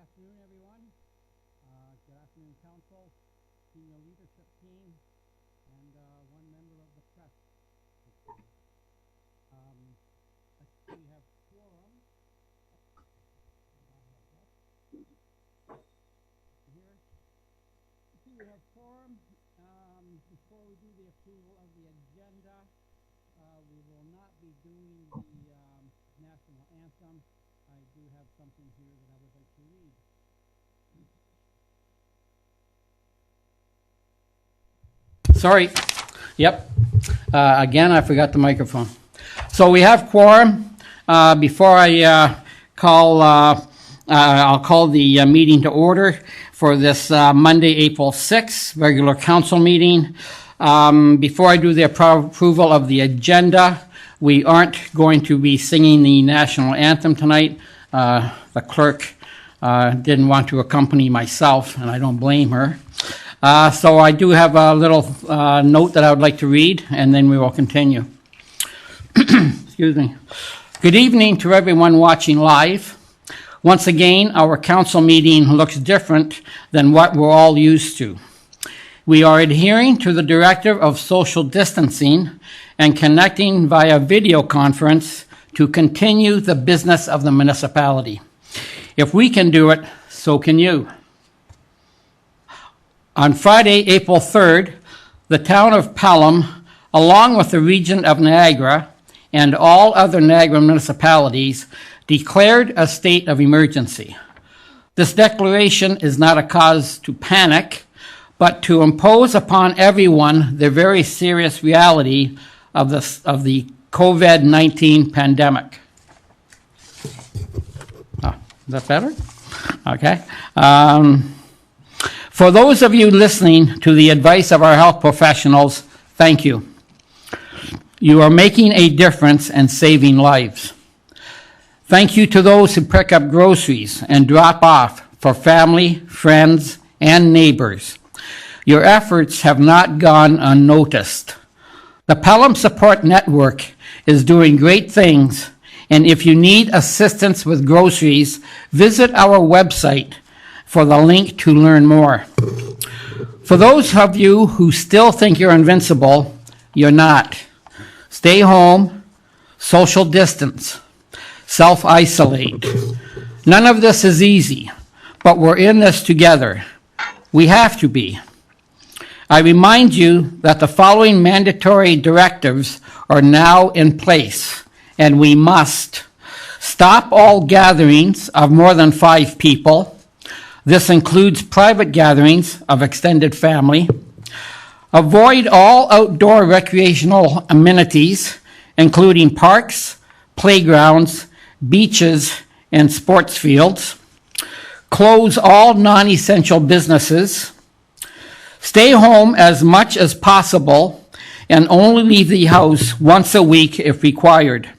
afternoon, everyone. Good afternoon, council, senior leadership team, and one member of the press. We have quorum. Here. We have quorum. Before we do the approval of the agenda, we will not be doing the national anthem. I do have something here that I would like to read. Sorry. Yep. Again, I forgot the microphone. So we have quorum. Before I I'll call the meeting to order for this Monday, April 6th, regular council meeting. Before I do the approval of the agenda, we aren't going to be singing the national anthem tonight. The clerk didn't want to accompany myself, and I don't blame her. So I do have a little note that I would like to read, and then we will continue. Excuse me. Good evening to everyone watching live. Once again, our council meeting looks different than what we're all used to. We are adhering to the directive of social distancing and connecting via video conference to continue the business of the municipality. If we can do it, so can you. On Friday, April 3rd, the town of Pelham, along with the region of Niagara and all other Niagara municipalities, declared a state of emergency. This declaration is not a cause to panic, but to impose upon everyone the very serious reality of the COVID-19 pandemic. Is that better? Okay. For those of you listening to the advice of our health professionals, thank you. You are making a difference and saving lives. Thank you to those who pick up groceries and drop off for family, friends, and neighbors. Your efforts have not gone unnoticed. The Pelham Support Network is doing great things, and if you need assistance with groceries, visit our website for the link to learn more. For those of you who still think you're invincible, you're not. Stay home, social distance, self-isolate. None of this is easy, but we're in this together. We have to be. I remind you that the following mandatory directives are now in place, and we must stop all gatherings of more than 5 people. This includes private gatherings of extended family. Avoid all outdoor recreational amenities, including parks, playgrounds, beaches, and sports fields. Close all non-essential businesses. Stay home as much as possible and only leave the house once a week if required.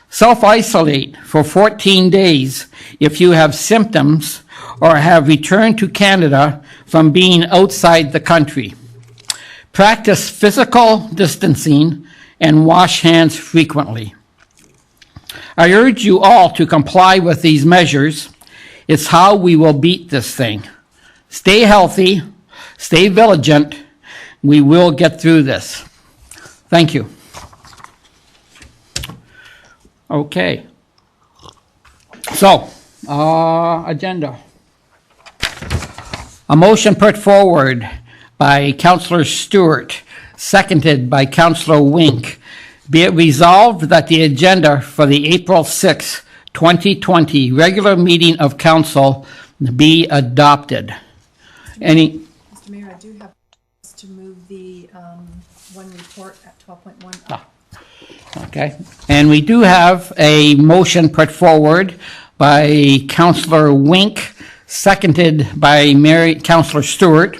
Self-isolate for 14 days if you have symptoms or have returned to Canada from being outside the country. Practice physical distancing and wash hands frequently. I urge you all to comply with these measures. It's how we will beat this thing. Stay healthy, stay vigilant. We will get through this. Thank you. Okay. So, agenda. A motion put forward by Councillor Stewart, seconded by Councillor Wink. Be it resolved that the agenda for the April 6, 2020 regular meeting of council be adopted. Mr. Mayor, I do have to move the one report at 12.1 up. Okay. And we do have a motion put forward by Councillor Wink, seconded by Councillor Stewart,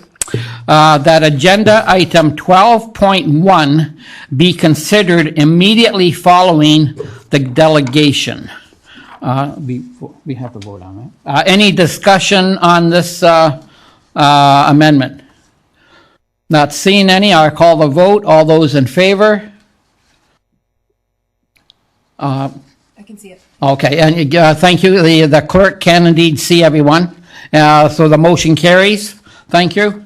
that agenda item 12.1 be considered immediately following the delegation. We have to vote on that. Any discussion on this amendment? Not seeing any, I'll call the vote. All those in favor? I can see it. Okay, and thank you. The clerk can indeed see everyone. So the motion carries. Thank you.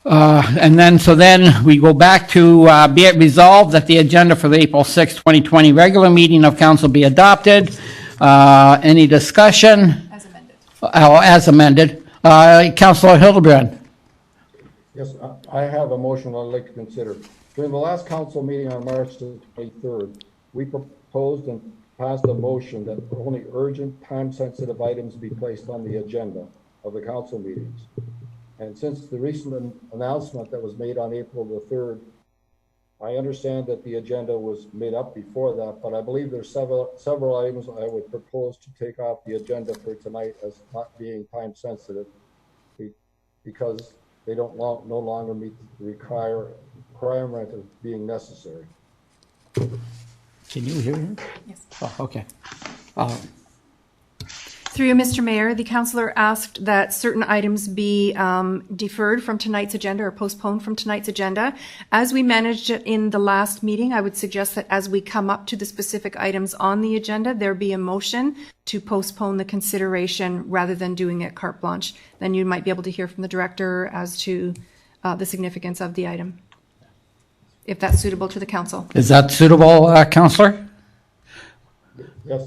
And then we go back to be it resolved that the agenda for the April 6, 2020 regular meeting of council be adopted. Any discussion? As amended. As amended. Councilor Hildebrand. Yes, I have a motion I'd like to consider. During the last council meeting on March the 23rd, we proposed and passed a motion that only urgent, time-sensitive items be placed on the agenda of the council meetings. And since the recent announcement that was made on April the 3rd, I understand that the agenda was made up before that, but I believe there's several items I would propose to take off the agenda for tonight as not being time-sensitive because they don't no longer meet the requirement of being necessary. Can you hear him? Yes. Oh, okay. Through you, Mr. Mayor, the councillor asked that certain items be deferred from tonight's agenda or postponed from tonight's agenda. As we managed it in the last meeting, I would suggest that as we come up to the specific items on the agenda, there be a motion to postpone the consideration rather than doing it carte blanche. Then you might be able to hear from the director as to the significance of the item, if that's suitable to the council. Is that suitable, Councillor? Yes,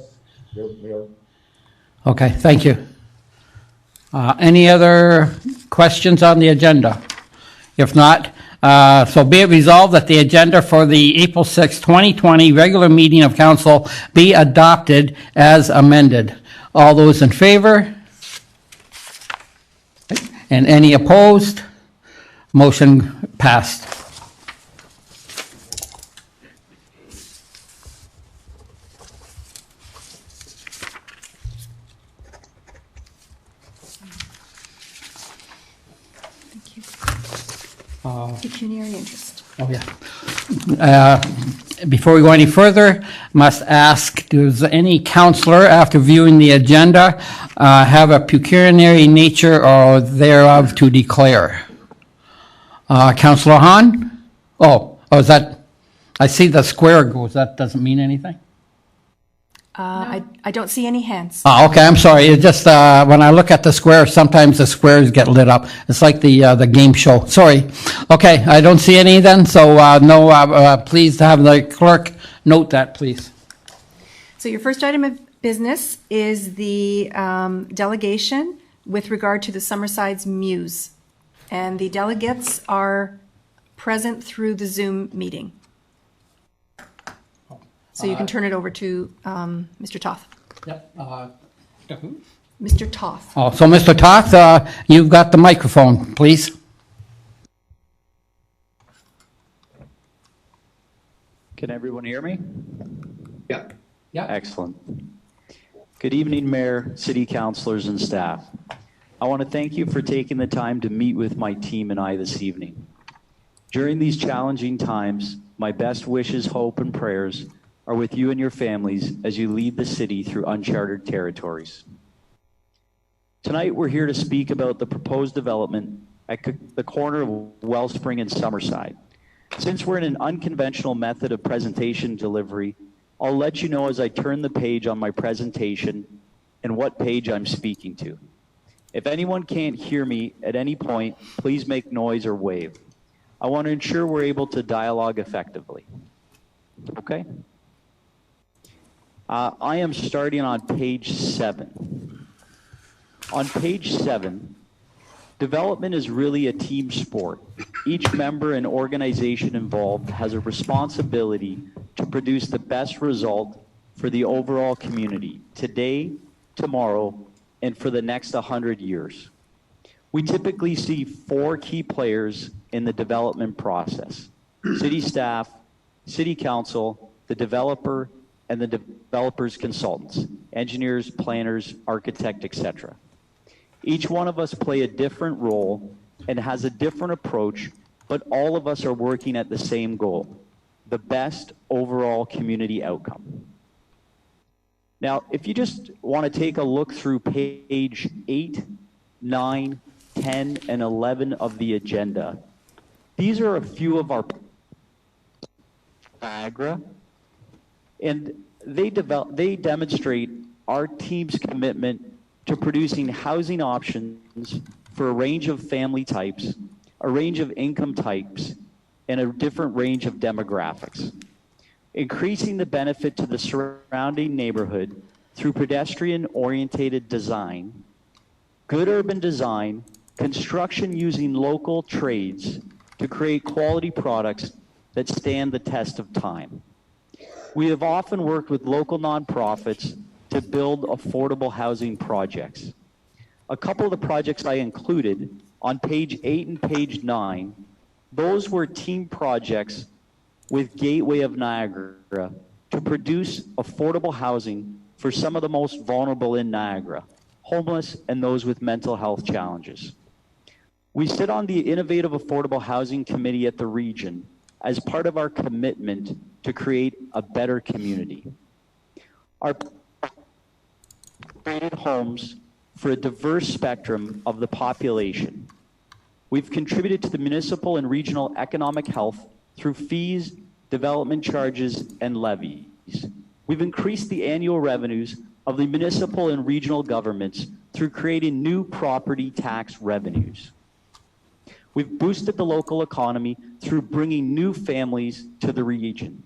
Mayor. Okay, thank you. Any other questions on the agenda? If not, so be it resolved that the agenda for the April 6, 2020 regular meeting of council be adopted as amended. All those in favor? And any opposed? Motion passed. Pecuniary interest. Oh, yeah. Before we go any further, must ask, does any counselor, after viewing the agenda, have a pecuniary nature or thereof to declare? Councillor Hahn? Oh, is that, I see the square goes, that doesn't mean anything? I don't see any hands. Oh, okay, I'm sorry. It just, when I look at the square, sometimes the squares get lit up. It's like the game show. Sorry. Okay, I don't see any then, so no, please have the clerk note that, please. So your first item of business is the delegation with regard to the Summersides Muse. And the delegates are present through the Zoom meeting. So you can turn it over to Mr. Toth. Yep. Mr. Toth. Oh, so Mr. Toth, you've got the microphone, please. Can everyone hear me? Yeah. Yeah. Excellent. Good evening, Mayor, City Councilors, and staff. I want to thank you for taking the time to meet with my team and I this evening. During these challenging times, my best wishes, hope, and prayers are with you and your families as you lead the city through uncharted territories. Tonight, we're here to speak about the proposed development at the corner of Wellspring and Summerside. Since we're in an unconventional method of presentation delivery, I'll let you know as I turn the page on my presentation and what page I'm speaking to. If anyone can't hear me at any point, please make noise or wave. I want to ensure we're able to dialogue effectively. Okay? I am starting on page 7. On page 7, development is really a team sport. Each member and organization involved has a responsibility to produce the best result for the overall community, today, tomorrow, and for the next 100 years. We typically see 4 key players in the development process: city staff, city council, the developer, and the developer's consultants, engineers, planners, architect, etc. Each one of us play a different role and has a different approach, but all of us are working at the same goal: the best overall community outcome. Now, if you just want to take a look through page 8, 9, 10, and 11 of the agenda, these are a few of our Niagara, And they demonstrate our team's commitment to producing housing options for a range of family types, a range of income types, and a different range of demographics. Increasing the benefit to the surrounding neighborhood through pedestrian-oriented design, good urban design, construction using local trades to create quality products that stand the test of time. We have often worked with local nonprofits to build affordable housing projects. A couple of the projects I included on page 8 and page 9, those were team projects with Gateway of Niagara to produce affordable housing for some of the most vulnerable in Niagara, homeless and those with mental health challenges. We sit on the Innovative Affordable Housing Committee at the region as part of our commitment to create a better community. Our created homes for a diverse spectrum of the population. We've contributed to the municipal and regional economic health through fees, development charges, and levies. We've increased the annual revenues of the municipal and regional governments through creating new property tax revenues. We've boosted the local economy through bringing new families to the region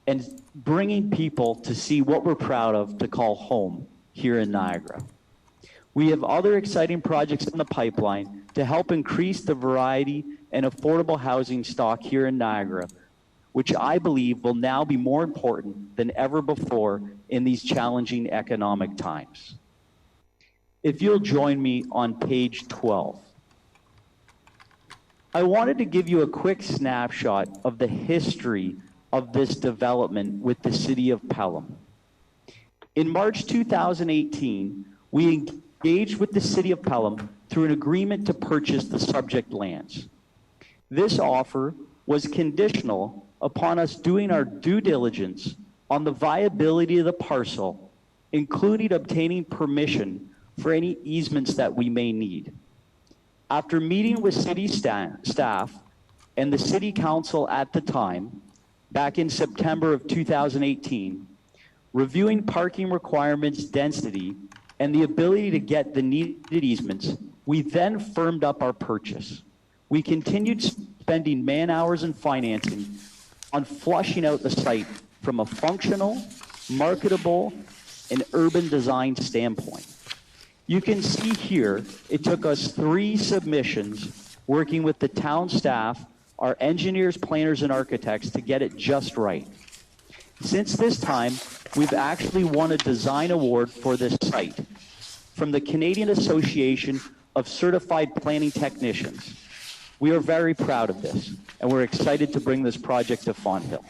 and bringing people to see what we're proud of to call home here in Niagara. We have other exciting projects in the pipeline to help increase the variety and affordable housing stock here in Niagara, which I believe will now be more important than ever before in these challenging economic times. If you'll join me on page 12. I wanted to give you a quick snapshot of the history of this development with the City of Pelham. In March 2018, we engaged with the City of Pelham through an agreement to purchase the subject lands. This offer was conditional upon us doing our due diligence on the viability of the parcel, including obtaining permission for any easements that we may need. After meeting with city staff and the City Council at the time, back in September of 2018, reviewing parking requirements, density, and the ability to get the needed easements, we then firmed up our purchase. We continued spending man-hours and financing on flushing out the site from a functional, marketable, and urban design standpoint. You can see here, it took us 3 submissions working with the town staff, our engineers, planners, and architects to get it just right. Since this time, we've actually won a design award for this site from the Canadian Association of Certified Planning Technicians. We are very proud of this, and we're excited to bring this project to Fonthill.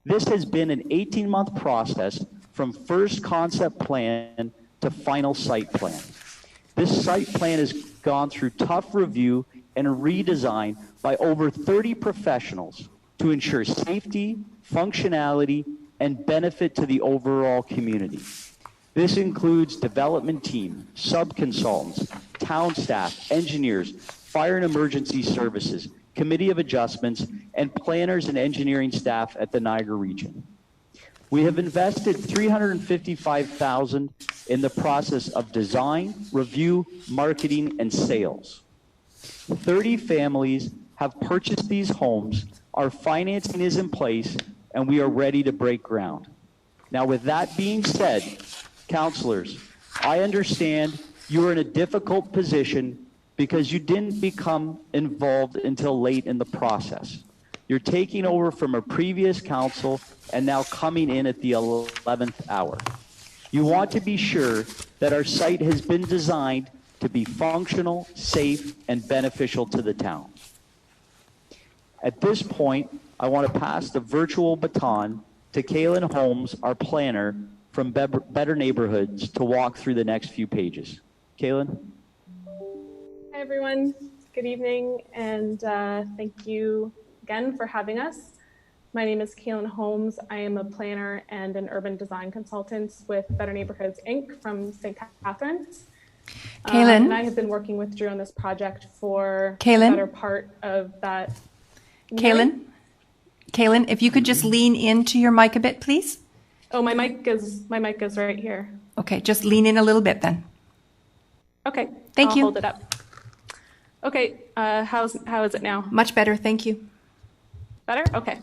This has been an 18-month process from first concept plan to final site plan. This site plan has gone through tough review and redesign by over 30 professionals to ensure safety, functionality, and benefit to the overall community. This includes development team, sub-consultants, town staff, engineers, fire and emergency services, committee of adjustments, and planners and engineering staff at the Niagara region. We have invested $355,000 in the process of design, review, marketing, and sales. 30 families have purchased these homes, our financing is in place, and we are ready to break ground. Now, with that being said, councilors, I understand you are in a difficult position because you didn't become involved until late in the process. You're taking over from a previous council and now coming in at the 11th hour. You want to be sure that our site has been designed to be functional, safe, and beneficial to the town. At this point, I want to pass the virtual baton to Kaylin Holmes, our planner from Better Neighborhoods, to walk through the next few pages. Kaylin? Hi, everyone. Good evening, and thank you again for having us. My name is Kaylin Holmes. I am a planner and an urban design consultant with Better Neighborhoods, Inc. from St. Catharines. Kaylin? And I have been working with Drew on this project for Kaylin? the better part of that. Kaylin? Kaylin, if you could just lean into your mic a bit, please. Oh, my mic is right here. Okay, just lean in a little bit then. Okay. Thank I'll you. hold it up. Okay. How is it now? Much better, thank you. Better? Okay.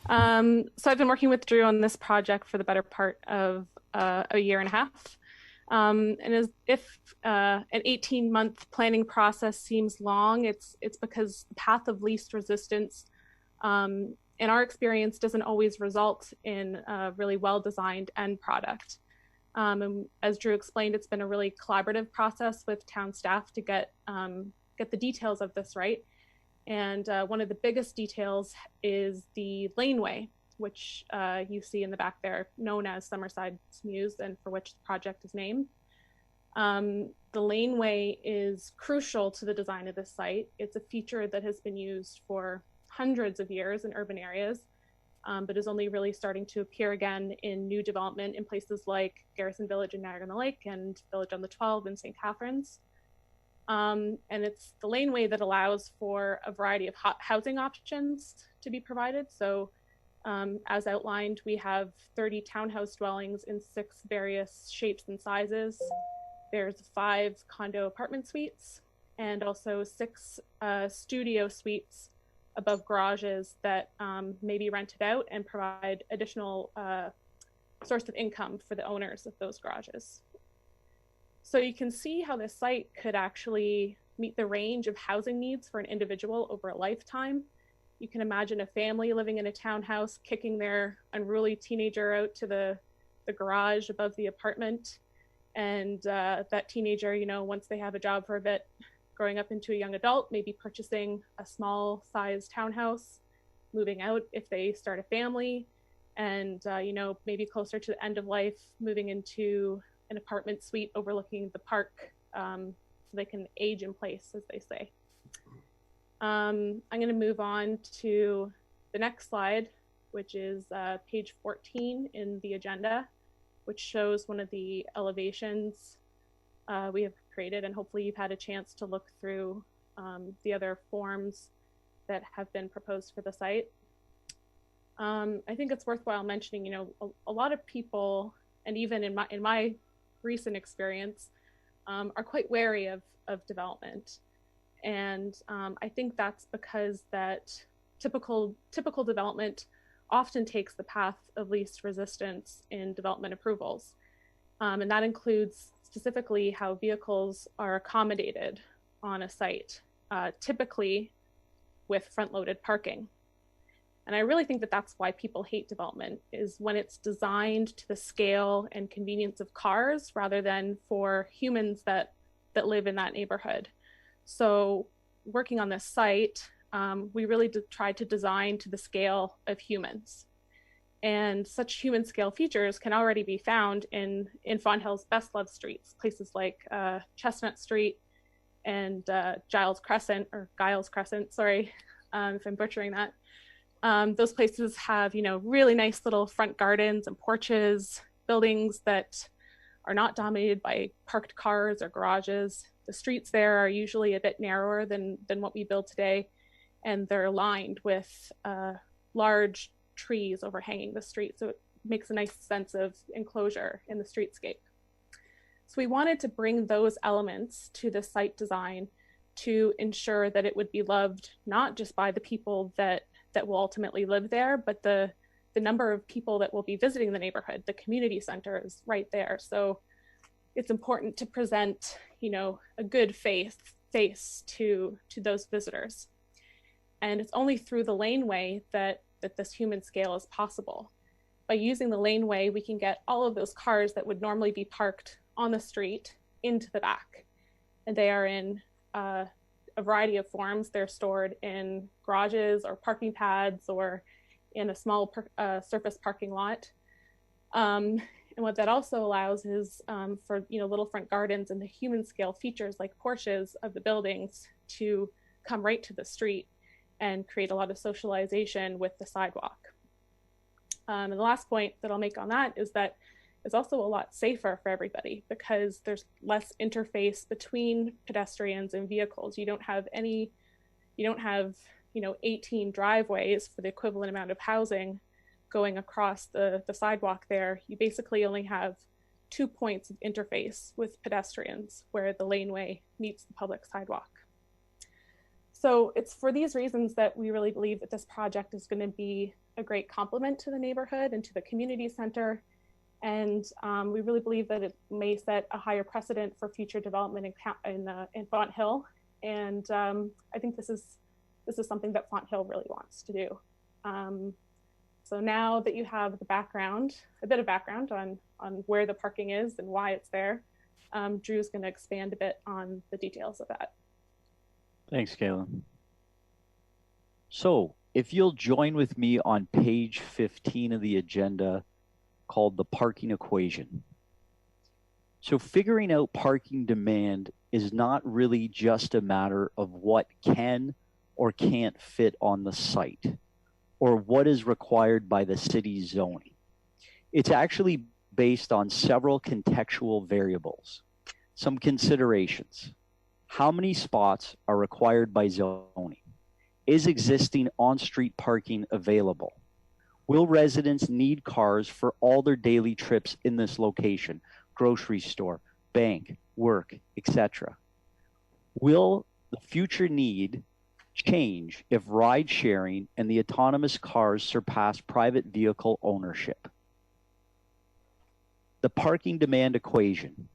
So I've been working with Drew on this project for the better part of a year and a half. And if an 18-month planning process seems long, it's because the path of least resistance, in our experience, doesn't always result in a really well-designed end product. And as Drew explained, it's been a really collaborative process with town staff to get the details of this right. And one of the biggest details is the laneway, which you see in the back there, known as Summerside Mews, and for which the project is named. The laneway is crucial to the design of this site. It's a feature that has been used for hundreds of years in urban areas, but is only really starting to appear again in new development in places like Garrison Village in Niagara-on-the-Lake and Village on the 12 in St. Catharines. And it's the laneway that allows for a variety of housing options to be provided. So as outlined, we have 30 townhouse dwellings in 6 various shapes and sizes. There's 5 condo apartment suites and also 6 studio suites above garages that may be rented out and provide additional source of income for the owners of those garages. So you can see how this site could actually meet the range of housing needs for an individual over a lifetime. You can imagine a family living in a townhouse kicking their unruly teenager out to the garage above the apartment. And that teenager, you know, once they have a job for a bit, growing up into a young adult, maybe purchasing a small sized townhouse, moving out if they start a family, and, you know, maybe closer to the end of life, moving into an apartment suite overlooking the park, so they can age in place, as they say. I'm going to move on to the next slide, which is page 14 in the agenda, which shows one of the elevations we have created, and hopefully you've had a chance to look through the other forms that have been proposed for the site. I think it's worthwhile mentioning, you know, a lot of people, and even in my recent experience, are quite wary of development. And I think that's because that typical development often takes the path of least resistance in development approvals. And that includes specifically how vehicles are accommodated on a site, typically with front-loaded parking. And I really think that that's why people hate development, is when it's designed to the scale and convenience of cars rather than for humans that live in that neighborhood. So working on this site, we really tried to design to the scale of humans. And such human scale features can already be found in Fonthill's best loved streets, places like Chestnut Street and Giles Crescent, sorry if I'm butchering that. Those places have, you know, really nice little front gardens and porches, buildings that are not dominated by parked cars or garages. The streets there are usually a bit narrower than what we build today, and they're lined with large trees overhanging the street, so it makes a nice sense of enclosure in the streetscape. So we wanted to bring those elements to the site design to ensure that it would be loved not just by the people that will ultimately live there, but the number of people that will be visiting the neighborhood. The community center is right there, so it's important to present, you know, a good face to those visitors. And it's only through the laneway that this human scale is possible. By using the laneway, we can get all of those cars that would normally be parked on the street into the back. And they are in a variety of forms. They're stored in garages or parking pads or in a small surface parking lot. And what that also allows is for, you know, little front gardens and the human scale features like porches of the buildings to come right to the street and create a lot of socialization with the sidewalk. And the last point that I'll make on that is that it's also a lot safer for everybody because there's less interface between pedestrians and vehicles. You don't have 18 driveways for the equivalent amount of housing going across the sidewalk there, you basically only have 2 points of interface with pedestrians where the laneway meets the public sidewalk. So it's for these reasons that we really believe that this project is going to be a great complement to the neighborhood and to the community center. And we really believe that it may set a higher precedent for future development in Font Hill. And I think this is something that Font Hill really wants to do. So now that you have a bit of background on where the parking is and why it's there, Drew's going to expand a bit on the details of that. Thanks, Kaylin. So if you'll join with me on page 15 of the agenda called the parking equation. So figuring out parking demand is not really just a matter of what can or can't fit on the site or what is required by the city's zoning. It's actually based on several contextual variables. Some considerations. How many spots are required by zoning? Is existing on-street parking available? Will residents need cars for all their daily trips in this location? Grocery store, bank, work, etc. Will the future need change if ride sharing and the autonomous cars surpass private vehicle ownership? The parking demand equation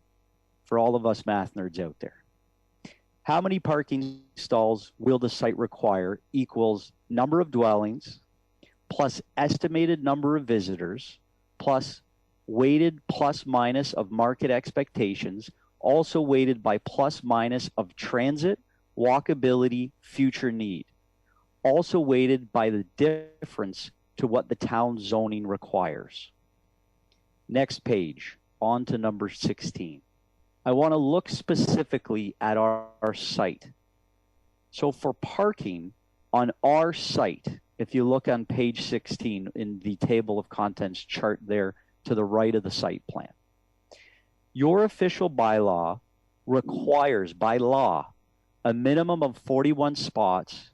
for all of us math nerds out there. How many parking stalls will the site require equals number of dwellings plus estimated number of visitors plus weighted plus minus of market expectations, also weighted by plus minus of transit, walkability, future need, also weighted by the difference to what the town zoning requires. Next page, on to number 16. I want to look specifically at our site. So for parking on our site, if you look on page 16 in the table of contents chart there to the right of the site plan, your official bylaw requires by law a minimum of 41 spots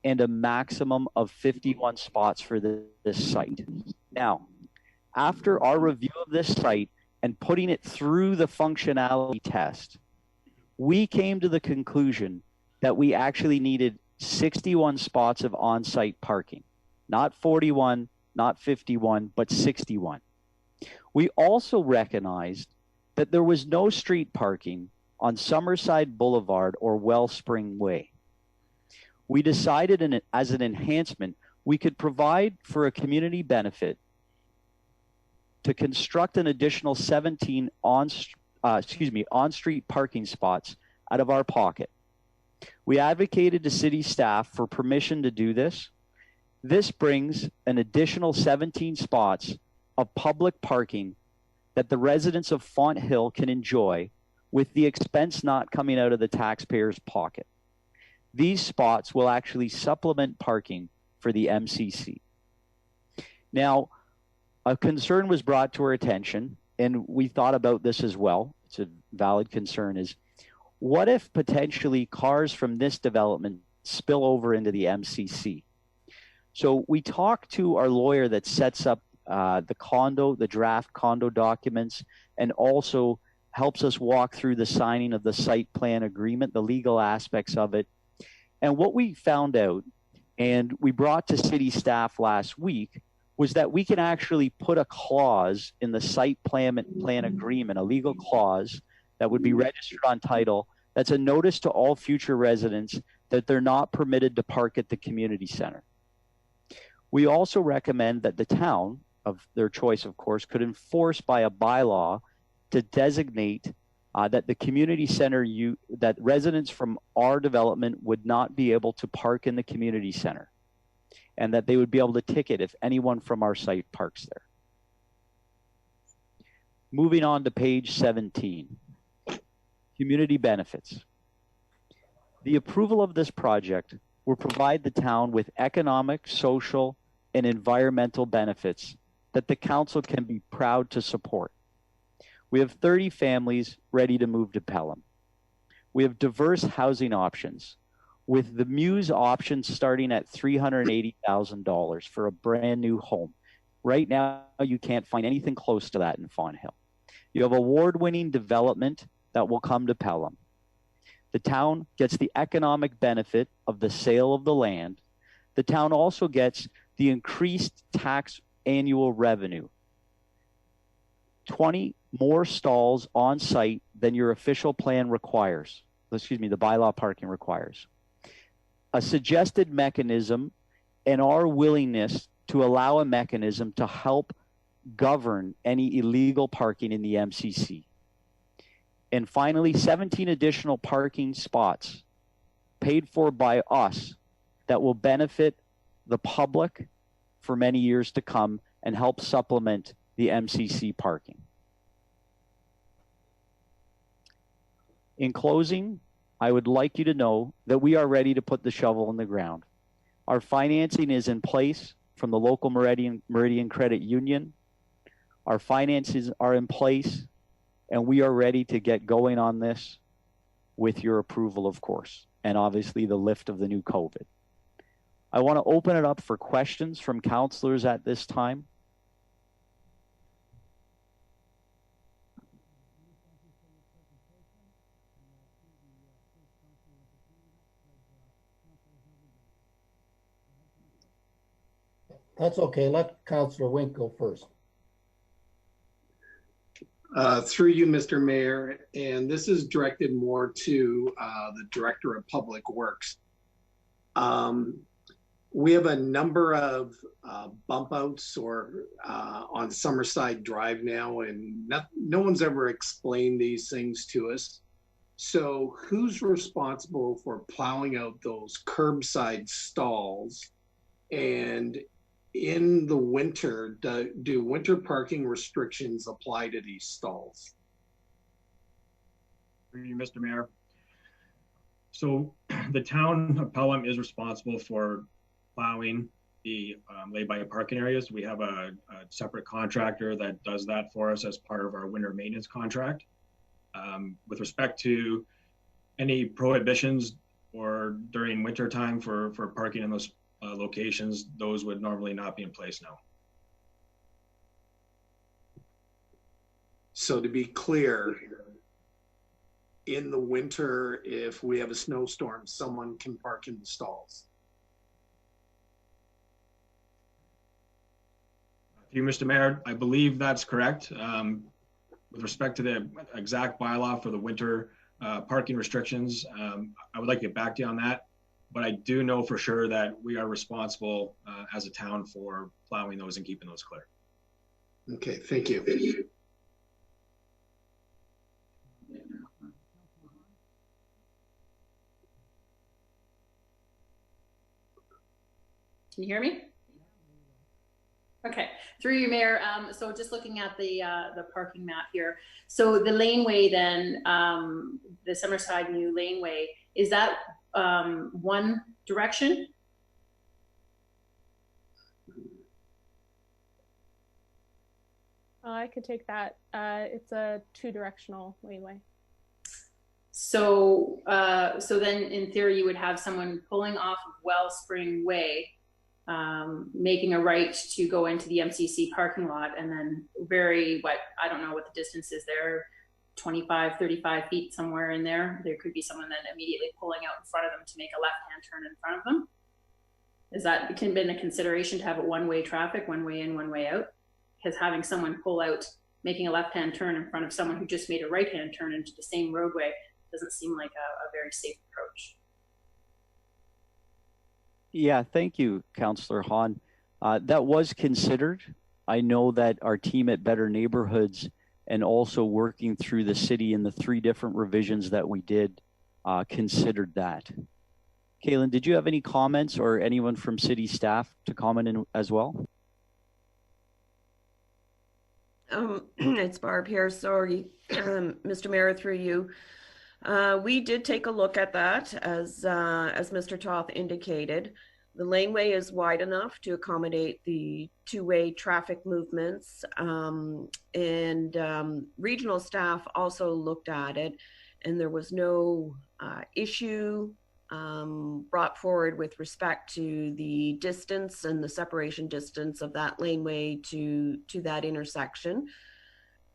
and a maximum of 51 spots for this site. Now, after our review of this site and putting it through the functionality test, we came to the conclusion that we actually needed 61 spots of on-site parking. Not 41, not 51, but 61. We also recognized that there was no street parking on Summerside Boulevard or Wellspring Way. We decided as an enhancement, we could provide for a community benefit to construct an additional 17 on-street parking spots out of our pocket. We advocated to city staff for permission to do this. This brings an additional 17 spots of public parking that the residents of Font Hill can enjoy with the expense not coming out of the taxpayer's pocket. These spots will actually supplement parking for the MCC. Now, a concern was brought to our attention, and we thought about this as well. It's a valid concern, is what if potentially cars from this development spill over into the MCC? So we talked to our lawyer that sets up the draft condo documents, and also helps us walk through the signing of the site plan agreement, the legal aspects of it. And what we found out, and we brought to city staff last week, was that we can actually put a clause in the site plan agreement, a legal clause that would be registered on title, that's a notice to all future residents that they're not permitted to park at the community center. We also recommend that the town, of their choice of course, could enforce by a bylaw to designate that the community center, that residents from our development would not be able to park in the community center, and that they would be able to ticket if anyone from our site parks there. Moving on to page 17, community benefits. The approval of this project will provide the town with economic, social, and environmental benefits that the council can be proud to support. We have 30 families ready to move to Pelham. We have diverse housing options. with the Muse option starting at $380,000 for a brand new home. Right now, you can't find anything close to that in Fawn Hill. You have award-winning development that will come to Pelham. The town gets the economic benefit of the sale of the land. The town also gets the increased tax annual revenue. 20 more stalls on site than your official plan requires. Excuse me, the bylaw parking requires. A suggested mechanism and our willingness to allow a mechanism to help govern any illegal parking in the MCC. And finally, 17 additional parking spots paid for by us that will benefit the public for many years to come and help supplement the MCC parking. In closing, I would like you to know that we are ready to put the shovel in the ground. Our financing is in place from the local Meridian Credit Union. Our finances are in place, and we are ready to get going on this with your approval, of course, and obviously the lift of the new COVID. I want to open it up for questions from councillors at this time. That's okay. Let Councillor Wink go first. Through you, Mr. Mayor, and this is directed more to the Director of Public Works. We have a number of bump outs or on Summerside Drive now, and no one's ever explained these things to us. So who's responsible for plowing out those curbside stalls? And in the winter, do winter parking restrictions apply to these stalls? Mr. Mayor. So the town of Pelham is responsible for plowing the lay-by parking areas. We have a separate contractor that does that for us as part of our winter maintenance contract. With respect to any prohibitions or during winter time for parking in those locations, those would normally not be in place now. So to be clear, in the winter, if we have a snowstorm, someone can park in the stalls. Through you, Mr. Mayor, I believe that's correct. With respect to the exact bylaw for the winter parking restrictions, I would like to get back to you on that. But I do know for sure that we are responsible as a town for plowing those and keeping those clear. Okay, thank you. Can you hear me? Okay, through you, Mayor. So just looking at the parking map here. So the laneway then, the Summerside new laneway, is that one direction? I could take that. It's a two-directional laneway. So, so then in theory, you would have someone pulling off of Wellspring Way, making a right to go into the MCC parking lot, and then I don't know what the distance is there, 25, 35 feet, somewhere in there. There could be someone then immediately pulling out in front of them to make a left-hand turn in front of them. Is that been a consideration to have it one-way traffic, one way in, one way out? Because having someone pull out, making a left-hand turn in front of someone who just made a right-hand turn into the same roadway doesn't seem like a very safe approach. Yeah, thank you, Councillor Hahn. That was considered. I know that our team at Better Neighborhoods and also working through the city in the 3 different revisions that we did considered that. Kaylin, did you have any comments or anyone from city staff to comment in as well? It's Barb here. Sorry, Mr. Mayor, through you. We did take a look at that, as Mr. Toth indicated. The laneway is wide enough to accommodate the two-way traffic movements, and regional staff also looked at it, and there was no issue brought forward with respect to the distance and the separation distance of that laneway to that intersection.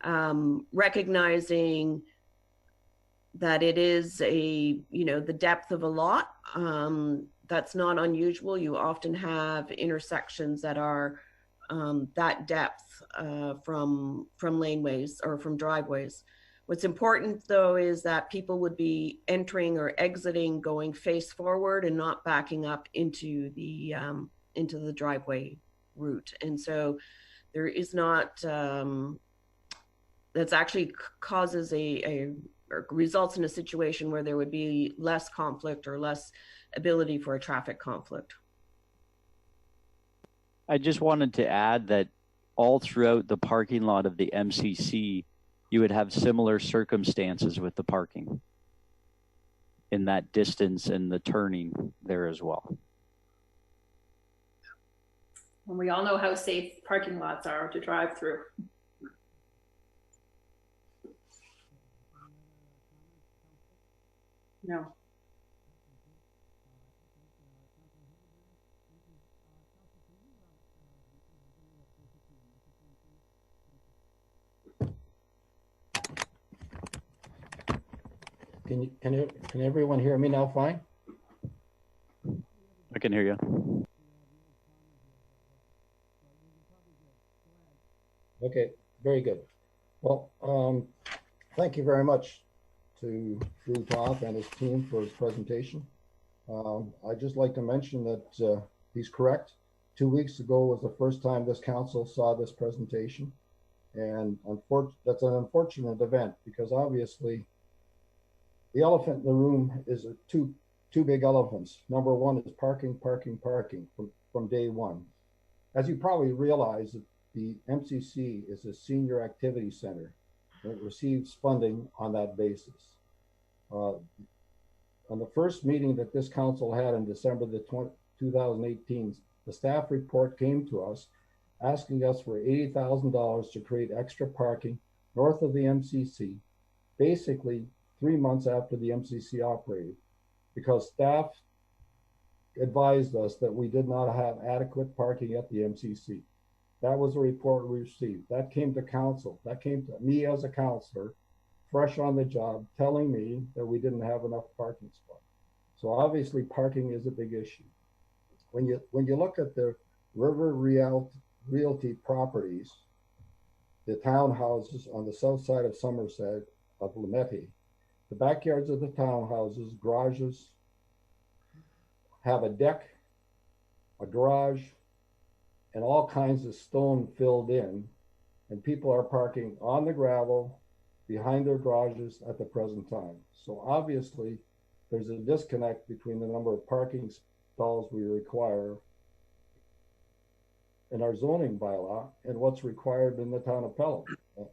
Recognizing that it is the depth of a lot, that's not unusual. You often have intersections that are that depth from laneways or from driveways. What's important, though, is that people would be entering or exiting going face forward and not backing up into the driveway route. And so there is not, that's actually causes or results in a situation where there would be less conflict or less ability for a traffic conflict. I just wanted to add that all throughout the parking lot of the MCC, you would have similar circumstances with the parking in that distance and the turning there as well. And we all know how safe parking lots are to drive through. No. Can everyone hear me now fine? I can hear you. Okay, very good. Well, thank you very much to Drew Toth and his team for his presentation. I'd just like to mention that he's correct. 2 weeks ago was the first time this council saw this presentation. And that's an unfortunate event because obviously the elephant in the room is two big elephants. Number one is parking from day one. As you probably realize, the MCC is a senior activity center and it receives funding on that basis. On the first meeting that this council had in December 2018, the staff report came to us asking us for $80,000 to create extra parking north of the MCC, basically 3 months after the MCC operated, because staff advised us that we did not have adequate parking at the MCC. That was a report we received. That came to council. That came to me as a councillor, fresh on the job, telling me that we didn't have enough parking spots. So obviously parking is a big issue. When you look at the River Realty properties, the townhouses on the south side of Somerset, of Lemeti, the backyards of the townhouses, garages, have a deck, a garage, and all kinds of stone filled in, and people are parking on the gravel behind their garages at the present time. So obviously, there's a disconnect between the number of parking stalls we require in our zoning bylaw and what's required in the town of Pelham.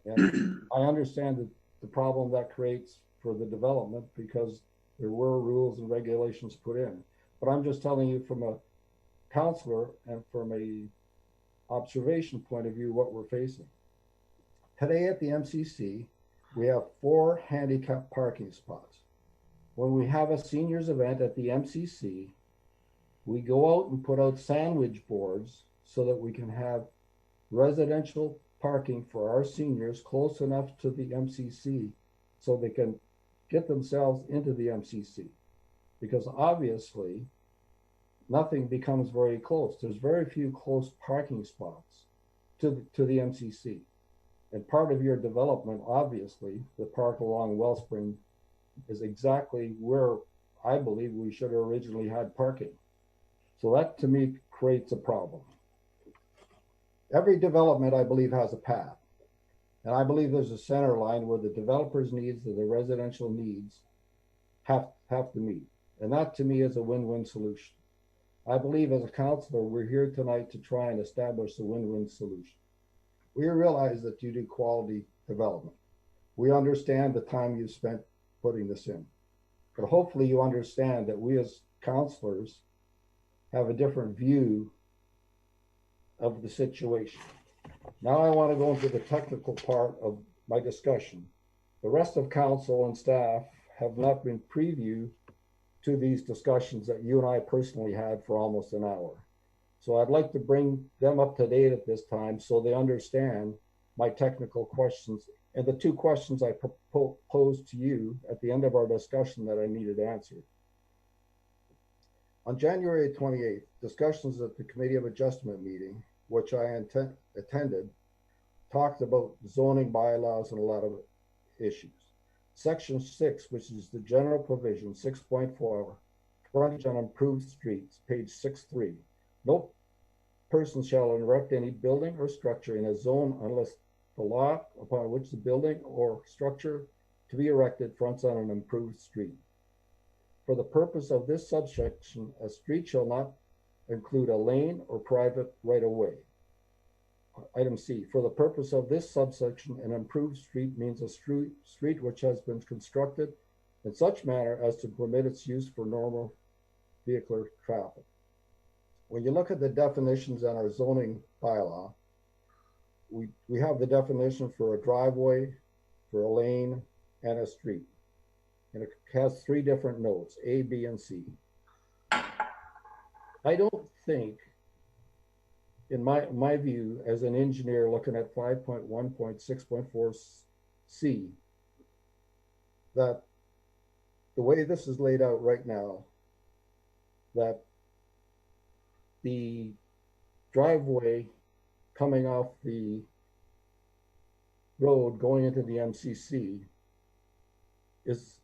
And I understand the problem that creates for the development because there were rules and regulations put in. But I'm just telling you from a councillor and from a observation point of view what we're facing. Today at the MCC, we have 4 handicap parking spots. When we have a seniors event at the MCC, we go out and put out sandwich boards so that we can have residential parking for our seniors close enough to the MCC so they can get themselves into the MCC. Because obviously, nothing becomes very close. There's very few close parking spots to the MCC. And part of your development, obviously, the park along Wellspring is exactly where I believe we should have originally had parking. So that to me creates a problem. Every development, I believe, has a path. And I believe there's a center line where the developer's needs and the residential needs have to meet. And that to me is a win-win solution. I believe as a councillor, we're here tonight to try and establish a win-win solution. We realize that you do quality development. We understand the time you spent putting this in. But hopefully you understand that we as councillors have a different view of the situation. Now I want to go into the technical part of my discussion. The rest of council and staff have not been privy to these discussions that you and I personally had for almost an hour. So I'd like to bring them up to date at this time so they understand my technical questions and the two questions I posed to you at the end of our discussion that I needed answered. On January 28th, discussions at the Committee of Adjustment meeting, which I attended, talked about zoning bylaws and a lot of issues. Section 6, which is the general provision, 6.4, frontage on improved streets, page 6.3. No person shall erect any building or structure in a zone unless the lot upon which the building or structure to be erected fronts on an improved street. For the purpose of this subsection, a street shall not include a lane or private right-of-way. Item C, for the purpose of this subsection, an improved street means a street which has been constructed in such manner as to permit its use for normal vehicular traffic. When you look at the definitions in our zoning bylaw, we have the definition for a driveway, for a lane, and a street. And it has three different notes, A, B, and C. I don't think, in my view, as an engineer looking at 5.1.6.4C, that the way this is laid out right now, that the driveway coming off the road going into the MCC is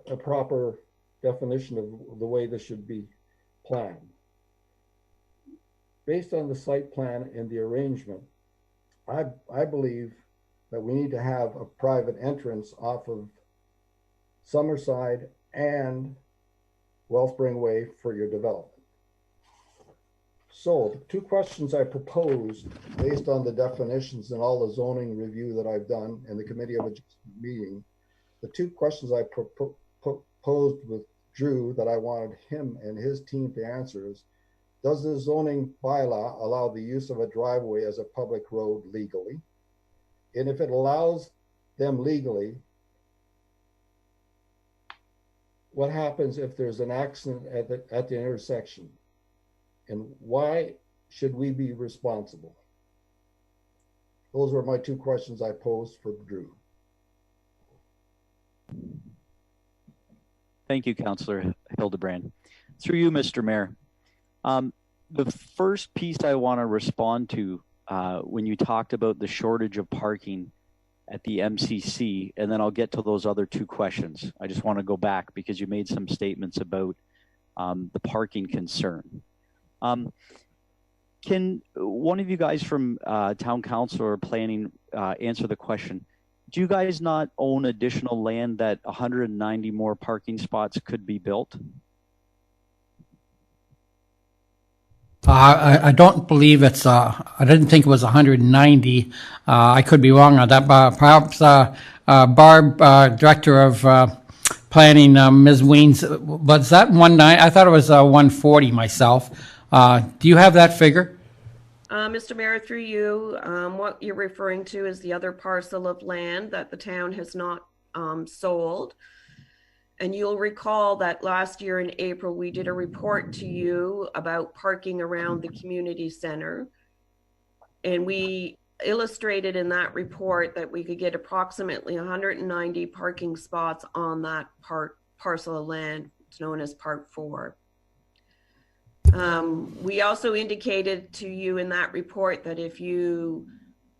a proper definition of the way this should be planned. Based on the site plan and the arrangement, I believe that we need to have a private entrance off of Summerside and Wellspring Way for your development. So the two questions I proposed based on the definitions and all the zoning review that I've done in the Committee of Adjustment meeting, the two questions I proposed with Drew that I wanted him and his team to answer is, does the zoning bylaw allow the use of a driveway as a public road legally? And if it allows them legally, what happens if there's an accident at the intersection? And why should we be responsible? Those were my two questions I posed for Drew. Thank you, Councillor Hildebrand. Through you, Mr. Mayor. The first piece I want to respond to when you talked about the shortage of parking at the MCC, and then I'll get to those other two questions. I just want to go back because you made some statements about the parking concern. Can one of you guys from Town Council or Planning answer the question? Do you guys not own additional land that 190 more parking spots could be built? I don't believe it's, I didn't think it was 190. I could be wrong on that, but perhaps Barb, Director of Planning, Ms. Weens, was that 190? I thought it was 140 myself. Do you have that figure? Mr. Mayor, through you, what you're referring to is the other parcel of land that the town has not sold. And you'll recall that last year in April, we did a report to you about parking around the community center. And we illustrated in that report that we could get approximately 190 parking spots on that parcel of land. It's known as Part 4. We also indicated to you in that report that if you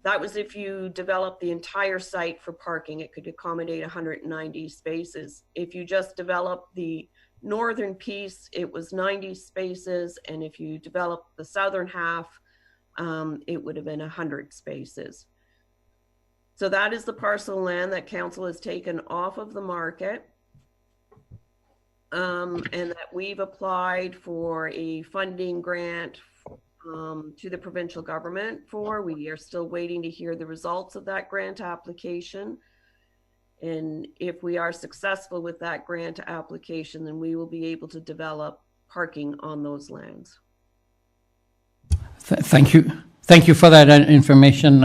develop the entire site for parking, it could accommodate 190 spaces. If you just develop the northern piece, it was 90 spaces. And if you develop the southern half, it would have been 100 spaces. So that is the parcel of land that council has taken off of the market. And that we've applied for a funding grant to the provincial government for. We are still waiting to hear the results of that grant application. And if we are successful with that grant application, then we will be able to develop parking on those lands. Thank you. Thank you for that information,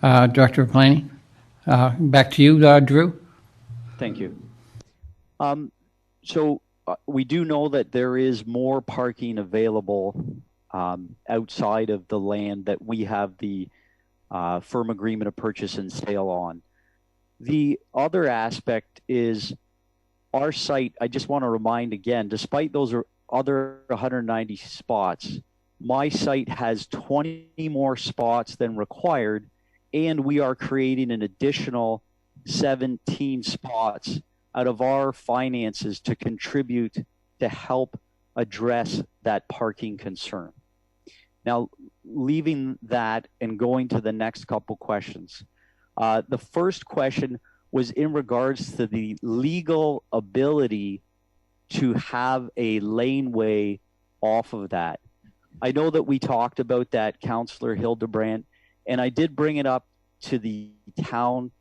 Director of Planning. Back to you, Drew. Thank you. So we do know that there is more parking available outside of the land that we have the firm agreement of purchase and sale on. The other aspect is our site. I just want to remind again, despite those other 190 spots, my site has 20 more spots than required, and we are creating an additional 17 spots out of our finances to contribute to help address that parking concern. Now, leaving that and going to the next couple questions. The first question was in regards to the legal ability to have a laneway off of that. I know that we talked about that, Councillor Hildebrandt, and I did bring it up to the town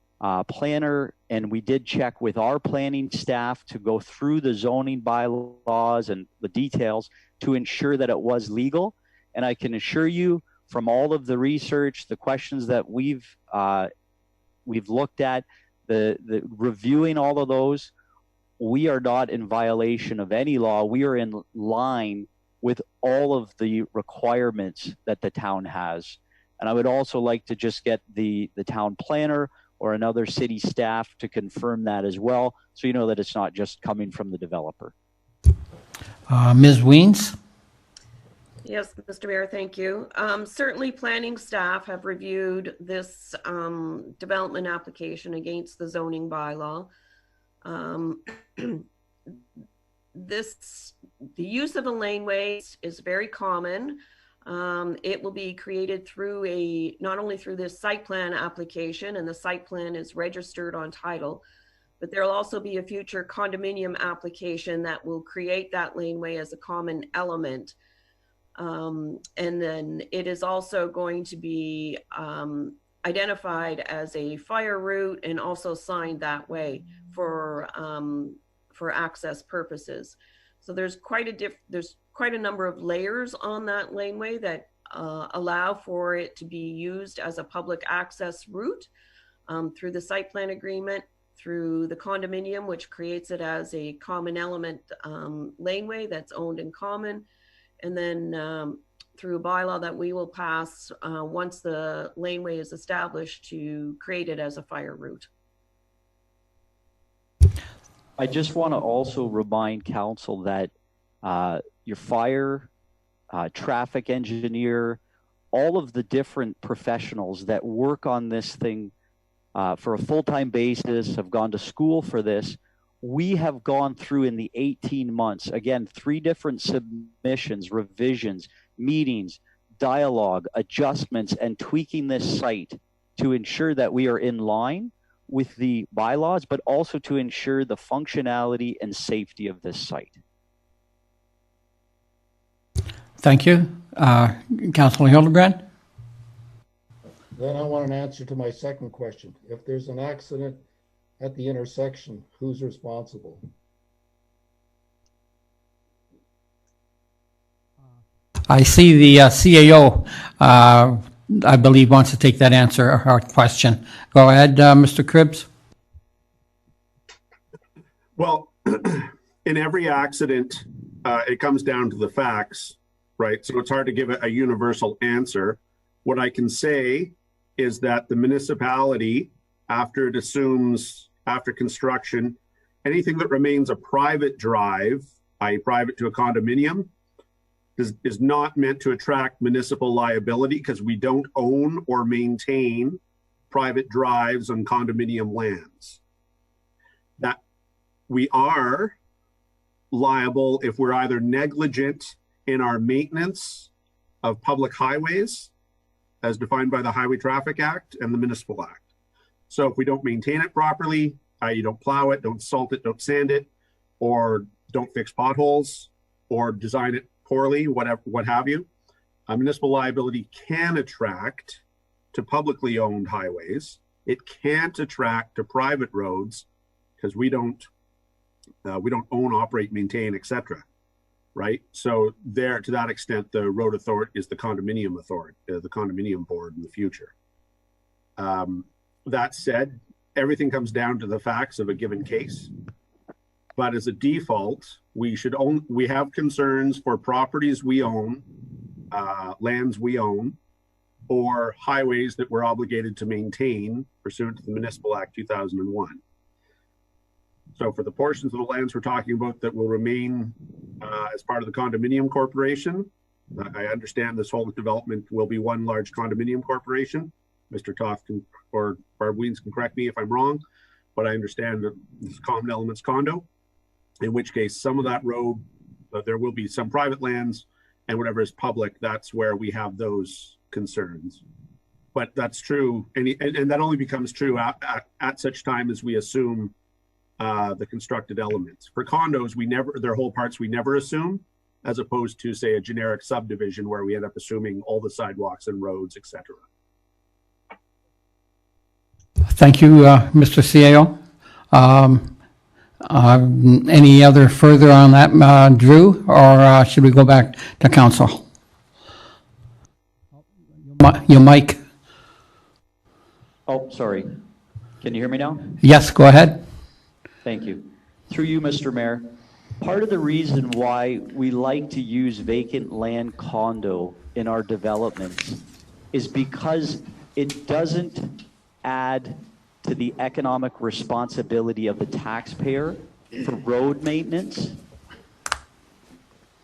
planner, and we did check with our planning staff to go through the zoning bylaws and the details to ensure that it was legal. And I can assure you, from all of the research, the questions that we've looked at, the reviewing all of those, we are not in violation of any law. We are in line with all of the requirements that the town has. And I would also like to just get the town planner or another city staff to confirm that as well, so you know that it's not just coming from the developer. Ms. Weens? Yes, Mr. Mayor, thank you. Certainly planning staff have reviewed this development application against the zoning bylaw. The use of a laneway is very common. It will be created through not only through this site plan application, and the site plan is registered on title, but there will also be a future condominium application that will create that laneway as a common element. And then it is also going to be identified as a fire route and also signed that way for access purposes. So there's quite a number of layers on that laneway that allow for it to be used as a public access route through the site plan agreement, through the condominium, which creates it as a common element laneway that's owned in common, and then through a bylaw that we will pass once the laneway is established to create it as a fire route. I just want to also remind council that your fire, traffic engineer, all of the different professionals that work on this thing for a full-time basis, have gone to school for this. We have gone through in the 18 months, again, 3 different submissions, revisions, meetings, dialogue, adjustments, and tweaking this site to ensure that we are in line with the bylaws, but also to ensure the functionality and safety of this site. Thank you. Councillor Hildebrandt? Then I want an answer to my second question. If there's an accident at the intersection, who's responsible? I see the CAO, I believe, wants to take that answer or question. Go ahead, Mr. Cribbs. Well, in every accident, it comes down to the facts, right? So it's hard to give a universal answer. What I can say is that the municipality, after it assumes, after construction, anything that remains a private drive, i.e. private to a condominium, is not meant to attract municipal liability because we don't own or maintain private drives on condominium lands. That we are liable if we're either negligent in our maintenance of public highways as defined by the Highway Traffic Act and the Municipal Act. So if we don't maintain it properly, you don't plow it, don't salt it, don't sand it, or don't fix potholes, or design it poorly, whatever, what have you, municipal liability can attract to publicly owned highways. It can't attract to private roads because we don't own, operate, maintain, etc. Right? So there, to that extent, the road authority is the condominium authority, the condominium board in the future. That said, everything comes down to the facts of a given case. but as a default, we have concerns for properties we own, lands we own, or highways that we're obligated to maintain pursuant to the Municipal Act 2001. So for the portions of the lands we're talking about that will remain as part of the condominium corporation, I understand this whole development will be one large condominium corporation. Mr. Toth or Barb Weens can correct me if I'm wrong, but I understand that it's Common Elements condo, in which case some of that road, there will be some private lands, and whatever is public, that's where we have those concerns. But that's true, and that only becomes true at such time as we assume the constructed elements. For condos, their whole parts we never assume, as opposed to, say, a generic subdivision where we end up assuming all the sidewalks and roads, etc. Thank you, Mr. CAO. Any other further on that, Drew, or should we go back to council? Your mic. Oh, sorry. Can you hear me now? Yes, go ahead. Thank you. Through you, Mr. Mayor, part of the reason why we like to use vacant land condo in our developments is because it doesn't add to the economic responsibility of the taxpayer for road maintenance.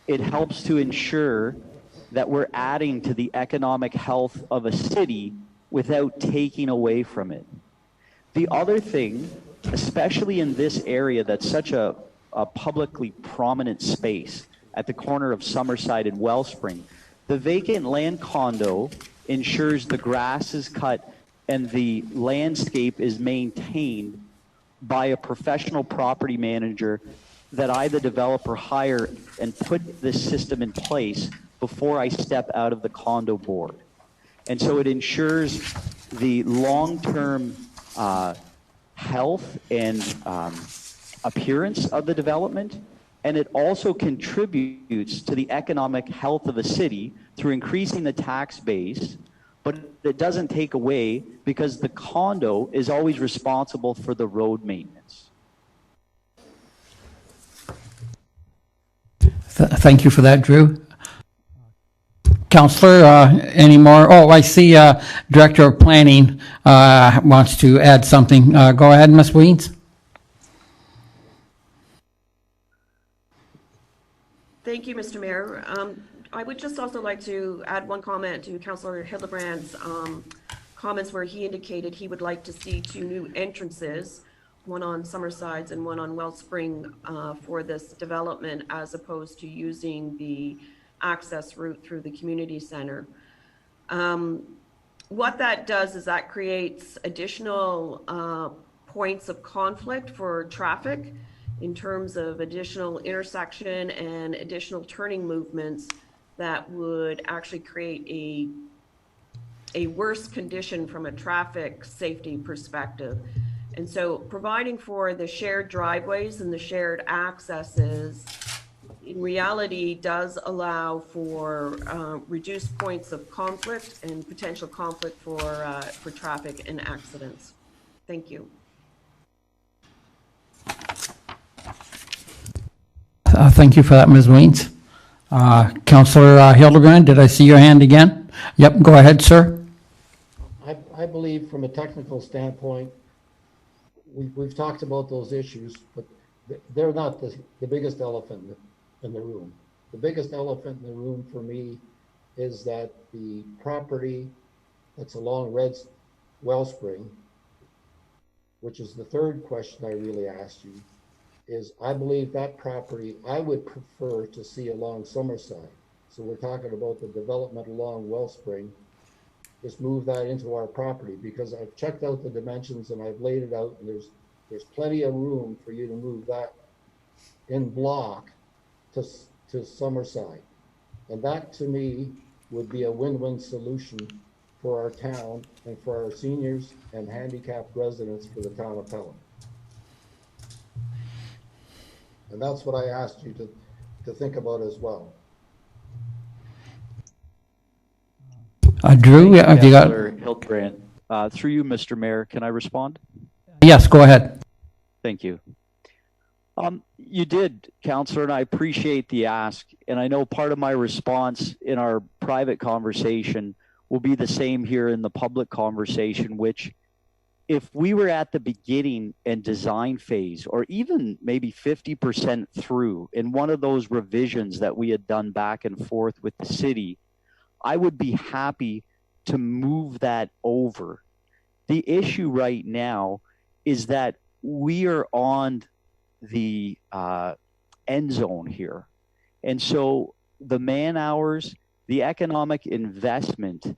It helps to ensure that we're adding to the economic health of a city without taking away from it. The other thing, especially in this area that's such a publicly prominent space at the corner of Summerside and Wellspring, the vacant land condo ensures the grass is cut and the landscape is maintained by a professional property manager that I, the developer, hire and put this system in place before I step out of the condo board. And so it ensures the long-term health and appearance of the development, and it also contributes to the economic health of the city through increasing the tax base, but it doesn't take away because the condo is always responsible for the road maintenance. Thank you for that, Drew. Councillor, any more? Oh, I see Director of Planning wants to add something. Go ahead, Ms. Weens. Thank you, Mr. Mayor. I would just also like to add one comment to Councillor Hildebrand's comments where he indicated he would like to see 2 new entrances, one on Summersides and one on Wellspring for this development, as opposed to using the access route through the community center. What that does is that creates additional points of conflict for traffic in terms of additional intersection and additional turning movements that would actually create a worse condition from a traffic safety perspective. And so providing for the shared driveways and the shared accesses in reality does allow for reduced points of conflict and potential conflict for traffic and accidents. Thank you. Thank you for that, Ms. Weens. Councillor Hildebrand, did I see your hand again? Yep, go ahead, sir. I believe from a technical standpoint, we've talked about those issues, but they're not the biggest elephant in the room. The biggest elephant in the room for me is that the property that's along Wellspring, which is the third question I really asked you, is I believe that property I would prefer to see along Summerside. So we're talking about the development along Wellspring. Just move that into our property, because I've checked out the dimensions and I've laid it out, and there's plenty of room for you to move that in block to Summerside. And that to me would be a win-win solution for our town and for our seniors and handicapped residents for the town of Pelham. And that's what I asked you to think about as well. Drew, have you got? Hildebrand, through you, Mr. Mayor, can I respond? Yes, go ahead. Thank you. You did, Counselor, and I appreciate the ask. And I know part of my response in our private conversation will be the same here in the public conversation, which if we were at the beginning and design phase, or even maybe 50% through in one of those revisions that we had done back and forth with the city, I would be happy to move that over. The issue right now is that we are on the end zone here. And so the man hours, the economic investment,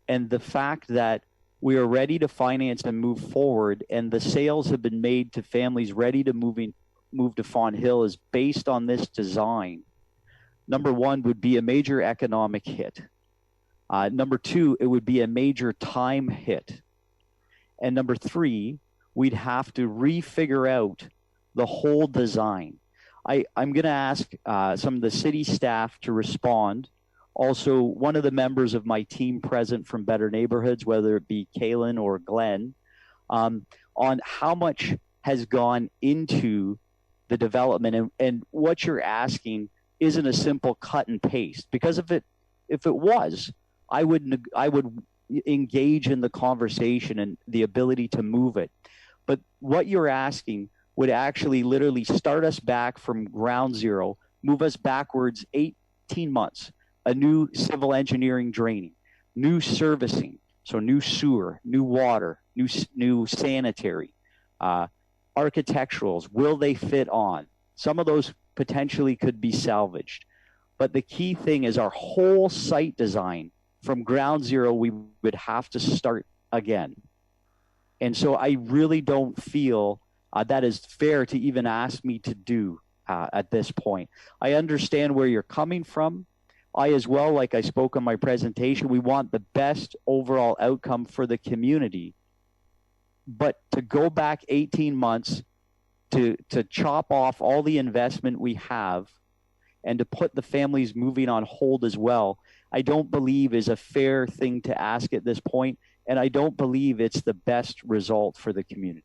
and the fact that we are ready to finance and move forward, and the sales have been made to families ready to move to Fawn Hill is based on this design. Number one would be a major economic hit. Number two, it would be a major time hit. And number three, we'd have to refigure out the whole design. I'm going to ask some of the city staff to respond. Also, one of the members of my team present from Better Neighborhoods, whether it be Kaylin or Glenn, on how much has gone into the development. And what you're asking isn't a simple cut and paste, because if it was, I would engage in the conversation and the ability to move it. But what you're asking would actually literally start us back from ground zero, move us backwards 18 months, a new civil engineering draining, new servicing, so new sewer, new water, new sanitary, architecturals, will they fit on? Some of those potentially could be salvaged. But the key thing is our whole site design from ground zero, we would have to start again. And so I really don't feel that is fair to even ask me to do at this point. I understand where you're coming from. I as well, like I spoke on my presentation, we want the best overall outcome for the community. But to go back 18 months to chop off all the investment we have and to put the families moving on hold as well, I don't believe is a fair thing to ask at this point, and I don't believe it's the best result for the community.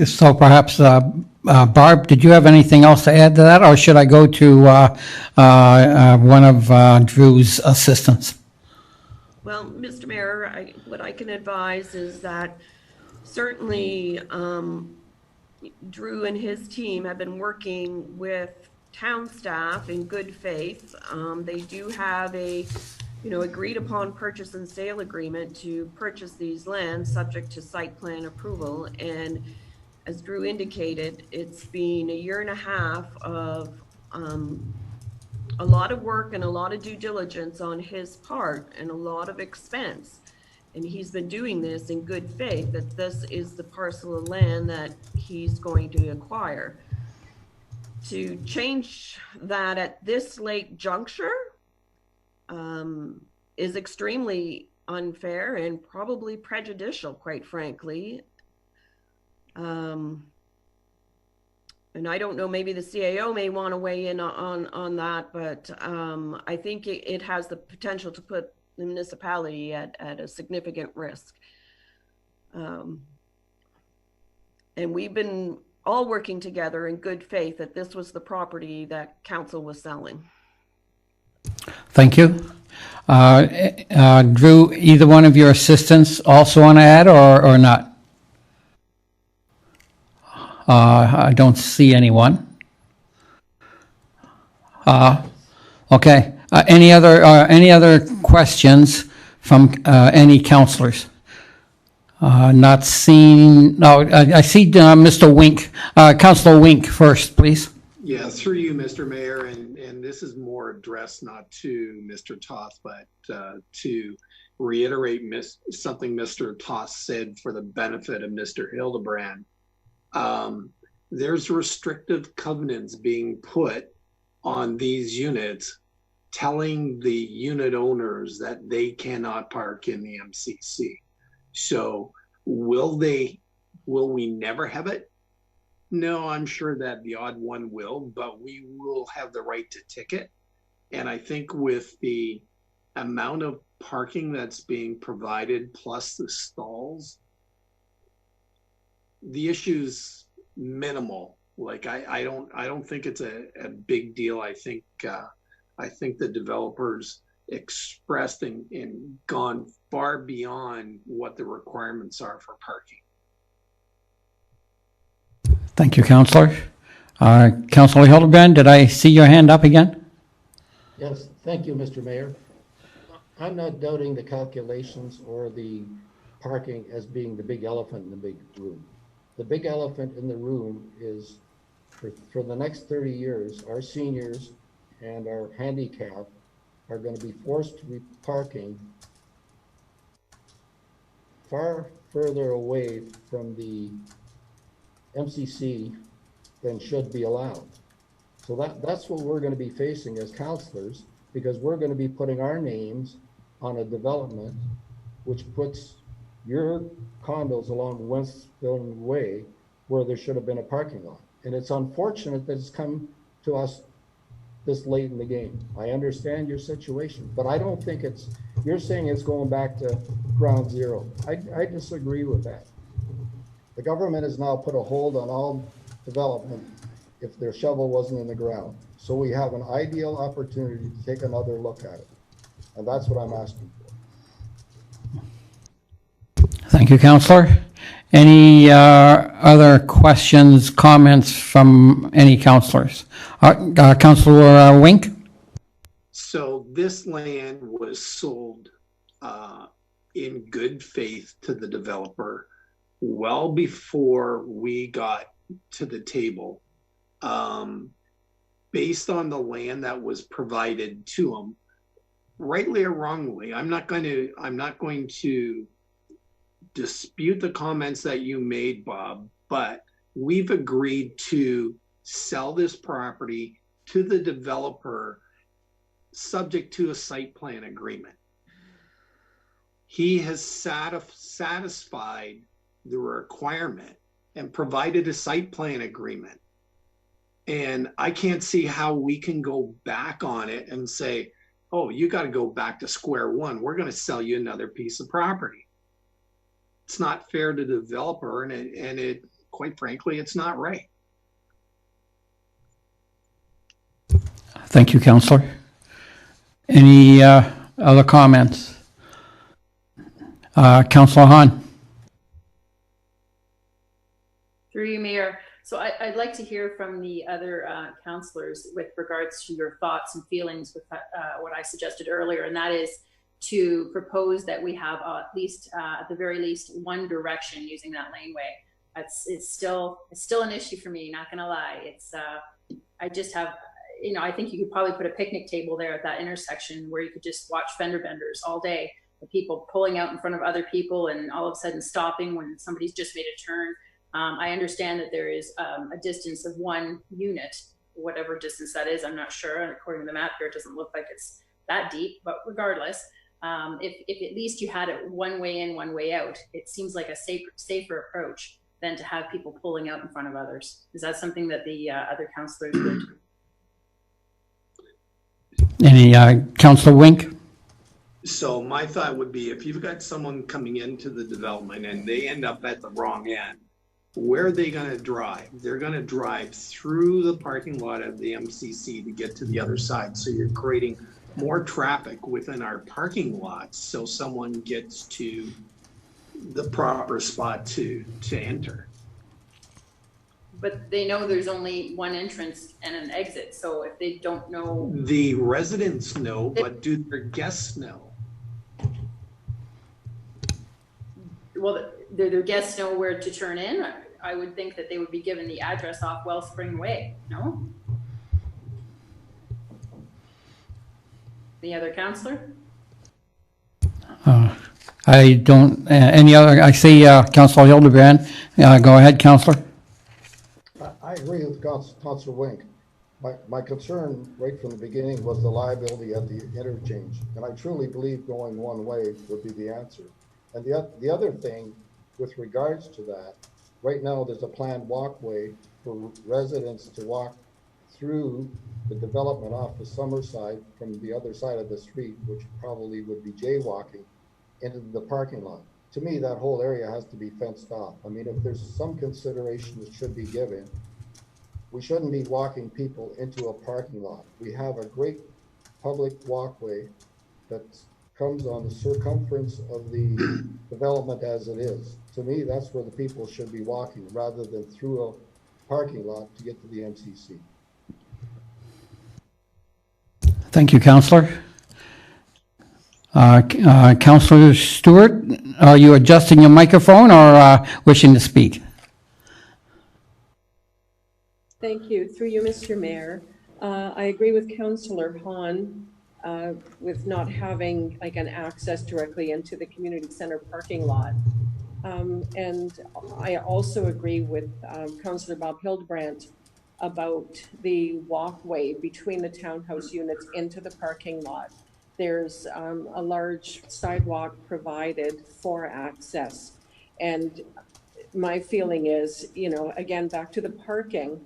So perhaps, Barb, did you have anything else to add to that, or should I go to one of Drew's assistants? Well, Mr. Mayor, what I can advise is that certainly Drew and his team have been working with town staff in good faith. They do have a agreed upon purchase and sale agreement to purchase these lands subject to site plan approval. And as Drew indicated, it's been 1.5 years of a lot of work and a lot of due diligence on his part and a lot of expense. And he's been doing this in good faith that this is the parcel of land that he's going to acquire. To change that at this late juncture is extremely unfair and probably prejudicial, quite frankly. And I don't know, maybe the CAO may want to weigh in on that, but I think it has the potential to put the municipality at a significant risk. And we've been all working together in good faith that this was the property that council was selling. Thank you. Drew, either one of your assistants also want to add or not? I don't see anyone. Okay. Any other questions from any councillors? Not seen. No, I see Mr. Wink. Councillor Wink first, please. Yeah, through you, Mr. Mayor, and this is more addressed not to Mr. Toth, but to reiterate something Mr. Toth said for the benefit of Mr. Hildebrand. There's restrictive covenants being put on these units telling the unit owners that they cannot park in the MCC. So will we never have it? No, I'm sure that the odd one will, but we will have the right to ticket. And I think with the amount of parking that's being provided plus the stalls, the issue's minimal. Like I don't think it's a big deal. I think the developers expressed and gone far beyond what the requirements are for parking. Thank you, Councillor. Councillor Hildebrand, did I see your hand up again? Yes, thank you, Mr. Mayor. I'm not doubting the calculations or the parking as being the big elephant in the big room. The big elephant in the room is for the next 30 years, our seniors and our handicapped are going to be forced to be parking far further away from the MCC than should be allowed. So that's what we're going to be facing as councillors, because we're going to be putting our names on a development which puts your condos along Westbourne Way where there should have been a parking lot. And it's unfortunate that it's come to us this late in the game. I understand your situation, but I don't think you're saying it's going back to ground zero. I disagree with that. The government has now put a hold on all development if their shovel wasn't in the ground. So we have an ideal opportunity to take another look at it. And that's what I'm asking for. Thank you, Councillor. Any other questions, comments from any councillors? Councillor Wink? So this land was sold in good faith to the developer well before we got to the table, based on the land that was provided to them, rightly or wrongly. I'm not going to dispute the comments that you made, Bob, but we've agreed to sell this property to the developer subject to a site plan agreement. He has satisfied the requirement and provided a site plan agreement. And I can't see how we can go back on it and say, oh, you got to go back to square one. We're going to sell you another piece of property. It's not fair to the developer, and it quite frankly, it's not right. Thank you, Councillor. Any other comments? Councillor Hahn. Through you, Mayor. So I'd like to hear from the other councillors with regards to your thoughts and feelings with what I suggested earlier, and that is to propose that we have at least, at the very least, one direction using that laneway. It's still an issue for me, not gonna lie. It's I just have, I think you could probably put a picnic table there at that intersection where you could just watch fender benders all day, the people pulling out in front of other people and all of a sudden stopping when somebody's just made a turn. I understand that there is a distance of one unit, whatever distance that is, I'm not sure. And according to the map here, it doesn't look like it's that deep, but regardless, if at least you had it one way in, one way out, it seems like a safer approach than to have people pulling out in front of others. Is that something that the other councillors would? Any Councillor Wink? So my thought would be, if you've got someone coming into the development and they end up at the wrong end, where are they going to drive? They're going to drive through the parking lot of the MCC to get to the other side. So you're creating more traffic within our parking lots so someone gets to the proper spot to enter. But they know there's only one entrance and an exit. So if they don't know. The residents know, but do their guests know? Well, their guests know where to turn in. I would think that they would be given the address off Wellspring Way, no? The other councillor? I don't, any other, I see Councillor Hildebrand. Go ahead, Councillor. I agree with Councillor Wink. My concern right from the beginning was the liability at the interchange. And I truly believe going one way would be the answer. And the other thing with regards to that, right now there's a planned walkway for residents to walk through the development off the Summerside from the other side of the street, which probably would be jaywalking, into the parking lot. to me, that whole area has to be fenced off. I mean, if there's some consideration that should be given, we shouldn't be walking people into a parking lot. We have a great public walkway that comes on the circumference of the development as it is. To me, that's where the people should be walking rather than through a parking lot to get to the MCC. Thank you, Councillor. Councillor Stewart, are you adjusting your microphone or wishing to speak? Thank you. Through you, Mr. Mayor. I agree with Councillor Hahn with not having like an access directly into the community center parking lot. And I also agree with Councillor Bob Hildebrandt about the walkway between the townhouse units into the parking lot. There's a large sidewalk provided for access. And my feeling is, you know, again, back to the parking,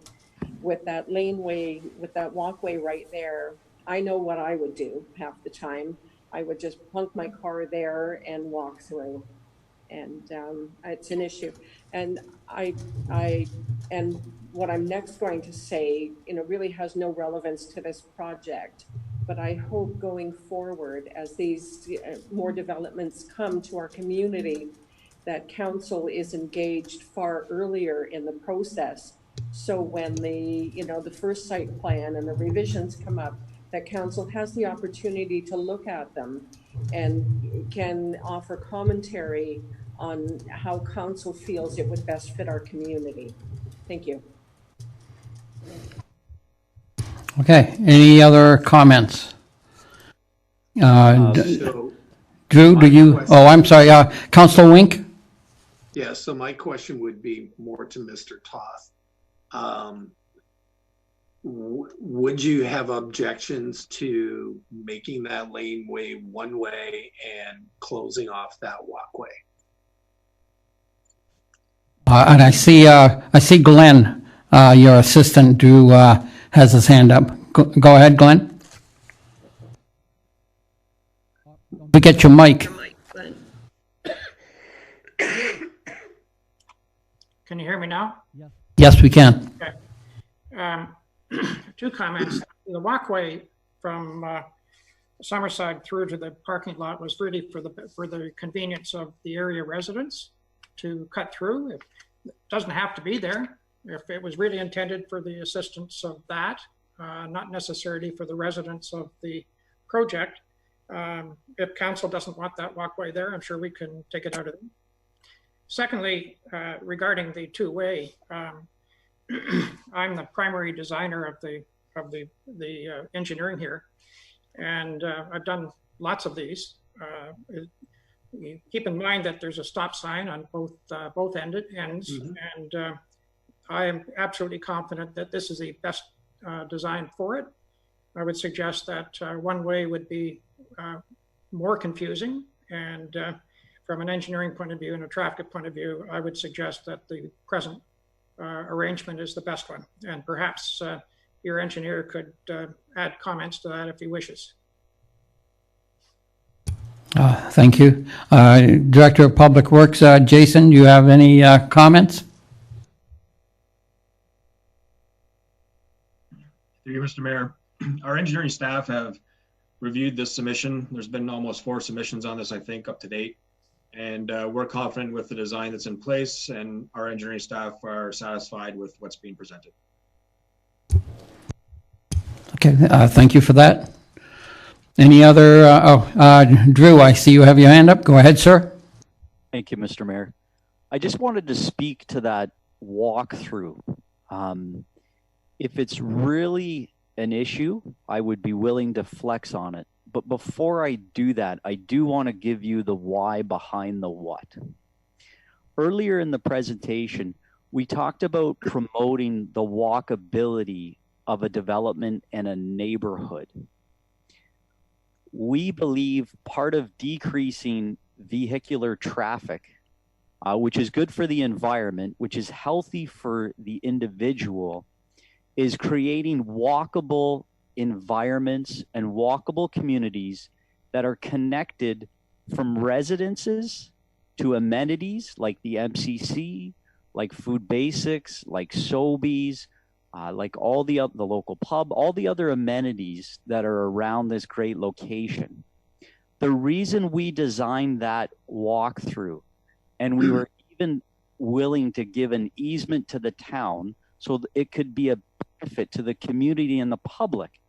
with that laneway, with that walkway right there, I know what I would do half the time. I would just plunk my car there and walk through. And it's an issue. And and what I'm next going to say, you know, really has no relevance to this project. But I hope going forward, as these more developments come to our community, that council is engaged far earlier in the process. So when the, you know, the first site plan and the revisions come up, that council has the opportunity to look at them and can offer commentary on how council feels it would best fit our community. Thank you. Okay, any other comments? So Drew, do you, oh, I'm sorry, Councillor Wink? yeah, so my question would be more to Mr. Toth. Would you have objections to making that laneway one way and closing off that walkway? And I see Glenn, your assistant, Drew, has his hand up. Go ahead, Glenn. We get your mic. Can you hear me now? Yes, we can. Okay. Two comments. The walkway from Summerside through to the parking lot was really for the convenience of the area residents to cut through. It doesn't have to be there. If it was really intended for the assistance of that, not necessarily for the residents of the project. If council doesn't want that walkway there, I'm sure we can take it out of there. Secondly, regarding the two-way, I'm the primary designer of the engineering here, and I've done lots of these. Keep in mind that there's a stop sign on both ends, mm-hmm. And I am absolutely confident that this is the best design for it. I would suggest that one way would be more confusing, and from an engineering point of view and a traffic point of view, I would suggest that the present arrangement is the best one. And perhaps your engineer could add comments to that if he wishes. Thank you. Director of Public Works, Jason, do you have any comments? Thank you, Mr. Mayor. Our engineering staff have reviewed this submission. There's been almost 4 submissions on this, I think, up to date. And we're confident with the design that's in place, and our engineering staff are satisfied with what's being presented. Okay, thank you for that. Any other, Drew, I see you have your hand up. Go ahead, sir. Thank you, Mr. Mayor. I just wanted to speak to that walkthrough. If it's really an issue, I would be willing to flex on it. But before I do that, I do want to give you the why behind the what. Earlier in the presentation, we talked about promoting the walkability of a development and a neighborhood. We believe part of decreasing vehicular traffic, which is good for the environment, which is healthy for the individual, is creating walkable environments and walkable communities that are connected from residences to amenities like the MCC, like Food Basics, like Sobeys, like all the local pub, all the other amenities that are around this great location. The reason we designed that walkthrough, and we were even willing to give an easement to the town so that it could be a benefit to the community and the public.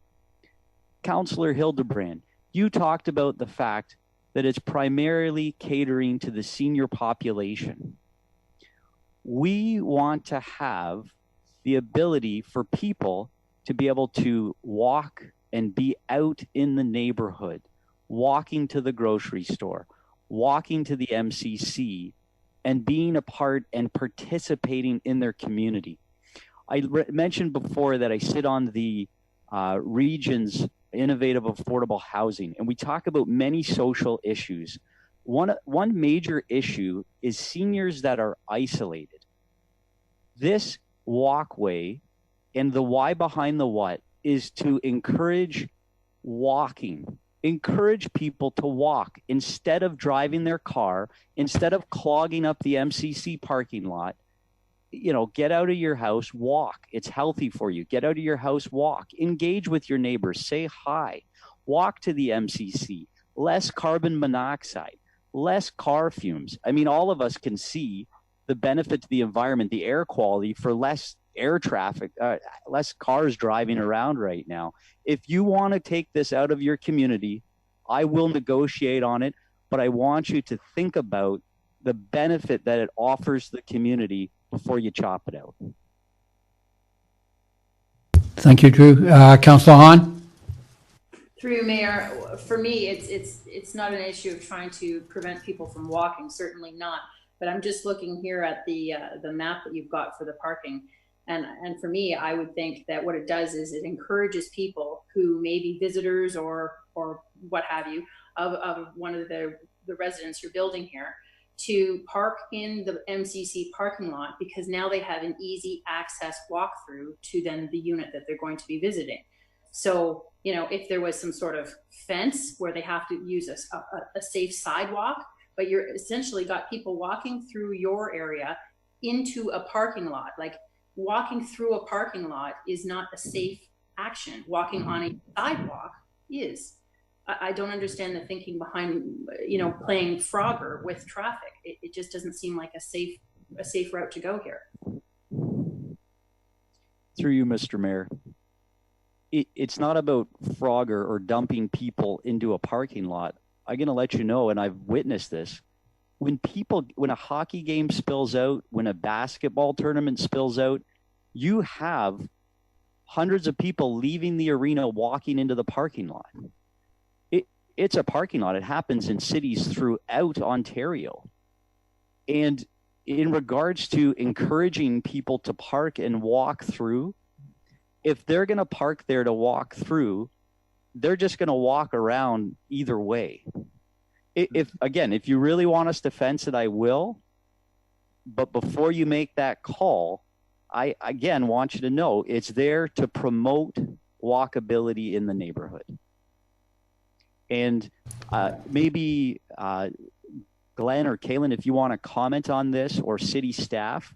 Councillor Hildebrand, you talked about the fact that it's primarily catering to the senior population. We want to have the ability for people to be able to walk and be out in the neighborhood, walking to the grocery store, walking to the MCC, and being a part and participating in their community. I mentioned before that I sit on the region's innovative affordable housing, and we talk about many social issues. One major issue is seniors that are isolated. This walkway and the why behind the what is to encourage walking, encourage people to walk instead of driving their car, instead of clogging up the MCC parking lot. You know, get out of your house, walk. It's healthy for you. Get out of your house, walk. Engage with your neighbors, say hi. Walk to the MCC. Less carbon monoxide, less car fumes. I mean, all of us can see the benefit to the environment, the air quality for less air traffic, less cars driving around right now. If you want to take this out of your community, I will negotiate on it, but I want you to think about the benefit that it offers the community before you chop it out. Thank you, Drew. Councillor Hahn? Through you, Mayor, for me, it's not an issue of trying to prevent people from walking, certainly not. But I'm just looking here at the map that you've got for the parking. And for me, I would think that what it does is it encourages people who may be visitors or what have you of one of the residents you're building here to park in the MCC parking lot, because now they have an easy access walkthrough to then the unit that they're going to be visiting. So, you know, if there was some sort of fence where they have to use a safe sidewalk, but you're essentially got people walking through your area into a parking lot. Like, walking through a parking lot is not a safe action. Walking on a sidewalk is. I don't understand the thinking behind, you know, playing Frogger with traffic. It just doesn't seem like a safe route to go here. Through you, Mr. Mayor. It's not about Frogger or dumping people into a parking lot. I'm going to let you know, and I've witnessed this. When a hockey game spills out, when a basketball tournament spills out, you have hundreds of people leaving the arena walking into the parking lot. It's a parking lot. It happens in cities throughout Ontario. And in regards to encouraging people to park and walk through, if they're going to park there to walk through, they're just going to walk around either way. If you really want us to fence it, I will. But before you make that call, I again want you to know it's there to promote walkability in the neighborhood. And maybe Glenn or Kaylin, if you want to comment on this, or city staff,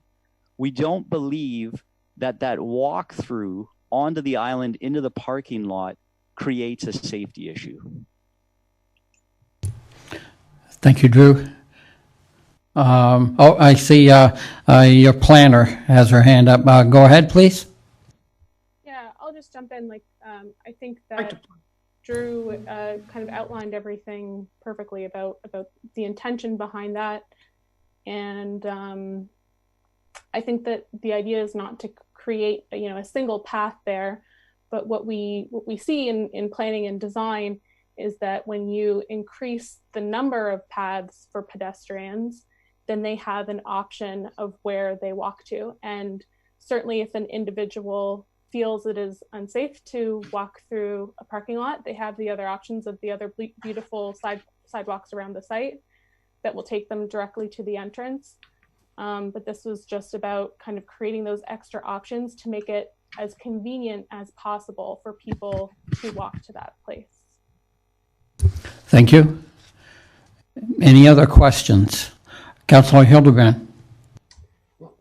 we don't believe that walkthrough onto the island into the parking lot creates a safety issue. Thank you, Drew. I see your planner has her hand up. Go ahead, please. Yeah, I'll just jump in. I think that Drew kind of outlined everything perfectly about the intention behind that. And I think that the idea is not to create a single path there, but what we see in planning and design is that when you increase the number of paths for pedestrians, then they have an option of where they walk to. And certainly if an individual feels it is unsafe to walk through a parking lot, they have the other options of the other beautiful sidewalks around the site that will take them directly to the entrance. But this was just about kind of creating those extra options to make it as convenient as possible for people to walk to that place. Thank you. Any other questions? Councillor Hildebrand.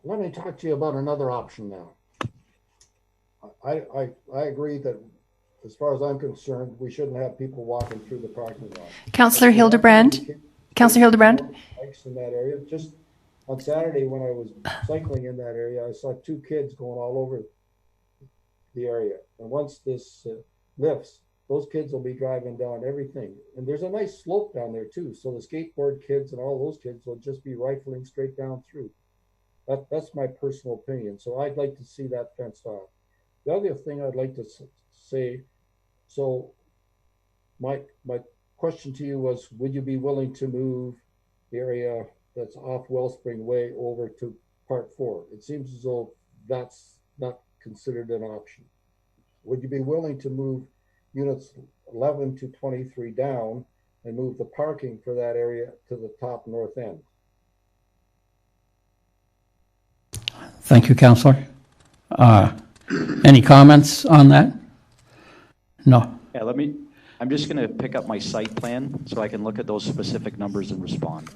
Let me talk to you about another option now. I agree that as far as I'm concerned, we shouldn't have people walking through the parking lot. Councillor Hildebrand. Councillor Hildebrand. Bikes in that area. Just on Saturday when I was cycling in that area, I saw two kids going all over the area. And once this lifts, those kids will be driving down everything. And there's a nice slope down there too. So the skateboard kids and all those kids will just be rifling straight down through. That's my personal opinion. So I'd like to see that fenced off. The other thing I'd like to say, so my question to you was, would you be willing to move the area that's off Wellspring Way over to Part 4? It seems as though that's not considered an option. Would you be willing to move units 11 to 23 down and move the parking for that area to the top north end? Thank you, Councillor. Any comments on that? No. Yeah, I'm just going to pick up my site plan so I can look at those specific numbers and respond.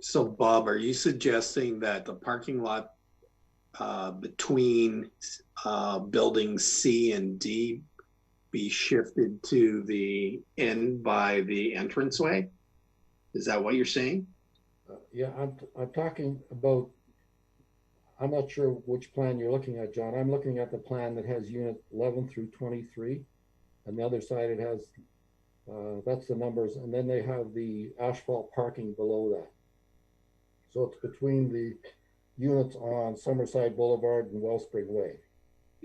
So Bob, are you suggesting that the parking lot between buildings C and D be shifted to the end by the entranceway? Is that what you're saying? Yeah, I'm talking about, I'm not sure which plan you're looking at, John. I'm looking at the plan that has unit 11 through 23. On the other side, it has, that's the numbers. And then they have the asphalt parking below that. So it's between the units on Summerside Boulevard and Wellspring Way.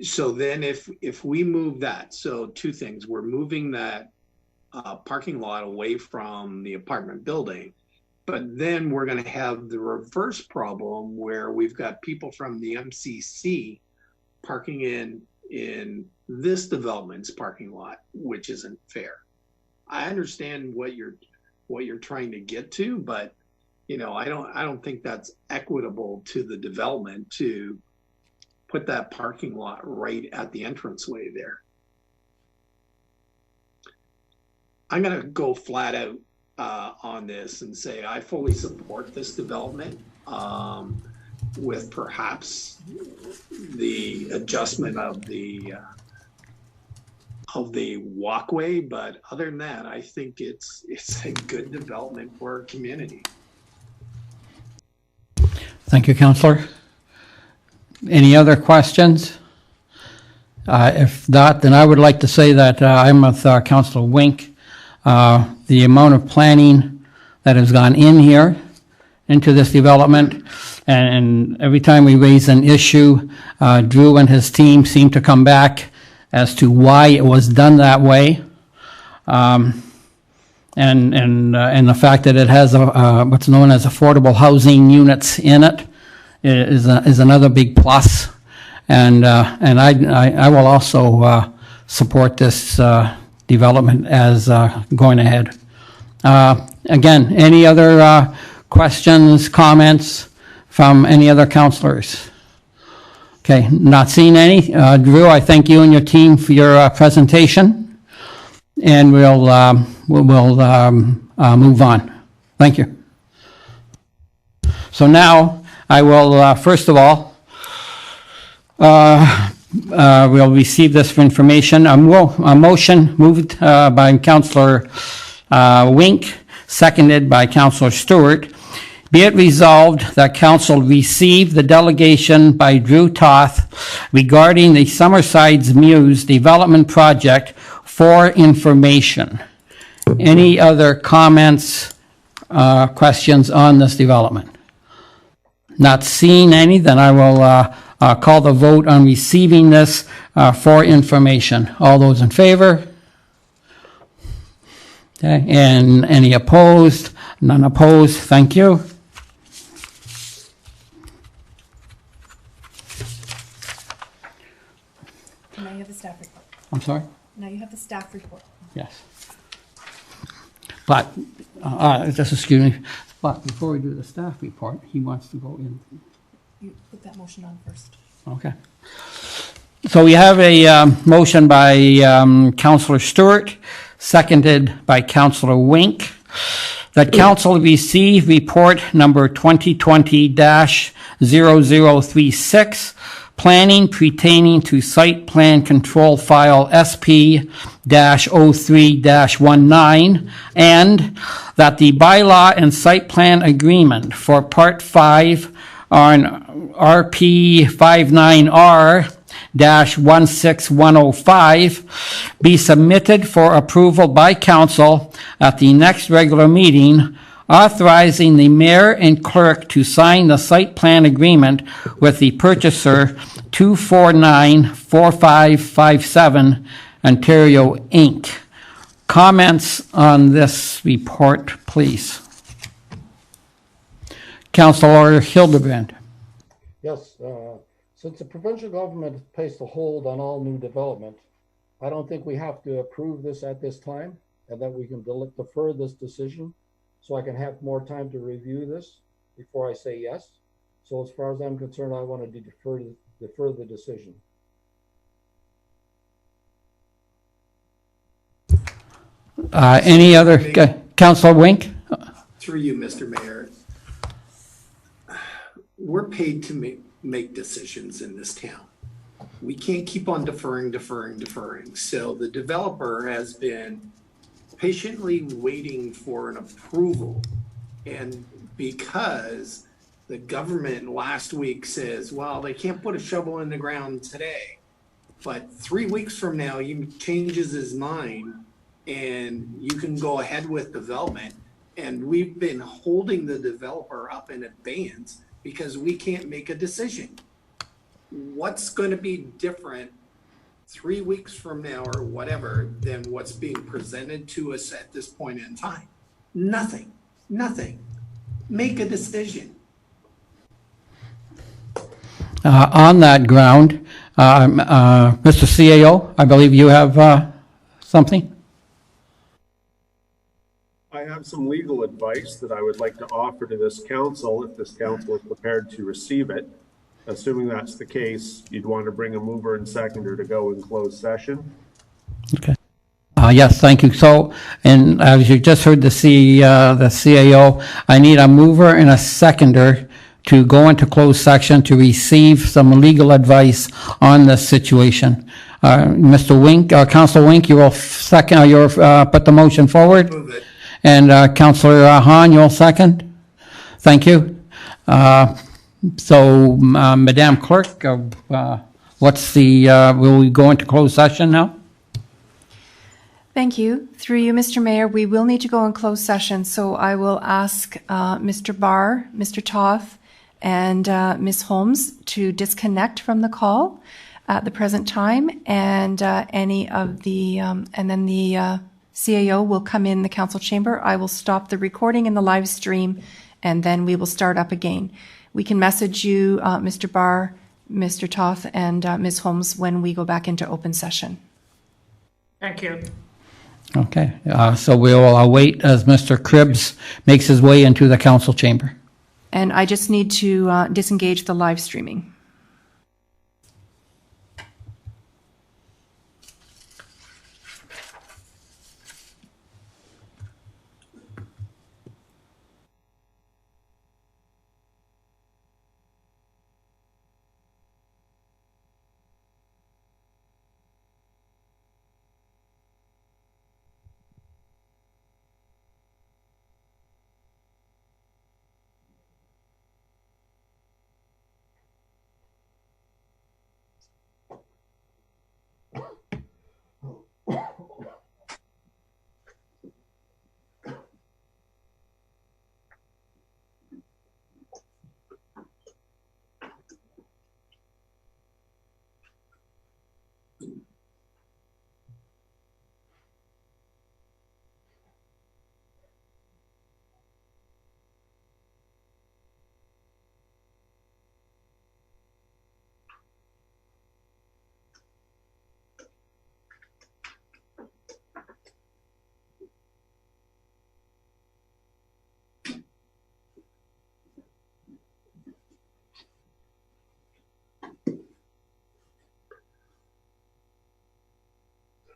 So then if we move that, so two things, we're moving that parking lot away from the apartment building, but then we're going to have the reverse problem where we've got people from the MCC parking in this development's parking lot, which isn't fair. I understand what you're trying to get to, but you know, I don't think that's equitable to the development to put that parking lot right at the entranceway there. I'm going to go flat out on this and say I fully support this development with perhaps the adjustment of the walkway, but other than that, I think it's a good development for our community. Thank you, Councillor. Any other questions? If not, then I would like to say that I'm with Councillor Wink. The amount of planning that has gone in here into this development, and every time we raise an issue, Drew and his team seem to come back as to why it was done that way. And the fact that it has what's known as affordable housing units in it is another big plus. And I will also support this development as going ahead. Again, any other questions, comments from any other councillors? Okay, not seeing any. Drew, I thank you and your team for your presentation, and we'll move on. Thank you. So now I will, first of all, we'll receive this for information. A motion moved by Councillor Wink, seconded by Councillor Stewart. Be it resolved that Council receive the delegation by Drew Toth regarding the Summerside's Muse development project for information. Any other comments, questions on this development? Not seeing any, then I will call the vote on receiving this for information. All those in favor? Okay, and any opposed? None opposed. Thank you. Now you have the staff report. I'm sorry? Now you have the staff report. Yes. But, just excuse me, but before we do the staff report, he wants to go in. You put that motion on first. Okay. So we have a motion by Councillor Stewart, seconded by Councillor Wink, that council receive report number 2020-0036, planning pertaining to site plan control file SP-03-19, and that the bylaw and site plan agreement for Part 5 on RP 59R-16105 be submitted for approval by council at the next regular meeting, authorizing the mayor and clerk to sign the site plan agreement with the purchaser 2494557 Ontario Inc. Comments on this report, please. Councillor Hildebrand. Yes, since the provincial government placed a hold on all new development, I don't think we have to approve this at this time, and that we can defer this decision so I can have more time to review this before I say yes. So as far as I'm concerned, I want to defer the decision. Any other, Councillor Wink? Through you, Mr. Mayor. We're paid to make decisions in this town. We can't keep on deferring. So the developer has been patiently waiting for an approval. And because the government last week says, well, they can't put a shovel in the ground today, but 3 weeks from now, he changes his mind and you can go ahead with development. And we've been holding the developer up in advance because we can't make a decision. What's going to be different 3 weeks from now or whatever than what's being presented to us at this point in time? Nothing. Make a decision. On that ground, Mr. CAO, I believe you have something? I have some legal advice that I would like to offer to this council if this council is prepared to receive it. Assuming that's the case, you'd want to bring a mover and seconder to go in closed session. Okay. Yes, thank you. So, and as you just heard the CAO, I need a mover and a seconder to go into closed section to receive some legal advice on this situation. Mr. Wink, Councilor Wink, you will second, you'll put the motion forward. Move it. And Councillor Hahn, you'll second? Thank you. So, Madam Clerk, what's the, will we go into closed session now? Thank you. Through you, Mr. Mayor, we will need to go in closed session, so I will ask Mr. Barr, Mr. Toth, and Ms. Holmes to disconnect from the call at the present time, and any of the, and then the CAO will come in the council chamber. I will stop the recording in the live stream, and then we will start up again. We can message you, Mr. Barr, Mr. Toth, and Ms. Holmes when we go back into open session. Thank you. Okay, so we'll await as Mr. Cribbs makes his way into the council chamber. And I just need to disengage the live streaming.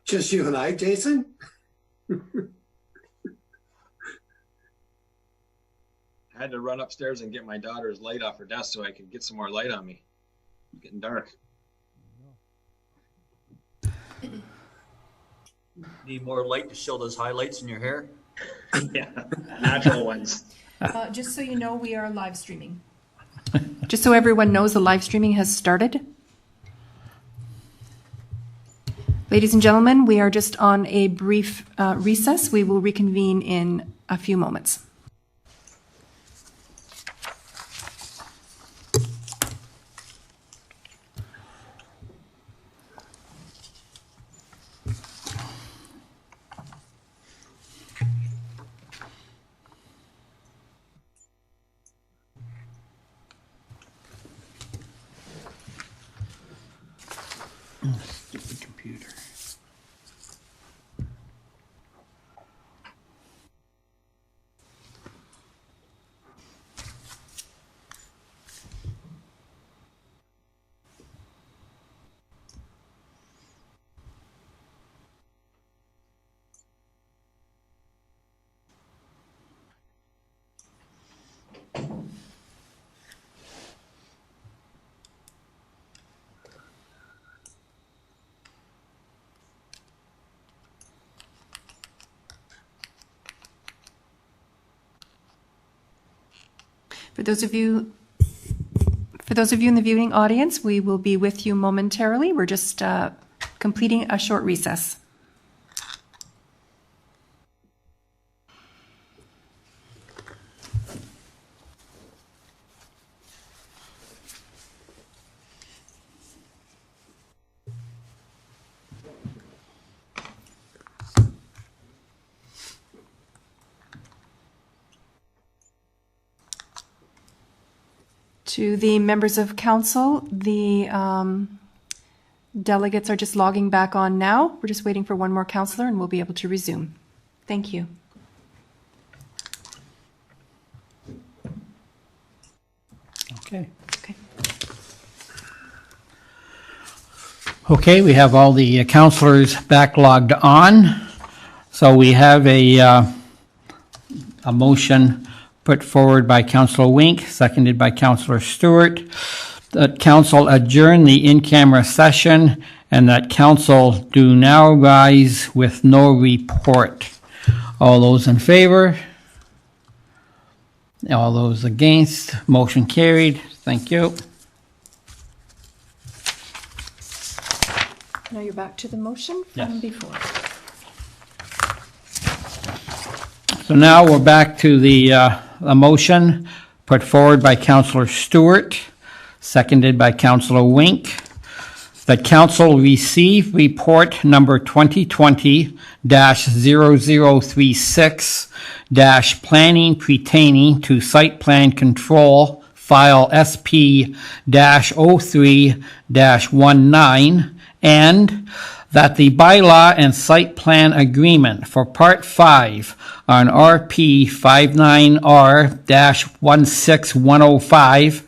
Just you and I, Jason? I had to run upstairs and get my daughter's light off her desk so I could get some more light on me. It's getting dark. Need more light to show those highlights in your hair? Yeah, natural ones. Just so you know, we are live streaming. Just so everyone knows, the live streaming has started. Ladies and gentlemen, we are just on a brief recess. We will reconvene in a few moments. Stupid computer. For those of you in the viewing audience, we will be with you momentarily. We're just completing a short recess. To the members of council, the delegates are just logging back on now. We're just waiting for one more councillor and we'll be able to resume. Thank you. Okay. Okay. Okay, we have all the councilors backlogged on. So we have a motion put forward by Councillor Wink, seconded by Councillor Stewart, that council adjourn the in-camera session and that council do now rise with no report. All those in favor? All those against? Motion carried. Thank you. Now you're back to the motion from before. So now we're back to the motion put forward by Councillor Stewart, seconded by Councillor Wink, that council receive report number 2020-0036 planning pertaining to site plan control file SP-03-19 and that the bylaw and site plan agreement for Part 5 on RP 59R-16105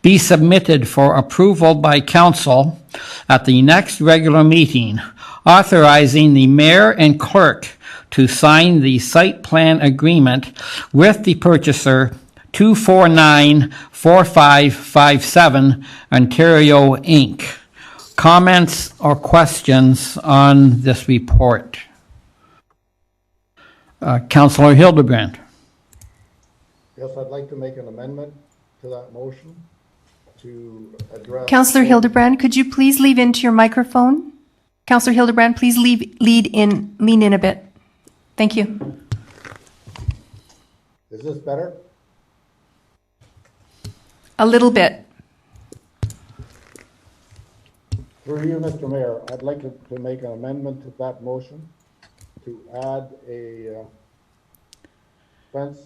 be submitted for approval by council at the next regular meeting, authorizing the mayor and clerk to sign the site plan agreement with the purchaser 2494557 Ontario Inc. Comments or questions on this report? Councillor Hildebrand. Yes, I'd like to make an amendment to that motion to address. Councillor Hildebrand, could you please lean into your microphone? Councillor Hildebrand, please lean in a bit. Thank you. Is this better? A little bit. Through you, Mr. Mayor, I'd like to make an amendment to that motion to add a fence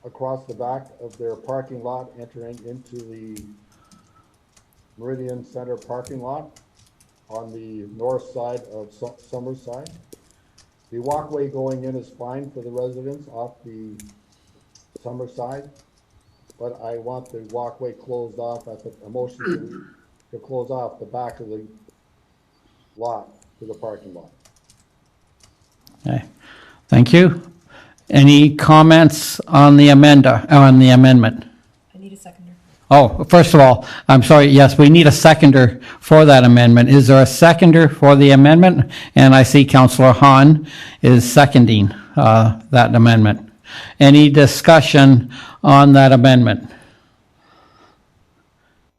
across the back of their parking lot entering into the Meridian Center parking lot on the north side of Summerside. The walkway going in is fine for the residents off the Summerside, but I want the walkway closed off at the motion to close off the back of the lot to the parking lot. Okay. Thank you. Any comments on the amendment? I need a seconder. Oh, first of all, I'm sorry, yes, we need a seconder for that amendment. Is there a seconder for the amendment? And I see Councillor Hahn is seconding that amendment. Any discussion on that amendment?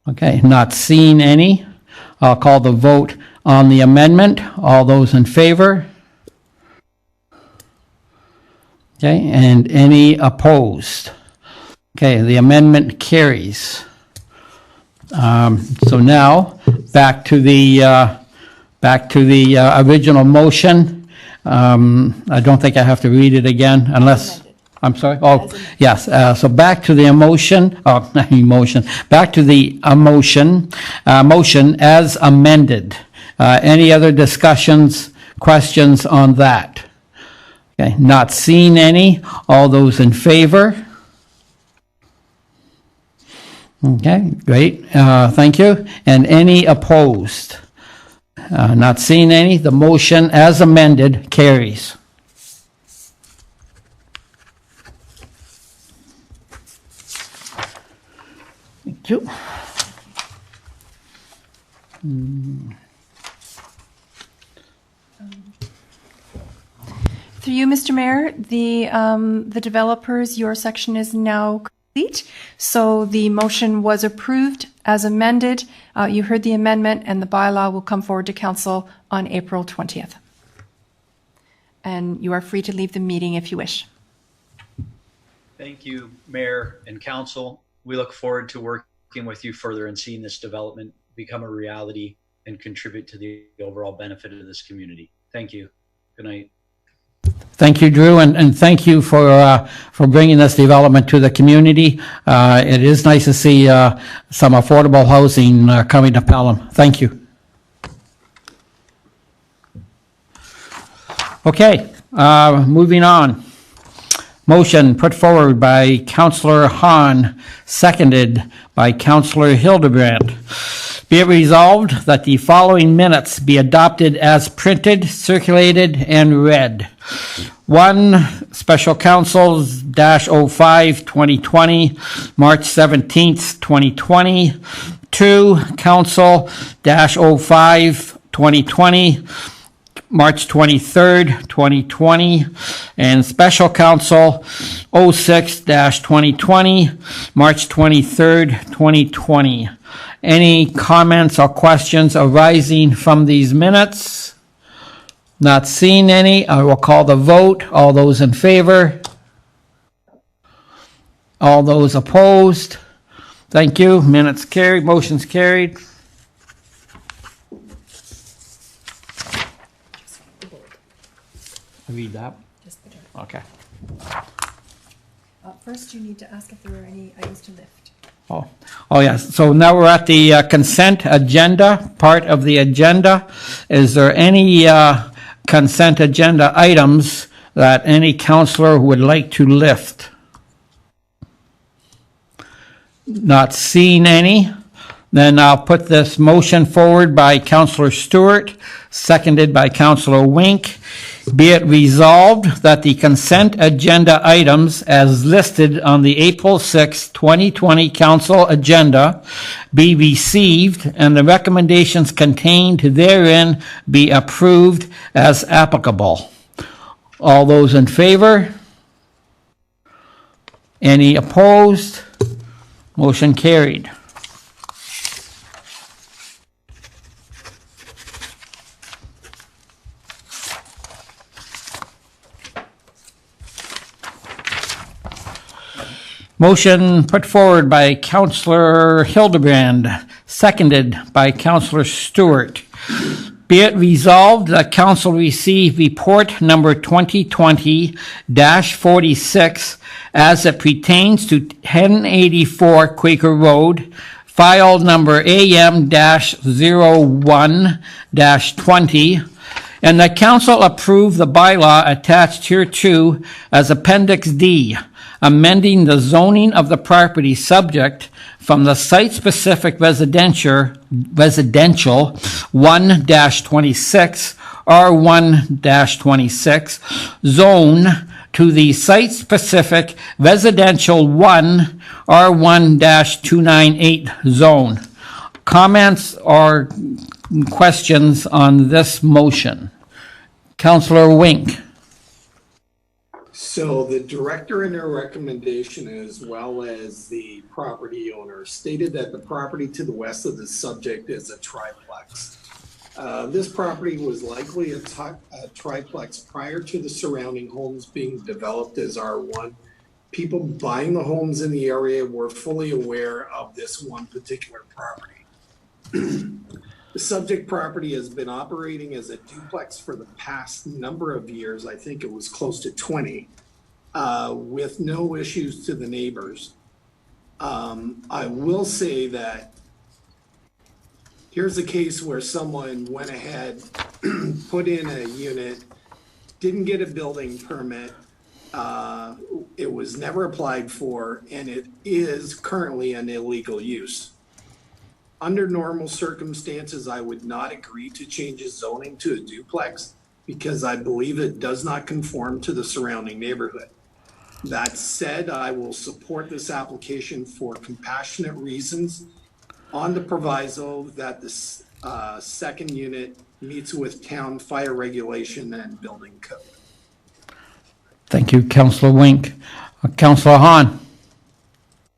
Okay, not seeing any. I'll call the vote on the amendment. All those in favor? Okay, and any opposed? Okay, the amendment carries. So now, back to the original motion. I don't think I have to read it again unless, I'm sorry? Oh, yes, so back to the motion, back to the motion as amended. Any other discussions, questions on that? Okay, not seeing any. All those in favor? Okay, great. Thank you. And any opposed? Not seeing any. The motion as amended carries. Thank you. Through you, Mr. Mayor, the developers, your section is now complete. So the motion was approved as amended. You heard the amendment, and the bylaw will come forward to council on April 20th. And you are free to leave the meeting if you wish. Thank you, Mayor and Council. We look forward to working with you further and seeing this development become a reality and contribute to the overall benefit of this community. Thank you. Good night. Thank you, Drew, and thank you for bringing this development to the community. It is nice to see some affordable housing coming to Pelham. Thank you. Okay, moving on. Motion put forward by Councillor Hahn, seconded by Councillor Hildebrand. Be it resolved that the following minutes be adopted as printed, circulated, and read. 1. Special Councils -05 2020, March 17th, 2020. 2. Council -05 2020, March 23rd, 2020. And Special Council 06-2020, March 23rd, 2020. Any comments or questions arising from these minutes? Not seeing any. I will call the vote. All those in favor? All those opposed? Thank you. Minutes carried. Motion's carried. Read that. Okay. First, you need to ask if there are any items to lift. Oh, yes. So now we're at the consent agenda, part of the agenda. Is there any consent agenda items that any councillor would like to lift? Not seeing any. Then I'll put this motion forward by Councillor Stewart, seconded by Councillor Wink. Be it resolved that the consent agenda items as listed on the April 6, 2020 council agenda be received and the recommendations contained therein be approved as applicable. All those in favor? Any opposed? Motion carried. Motion put forward by Councillor Hildebrand, seconded by Councillor Stewart. Be it resolved that Council receive report number 2020-46 as it pertains to 1084 Quaker Road, file number AM-01-20, and that Council approve the bylaw attached hereto as Appendix D, amending the zoning of the property subject from the site-specific residential 1-26 R1-26, zone to the site-specific residential 1 R1-298 zone. Comments or questions on this motion? Councillor Wink. So the director in their recommendation, as well as the property owner, stated that the property to the west of the subject is a triplex. This property was likely a triplex prior to the surrounding homes being developed as R1. People buying the homes in the area were fully aware of this one particular property. The subject property has been operating as a duplex for the past number of years. I think it was close to 20, with no issues to the neighbors. I will say that here's a case where someone went ahead, put in a unit, didn't get a building permit. It was never applied for, and it is currently an illegal use. Under normal circumstances, I would not agree to change his zoning to a duplex because I believe it does not conform to the surrounding neighborhood. That said, I will support this application for compassionate reasons on the proviso that the second unit meets with town fire regulation and building code. Thank you, Councillor Wink. Councillor Hahn.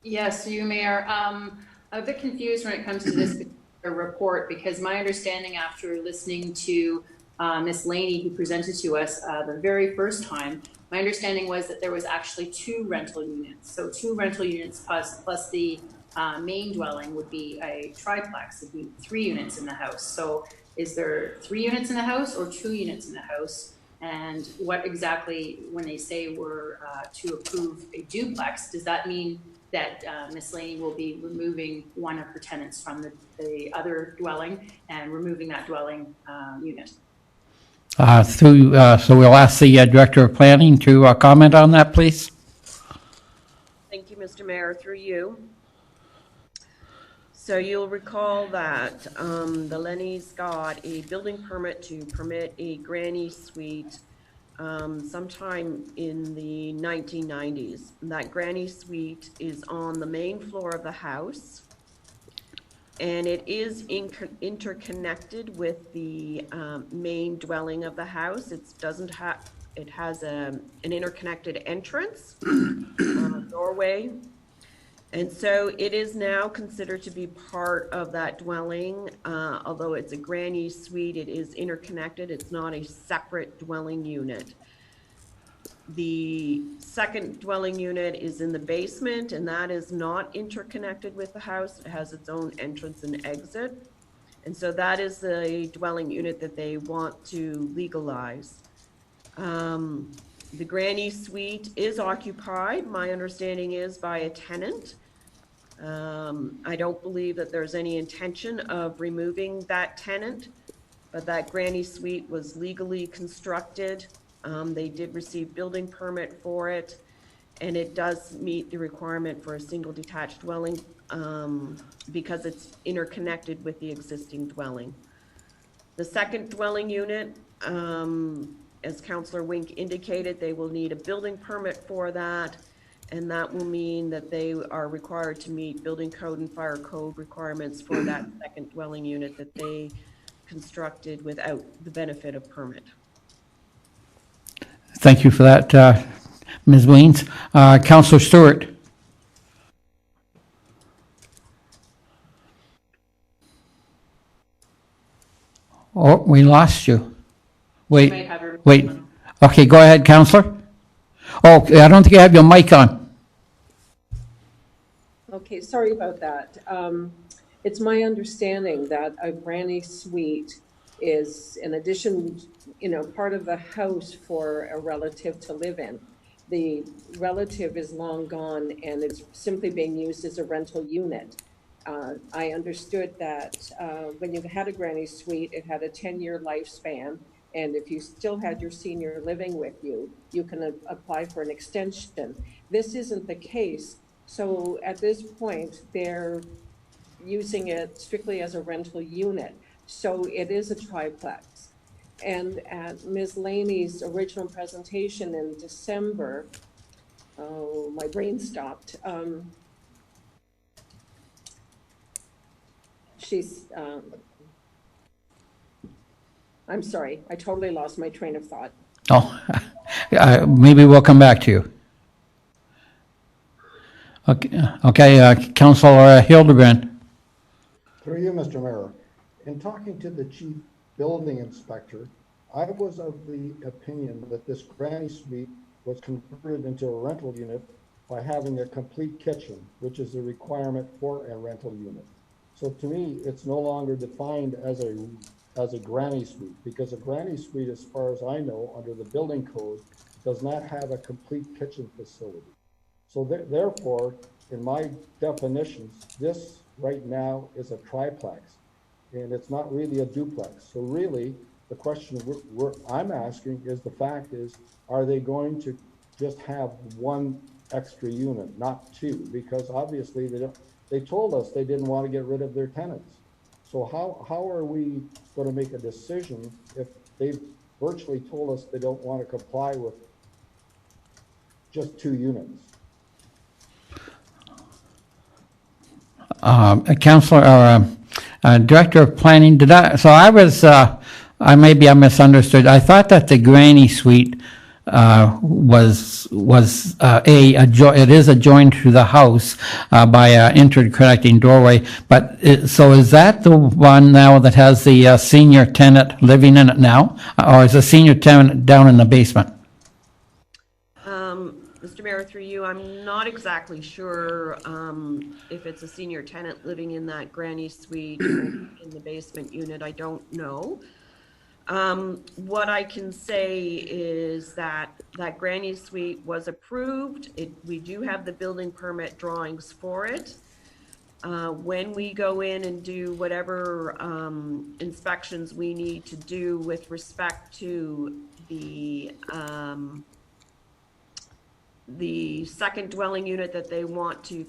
Yes, you, Mayor. I'm a bit confused when it comes to this report because my understanding after listening to Ms. Laney, who presented to us the very first time, my understanding was that there was actually 2 rental units. So 2 rental units plus the main dwelling would be a triplex. It'd be 3 units in the house. So is there 3 units in the house or 2 units in the house? And what exactly, when they say we're to approve a duplex, does that mean that Ms. Laney will be removing one of her tenants from the other dwelling and removing that dwelling unit? So we'll ask the Director of Planning to comment on that, please. Thank you, Mr. Mayor, through you. So you'll recall that the Lenny's got a building permit to permit a granny suite sometime in the 1990s. That granny suite is on the main floor of the house, and it is interconnected with the main dwelling of the house. It has an interconnected entrance, doorway. And so it is now considered to be part of that dwelling. Although it's a granny suite, it is interconnected. It's not a separate dwelling unit. The second dwelling unit is in the basement, and that is not interconnected with the house. It has its own entrance and exit. And so that is the dwelling unit that they want to legalize. The granny suite is occupied, my understanding is, by a tenant. I don't believe that there's any intention of removing that tenant, but that granny suite was legally constructed. They did receive building permit for it, and it does meet the requirement for a single detached dwelling because it's interconnected with the existing dwelling. The second dwelling unit, as Councillor Wink indicated, they will need a building permit for that, and that will mean that they are required to meet building code and fire code requirements for that second dwelling unit that they constructed without the benefit of permit. Thank you for that, Ms. Weens. Councillor Stewart. Oh, we lost you. Wait. Okay, go ahead, Councillor. Oh, I don't think you have your mic on. Okay, sorry about that. It's my understanding that a granny suite is, in addition, part of the house for a relative to live in. The relative is long gone and it's simply being used as a rental unit. I understood that when you had a granny suite, it had a 10-year lifespan. And if you still had your senior living with you, you can apply for an extension. This isn't the case. So at this point, they're using it strictly as a rental unit. So it is a triplex. And at Ms. Laney's original presentation in December, oh, my brain stopped. I'm sorry, I totally lost my train of thought. Oh, maybe we'll come back to you. Okay, Councilor Hildebrand. Through you, Mr. Mayor. In talking to the chief building inspector, I was of the opinion that this granny suite was converted into a rental unit by having a complete kitchen, which is a requirement for a rental unit. So to me, it's no longer defined as a granny suite, because a granny suite, as far as I know, under the building code, does not have a complete kitchen facility. So therefore, in my definitions, this right now is a triplex, and it's not really a duplex. So really, the question I'm asking is, the fact is, are they going to just have one extra unit, not two? Because obviously they told us they didn't want to get rid of their tenants. So how are we going to make a decision if they've virtually told us they don't want to comply with just two units? Councilor, Director of Planning, I misunderstood. I thought that the granny suite it is adjoined to the house by an interconnecting doorway. But so is that the one now that has the senior tenant living in it now, or is the senior tenant down in the basement? Mr. Mayor, through you, I'm not exactly sure if it's a senior tenant living in that granny suite or in the basement unit. I don't know. What I can say is that granny suite was approved. We do have the building permit drawings for it. When we go in and do whatever inspections we need to do with respect to the second dwelling unit that they want to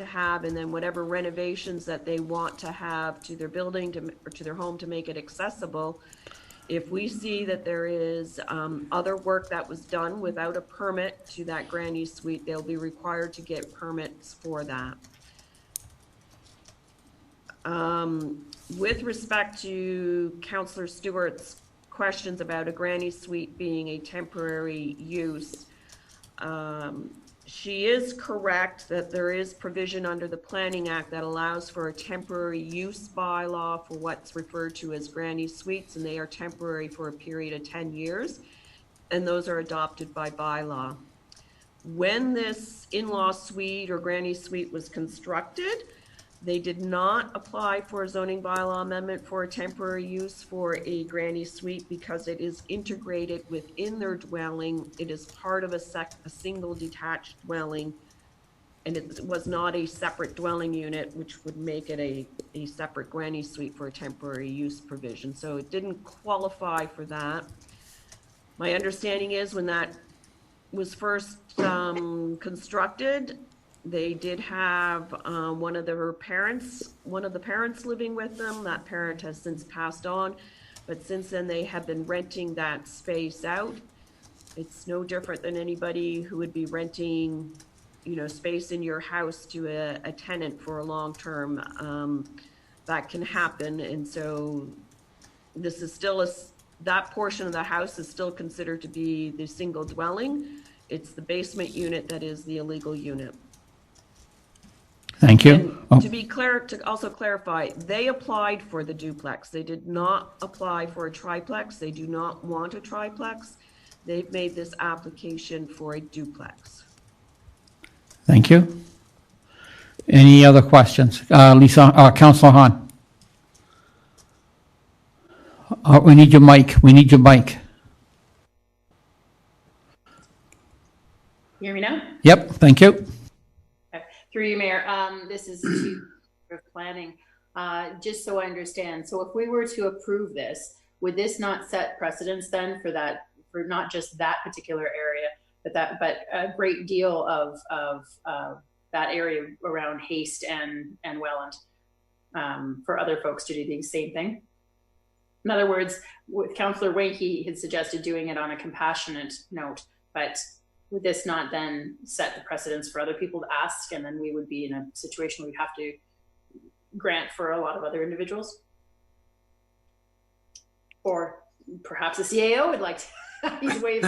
have, and then whatever renovations that they want to have to their building or to their home to make it accessible, if we see that there is other work that was done without a permit to that granny suite, they'll be required to get permits for that. With respect to Councillor Stewart's questions about a granny suite being a temporary use, she is correct that there is provision under the Planning Act that allows for a temporary use bylaw for what's referred to as granny suites, and they are temporary for a period of 10 years, and those are adopted by bylaw. When this in-law suite or granny suite was constructed, they did not apply for a zoning bylaw amendment for a temporary use for a granny suite because it is integrated within their dwelling. It is part of a single detached dwelling, and it was not a separate dwelling unit, which would make it a separate granny suite for a temporary use provision. So it didn't qualify for that. My understanding is when that was first constructed, they did have one of the parents living with them. That parent has since passed on, but since then they have been renting that space out. It's no different than anybody who would be renting, space in your house to a tenant for a long term. That can happen, and so this is still that portion of the house is still considered to be the single dwelling. It's the basement unit that is the illegal unit. Thank you. And to be clear, to also clarify, they applied for the duplex. They did not apply for a triplex. They do not want a triplex. They've made this application for a duplex. Thank you. Any other questions? Councilor Hahn. We need your mic. You hear me now? Yep, thank you. Through you, Mayor. This is to planning. Just so I understand, so if we were to approve this, would this not set precedence then for not just that particular area, but a great deal of that area around Haste and Welland, for other folks to do the same thing? In other words, with Councillor Wanke had suggested doing it on a compassionate note, but would this not then set the precedence for other people to ask, and then we would be in a situation where we'd have to grant for a lot of other individuals? Or perhaps the CAO would like to have these waived.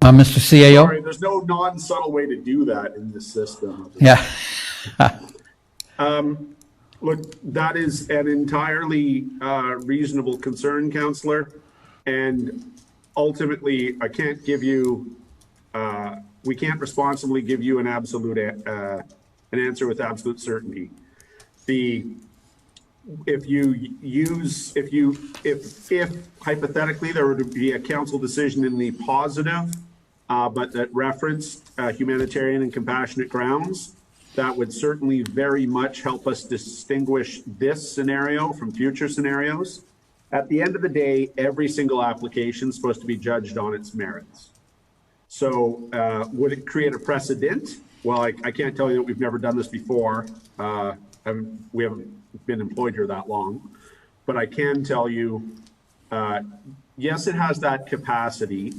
Mr. CAO? Sorry, there's no non-subtle way to do that in this system. Yeah. Look, that is an entirely reasonable concern, Councillor, and ultimately, I can't give you, we can't responsibly give you an absolute, an answer with absolute certainty. If hypothetically there were to be a council decision in the positive, but that referenced humanitarian and compassionate grounds, that would certainly very much help us distinguish this scenario from future scenarios. At the end of the day, every single application is supposed to be judged on its merits. So would it create a precedent? Well, I can't tell you that we've never done this before. We haven't been employed here that long, but I can tell you, yes, it has that capacity,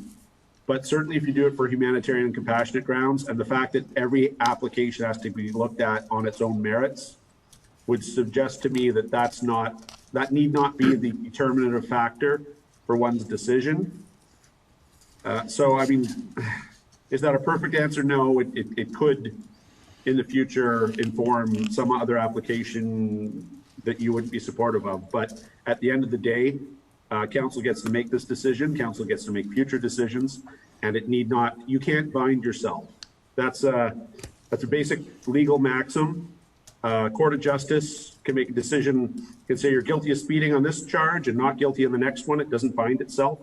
but certainly if you do it for humanitarian and compassionate grounds, and the fact that every application has to be looked at on its own merits would suggest to me that that need not be the determinative factor for one's decision. So, I mean, is that a perfect answer? No, it could in the future inform some other application that you wouldn't be supportive of. But at the end of the day, council gets to make this decision, council gets to make future decisions, and it need not, you can't bind yourself. That's a basic legal maxim. Court of Justice can make a decision, can say you're guilty of speeding on this charge and not guilty on the next one. It doesn't bind itself.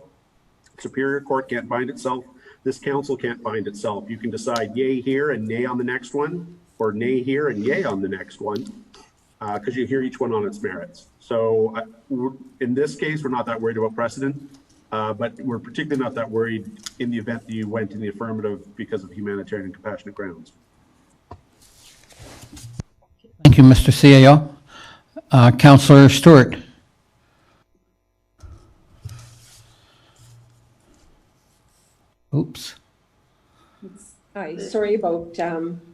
Superior Court can't bind itself. This council can't bind itself. You can decide yay here and nay on the next one, or nay here and yay on the next one, because you hear each one on its merits. So in this case, we're not that worried about precedent, but we're particularly not that worried in the event that you went in the affirmative because of humanitarian and compassionate grounds. Thank you, Mr. CAO. Councillor Stewart. Oops. Hi, sorry about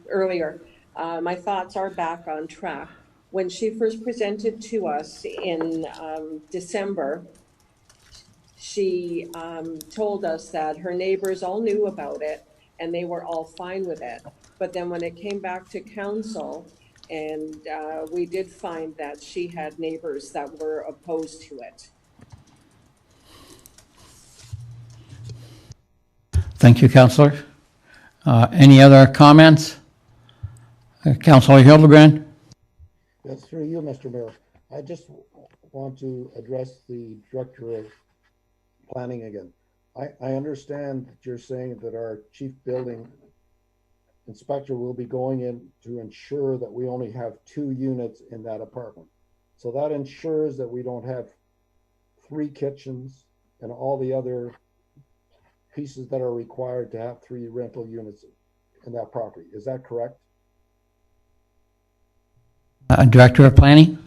earlier. My thoughts are back on track. When she first presented to us in December, she told us that her neighbors all knew about it and they were all fine with it. But then when it came back to council, and we did find that she had neighbors that were opposed to it. Thank you, Councillor. Any other comments? Councillor Hildebrand? That's through you, Mr. Mayor. I just want to address the Director of Planning again. I understand that you're saying that our Chief Building Inspector will be going in to ensure that we only have 2 units in that apartment. So that ensures that we don't have 3 kitchens and all the other pieces that are required to have 3 rental units in that property. Is that correct? Director of Planning?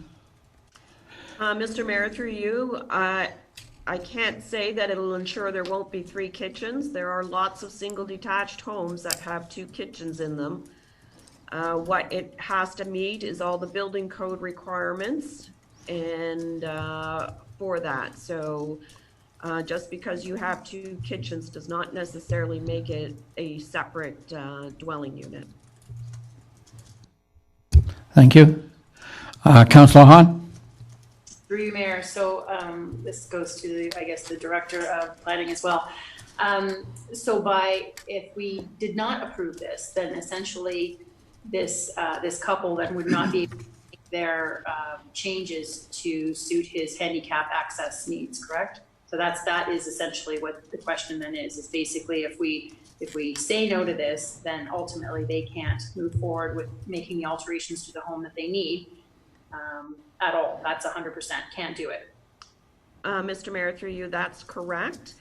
Mr. Mayor, through you, I can't say that it'll ensure there won't be 3 kitchens. There are lots of single detached homes that have 2 kitchens in them. What it has to meet is all the building code requirements and for that. So just because you have 2 kitchens does not necessarily make it a separate dwelling unit. Thank you. Councillor Hahn? Through you, Mayor. So this goes to, I guess, the Director of Planning as well. So if we did not approve this, then essentially this couple then would not be able to make their changes to suit his handicap access needs, correct? So that is essentially what the question then is basically if we say no to this, then ultimately they can't move forward with making the alterations to the home that they need at all. That's 100%, can't do it. Mr. Mayor, through you, that's correct.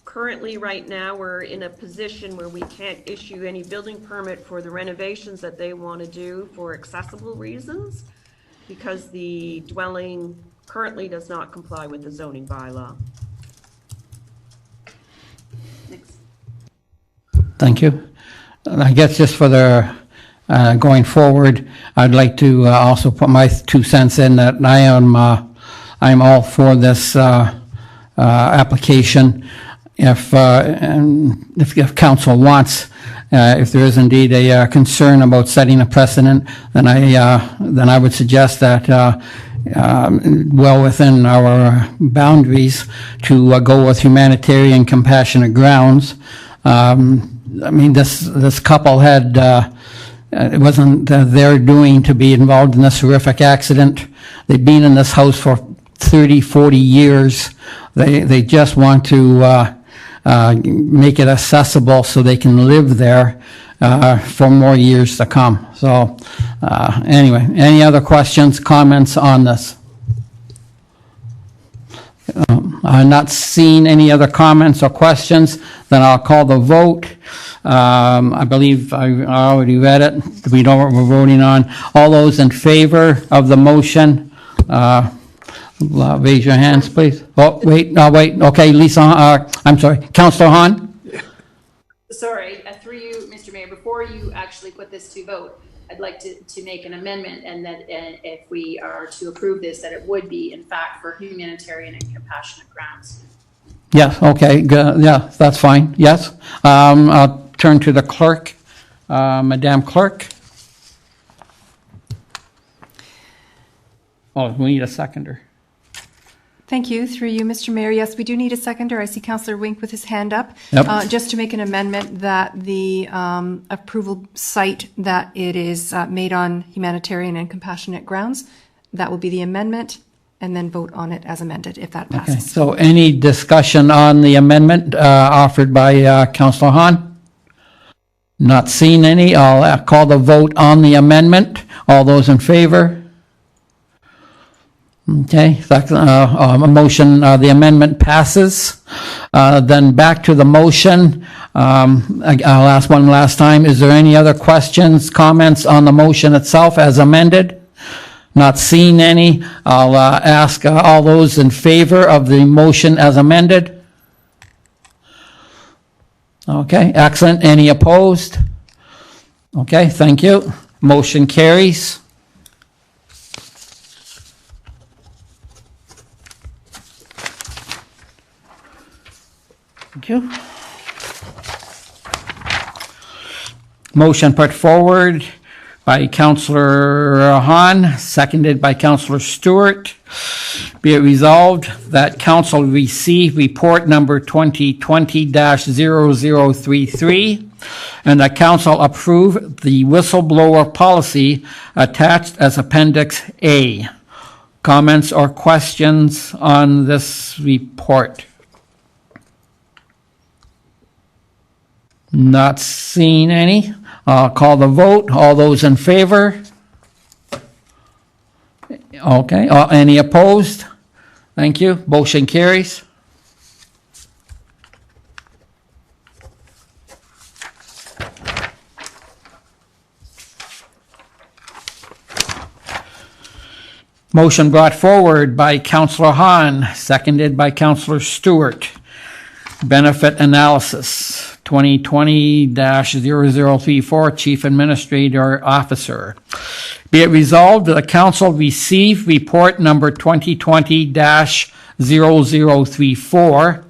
Currently, right now, we're in a position where we can't issue any building permit for the renovations that they want to do for accessible reasons, because the dwelling currently does not comply with the zoning bylaw. Thanks. Thank you. I guess just for the going forward, I'd like to also put my 2 cents in that I'm all for this application. If council wants, if there is indeed a concern about setting a precedent, then I would suggest that well within our boundaries to go with humanitarian compassionate grounds. I mean, this couple had, it wasn't their doing to be involved in this horrific accident. They've been in this house for 30, 40 years. They just want to make it accessible so they can live there for more years to come. So anyway, any other questions, comments on this? I'm not seeing any other comments or questions. Then I'll call the vote. I believe I already read it. We know what we're voting on. All those in favor of the motion, raise your hands, please. Oh, wait, no, wait. Okay, Lisa, I'm sorry, Councillor Hahn? Sorry, through you, Mr. Mayor, before you actually put this to vote, I'd like to make an amendment, and that if we are to approve this, that it would be, in fact, for humanitarian and compassionate grounds. Yes, okay, good. Yeah, that's fine, yes. I'll turn to the clerk, Madam Clerk. Oh, we need a seconder. Thank you. Through you, Mr. Mayor. Yes, we do need a seconder. I see Councillor Wink with his hand up. Yep. Just to make an amendment that the approval cite that it is made on humanitarian and compassionate grounds. That will be the amendment, and then vote on it as amended if that passes. Okay, so any discussion on the amendment offered by Councillor Hahn? Not seeing any. I'll call the vote on the amendment. All those in favor? Okay, a motion, the amendment passes. Then back to the motion. I'll ask one last time. Is there any other questions, comments on the motion itself as amended? Not seeing any. I'll ask all those in favor of the motion as amended. Okay, excellent. Any opposed? Okay, thank you. Motion carries. Thank you. Motion put forward by Councillor Hahn, seconded by Councillor Stewart. Be it resolved that Council receive report number 2020-0033 and that Council approve the whistleblower policy attached as Appendix A. Comments or questions on this report? Not seeing any. I'll call the vote. All those in favor? Okay. Any opposed? Thank you. Motion carries. Motion brought forward by Councillor Hahn, seconded by Councillor Stewart. Benefit analysis, 2020-0034, Chief Administrator Officer. Be it resolved that the Council receive report number 2020-0034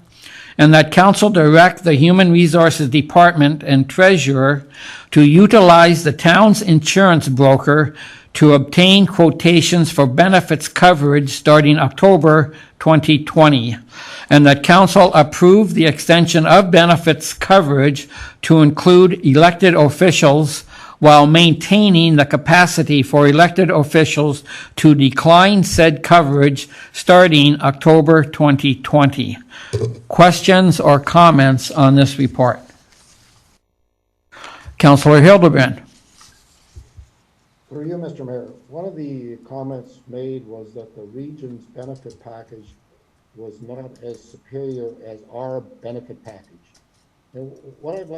and that Council direct the Human Resources Department and Treasurer to utilize the town's insurance broker to obtain quotations for benefits coverage starting October 2020, and that Council approve the extension of benefits coverage to include elected officials while maintaining the capacity for elected officials to decline said coverage starting October 2020. Questions or comments on this report? Councillor Hildebrand. Through you, Mr. Mayor, one of the comments made was that the region's benefit package was not as superior as our benefit package. And what I'd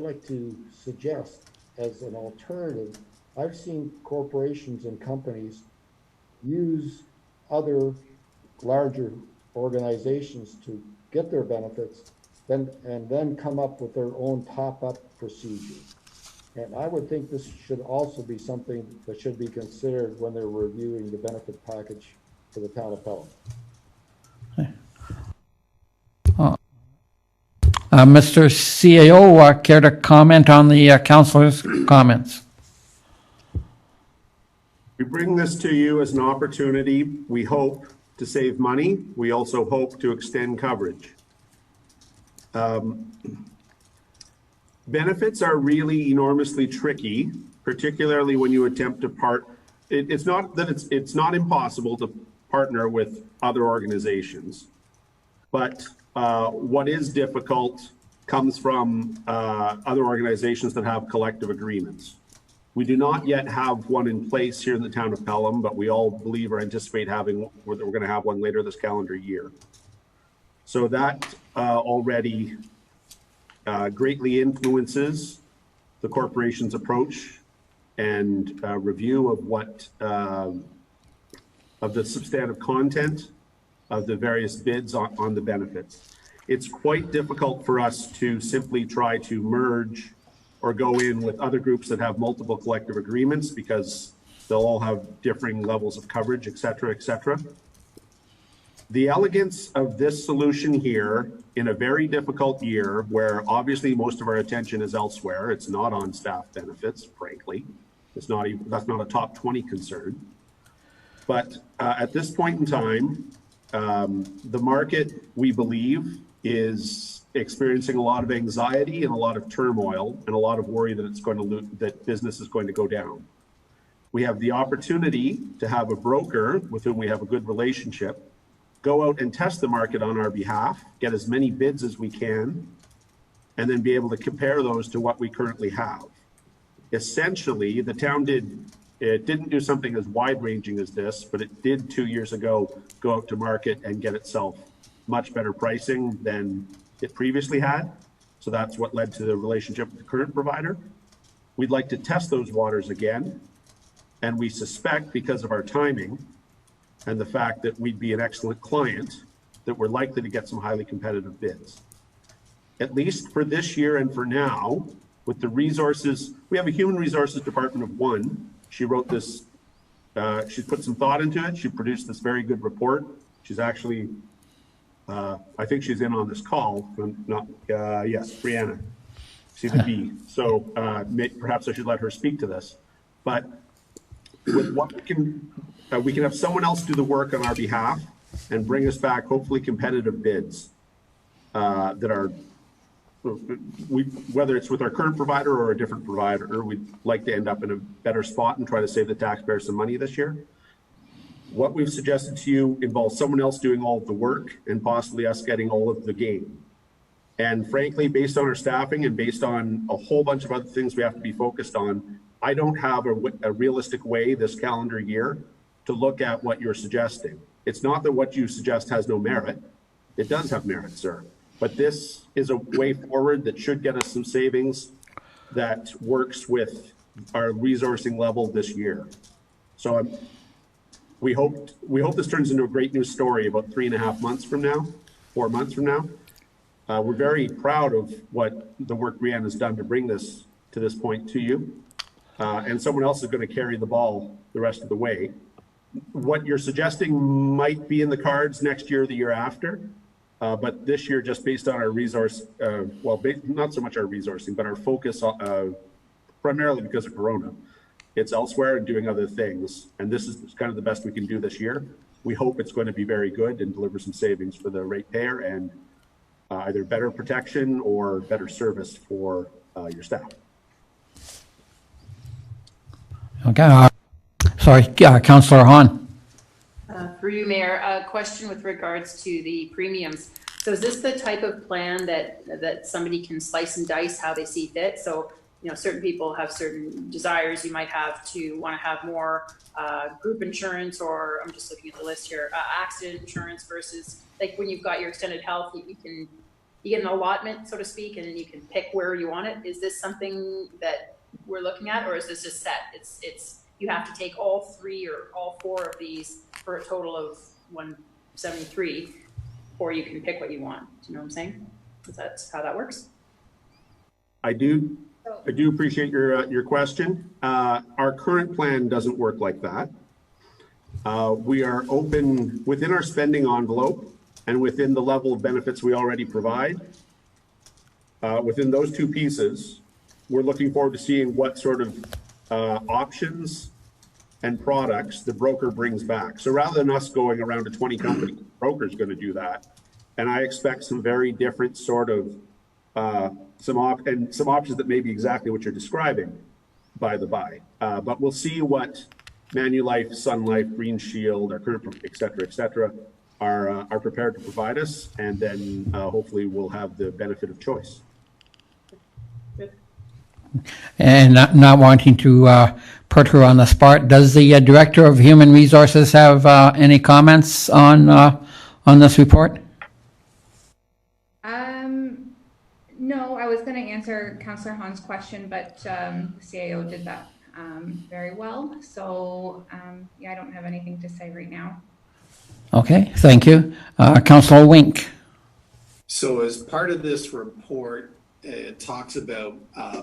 like to suggest as an alternative, I've seen corporations and companies use other larger organizations to get their benefits, then come up with their own top-up procedure. And I would think this should also be something that should be considered when they're reviewing the benefit package for the town of Pelham. Mr. CAO, care to comment on the councillor's comments? We bring this to you as an opportunity. We hope to save money. We also hope to extend coverage. Benefits are really enormously tricky, particularly when you attempt to it's not that it's not impossible to partner with other organizations, but what is difficult comes from other organizations that have collective agreements. We do not yet have one in place here in the town of Pelham, but we all believe or anticipate we're going to have one later this calendar year. So that already greatly influences the corporation's approach and review of what of the substantive content of the various bids on the benefits. It's quite difficult for us to simply try to merge or go in with other groups that have multiple collective agreements because they'll all have differing levels of coverage, et cetera, et cetera. The elegance of this solution here in a very difficult year where obviously most of our attention is elsewhere, it's not on staff benefits, frankly. It's not even, that's not a top 20 concern. But at this point in time, the market, we believe, is experiencing a lot of anxiety and a lot of turmoil and a lot of worry that it's going to that business is going to go down. We have the opportunity to have a broker with whom we have a good relationship go out and test the market on our behalf, get as many bids as we can, and then be able to compare those to what we currently have. Essentially, the town didn't do something as wide-ranging as this, but it did 2 years ago go out to market and get itself much better pricing than it previously had. So that's what led to the relationship with the current provider. We'd like to test those waters again, and we suspect because of our timing and the fact that we'd be an excellent client, that we're likely to get some highly competitive bids. At least for this year and for now, with the resources, we have a human resources department of one. She wrote this, she's put some thought into it. She produced this very good report. She's actually, I think she's in on this call, yes, Brianna, CVB. So perhaps I should let her speak to this. But with what we can have someone else do the work on our behalf and bring us back hopefully competitive bids that are, whether it's with our current provider or a different provider, we'd like to end up in a better spot and try to save the taxpayers some money this year. What we've suggested to you involves someone else doing all of the work and possibly us getting all of the gain. And frankly, based on our staffing and based on a whole bunch of other things we have to be focused on, I don't have a realistic way this calendar year to look at what you're suggesting. It's not that what you suggest has no merit. It does have merit, sir. But this is a way forward that should get us some savings that works with our resourcing level this year. So we hope this turns into a great news story about 3.5 months from now, 4 months from now. We're very proud of what the work Brianne has done to bring this to this point to you. And someone else is going to carry the ball the rest of the way. What you're suggesting might be in the cards next year or the year after. But this year, just based on our resource, not so much our resourcing, but our focus, primarily because of Corona, it's elsewhere and doing other things. And this is kind of the best we can do this year. We hope it's going to be very good and deliver some savings for the ratepayer and either better protection or better service for your staff. Okay. Sorry, Councillor Hahn. Through you, Mayor, a question with regards to the premiums. So is this the type of plan that somebody can slice and dice how they see fit? So, you know, certain people have certain desires. You might have to want to have more group insurance, or I'm just looking at the list here, accident insurance versus like when you've got your extended health, you get an allotment, so to speak, and then you can pick where you want it. Is this something that we're looking at, or is this just set? It's you have to take all 3 or all 4 of these for a total of $73, or you can pick what you want. Do you know what I'm saying? Is that how that works? I do appreciate your question. Our current plan doesn't work like that. We are open within our spending envelope and within the level of benefits we already provide. Within those two pieces, we're looking forward to seeing what sort of options and products the broker brings back. So rather than us going around to 20 companies, the broker's going to do that. And I expect some very different sort of some options that may be exactly what you're describing, by the by. But we'll see what Manulife, Sun Life, Green Shield, our current, et cetera, are prepared to provide us, and then hopefully we'll have the benefit of choice. And not wanting to put her on the spot, does the Director of Human Resources have any comments on this report? No, I was going to answer Councillor Hahn's question, but the CAO did that very well. So yeah, I don't have anything to say right now. Okay, thank you. Councillor Wink. So as part of this report, it talks about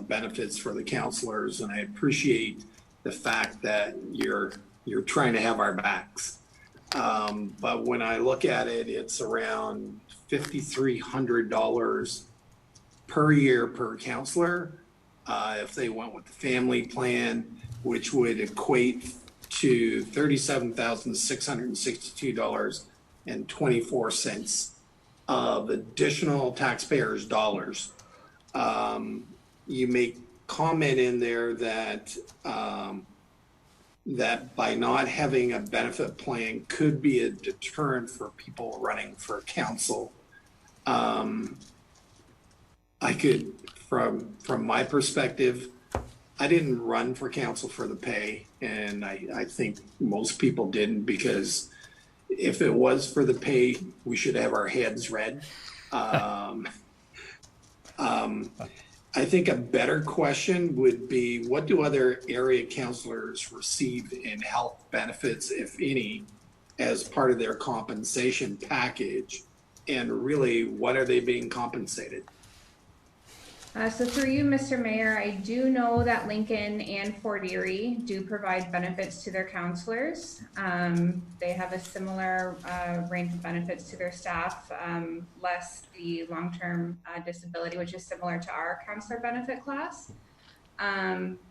benefits for the councillors, and I appreciate the fact that you're trying to have our backs. But when I look at it, it's around $5,300 per year per councillor. If they went with the family plan, which would equate to $37,662.24 of additional taxpayers' dollars. You make comment in there that that by not having a benefit plan could be a deterrent for people running for council. I could, from my perspective, I didn't run for council for the pay, and I think most people didn't, because if it was for the pay, we should have our heads red. I think a better question would be, what do other area councillors receive in health benefits, if any, as part of their compensation package? And really, what are they being compensated? So through you, Mr. Mayor, I do know that Lincoln and Fort Erie do provide benefits to their councillors. They have a similar range of benefits to their staff, less the long-term disability, which is similar to our councillor benefit class.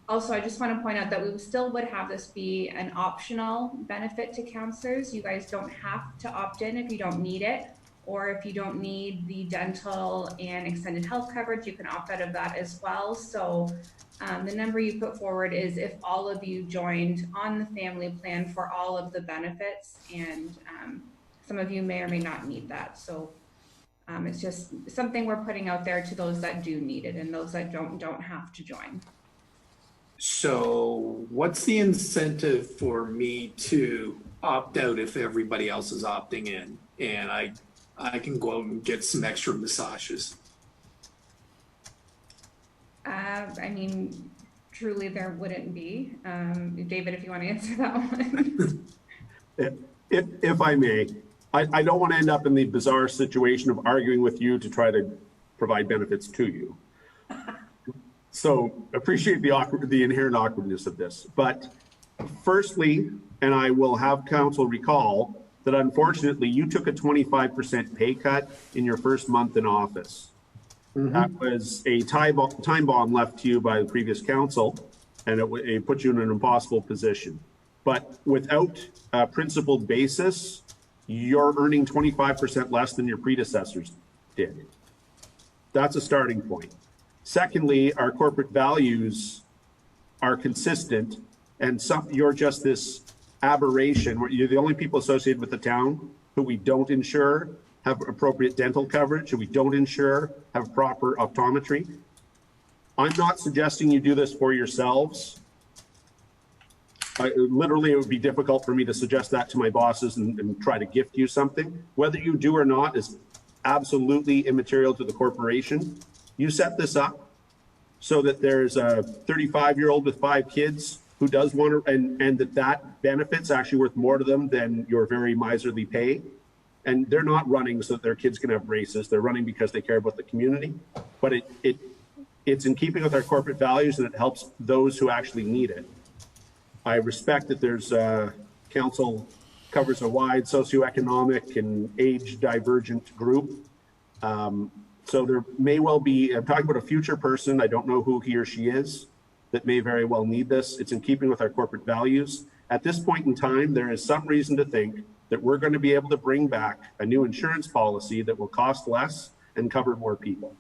Also, I just want to point out that we still would have this be an optional benefit to councillors. You guys don't have to opt in if you don't need it, or if you don't need the dental and extended health coverage, you can opt out of that as well. So the number you put forward is if all of you joined on the family plan for all of the benefits, and some of you may or may not need that. So it's just something we're putting out there to those that do need it, and those that don't have to join. So what's the incentive for me to opt out if everybody else is opting in, and I can go out and get some extra massages? I mean, truly there wouldn't be. David, if you want to answer that one. If I may, I don't want to end up in the bizarre situation of arguing with you to try to provide benefits to you. So appreciate the inherent awkwardness of this. But firstly, and I will have council recall that unfortunately you took a 25% pay cut in your first month in office. Mm-hmm. That was a time bomb left to you by the previous council, and it put you in an impossible position. But without a principled basis, you're earning 25% less than your predecessors did. That's a starting point. Secondly, our corporate values are consistent, and you're just this aberration where you're the only people associated with the town who we don't insure have appropriate dental coverage, who we don't insure have proper optometry. I'm not suggesting you do this for yourselves. Literally, it would be difficult for me to suggest that to my bosses and try to gift you something. Whether you do or not is absolutely immaterial to the corporation. You set this up so that there's a 35-year-old with 5 kids who does want to, and that benefit's actually worth more to them than your very miserly pay. And they're not running so that their kids can have races. They're running because they care about the community. But it's in keeping with our corporate values, and it helps those who actually need it. I respect that there's council covers a wide socioeconomic and age divergent group. So there may well be, I'm talking about a future person, I don't know who he or she is, that may very well need this. It's in keeping with our corporate values. At this point in time, there is some reason to think that we're going to be able to bring back a new insurance policy that will cost less and cover more people.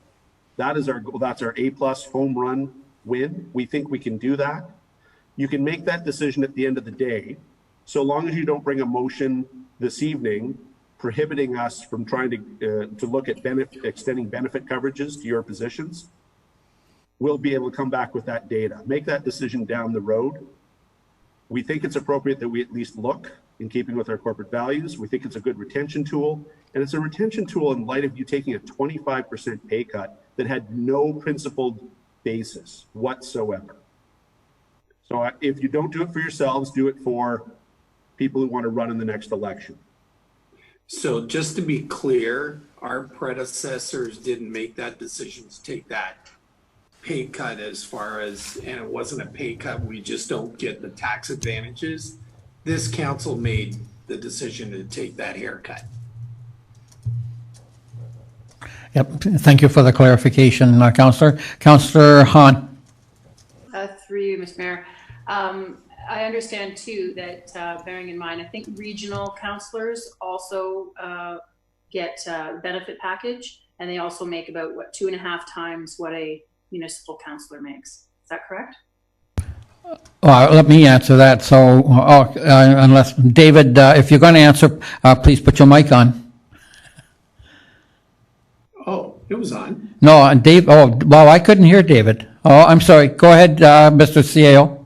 That is our goal. That's our A+ home run win. We think we can do that. You can make that decision at the end of the day, so long as you don't bring a motion this evening prohibiting us from trying to look at extending benefit coverages to your positions. We'll be able to come back with that data, make that decision down the road. We think it's appropriate that we at least look in keeping with our corporate values. We think it's a good retention tool, and it's a retention tool in light of you taking a 25% pay cut that had no principled basis whatsoever. So if you don't do it for yourselves, do it for people who want to run in the next election. So just to be clear, our predecessors didn't make that decision to take that pay cut as far as, and it wasn't a pay cut, we just don't get the tax advantages. This council made the decision to take that haircut. Yep, thank you for the clarification, Councillor. Councillor Hahn. Through you, Mr. Mayor. I understand too that, bearing in mind, I think regional councillors also get a benefit package, and they also make about, what, 2.5 times what a municipal councillor makes. Is that correct? Let me answer that. So, unless, David, if you're going to answer, please put your mic on. Oh, it was on. No, Dave, oh, well, I couldn't hear David. Oh, I'm sorry. Go ahead, Mr. CAO.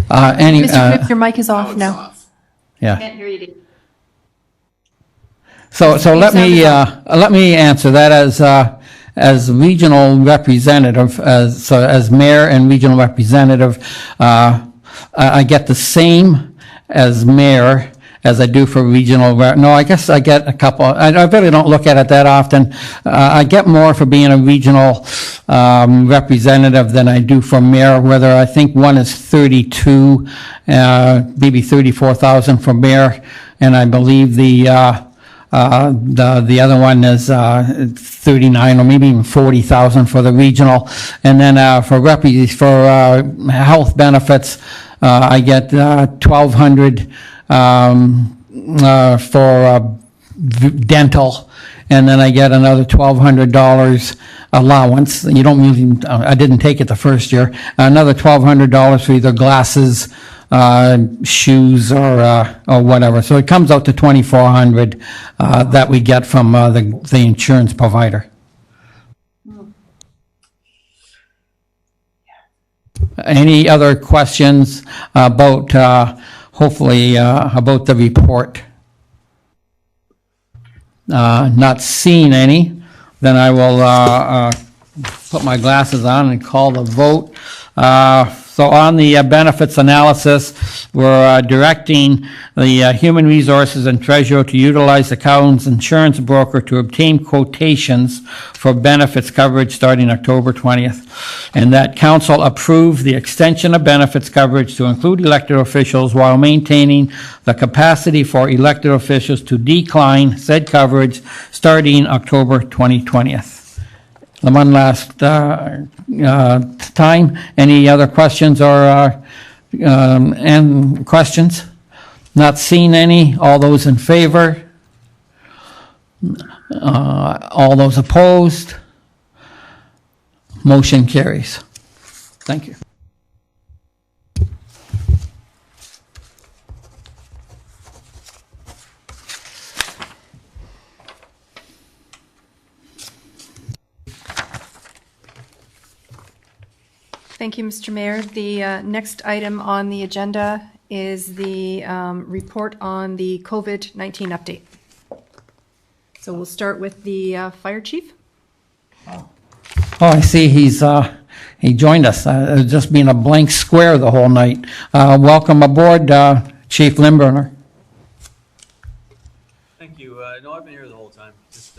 Mr. Cripps, your mic is off now. Off. Yeah. Can't hear you, Dave. So let me answer that as regional representative, as mayor and regional representative. I get the same as mayor as I do for regional. No, I guess I get a couple. I really don't look at it that often. I get more for being a regional representative than I do for mayor. Whether I think one is 32, maybe 34,000 for mayor, and I believe the other one is 39 or maybe even 40,000 for the regional. And then for health benefits, I get 1,200 for dental, and then I get another $1,200 allowance. You don't usually, I didn't take it the first year. Another $1,200 for either glasses, shoes, or whatever. So it comes out to $2,400 that we get from the insurance provider. Any other questions about hopefully about the report? Not seeing any, then I will put my glasses on and call the vote. So on the benefits analysis, we're directing the Human Resources and Treasurer to utilize the town's insurance broker to obtain quotations for benefits coverage starting October 20th, and that council approve the extension of benefits coverage to include elected officials while maintaining the capacity for elected officials to decline said coverage starting October 2020. The one last time. Any other questions or and questions? Not seeing any. All those in favor? All those opposed? Motion carries. Thank you. Thank you, Mr. Mayor. The next item on the agenda is the report on the COVID-19 update. So we'll start with the fire chief. Oh, I see he's he joined us. Just being a blank square the whole night. Welcome aboard, Chief Limburner. Thank you. No, I've been here the whole time. I just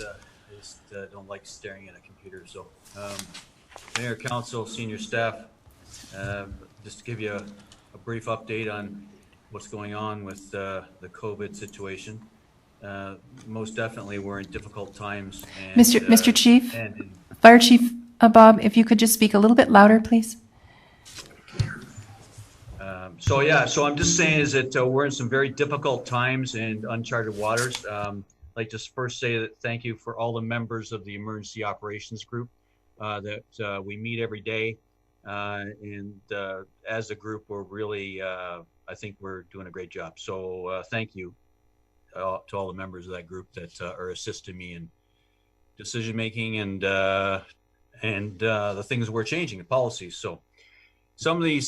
don't like staring at a computer. So, Mayor, Council, senior staff, just to give you a brief update on what's going on with the COVID situation. Most definitely, we're in difficult times. And, Mr. Chief, and Fire Chief Bob, if you could just speak a little bit louder, please. So I'm just saying is that we're in some very difficult times and uncharted waters. I'd like to first say that thank you for all the members of the Emergency Operations Group that we meet every day. And as a group, we're really, I think we're doing a great job. So thank you to all the members of that group that are assisting me in decision making and the things we're changing, the policies. So some of the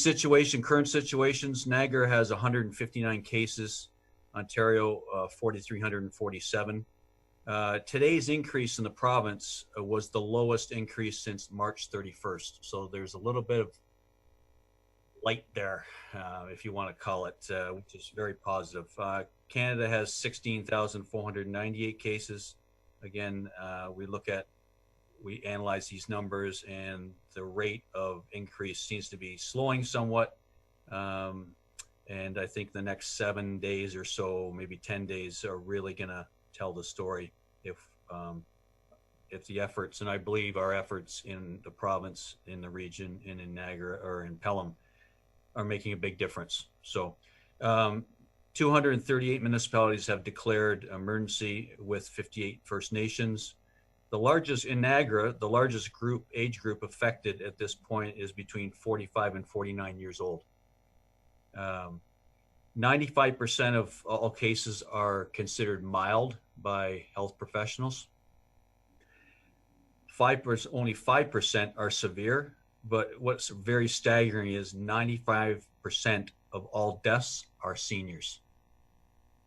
current situations, Niagara has 159 cases, Ontario 4,347. Today's increase in the province was the lowest increase since March 31st. So there's a little bit of light there, if you want to call it, which is very positive. Canada has 16,498 cases. Again, we analyze these numbers, and the rate of increase seems to be slowing somewhat. And I think the next 7 days or so, maybe 10 days, are really going to tell the story if the efforts, and I believe our efforts in the province, in the region, and in Niagara or in Pelham are making a big difference. So 238 municipalities have declared emergency with 58 First Nations. The largest in Niagara, the largest age group affected at this point is between 45 and 49 years old. 95% of all cases are considered mild by health professionals. Only 5% are severe, but what's very staggering is 95% of all deaths are seniors.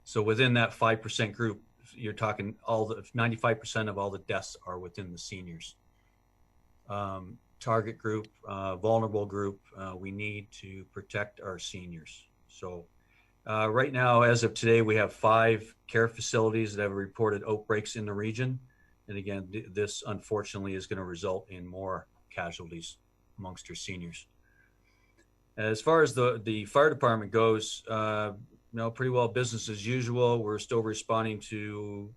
So within that 5% group, you're talking 95% of all the deaths are within the seniors. Target group, vulnerable group, we need to protect our seniors. So right now, as of today, we have 5 care facilities that have reported outbreaks in the region. And again, this unfortunately is going to result in more casualties amongst our seniors. As far as the fire department goes, pretty well business as usual. We're still responding to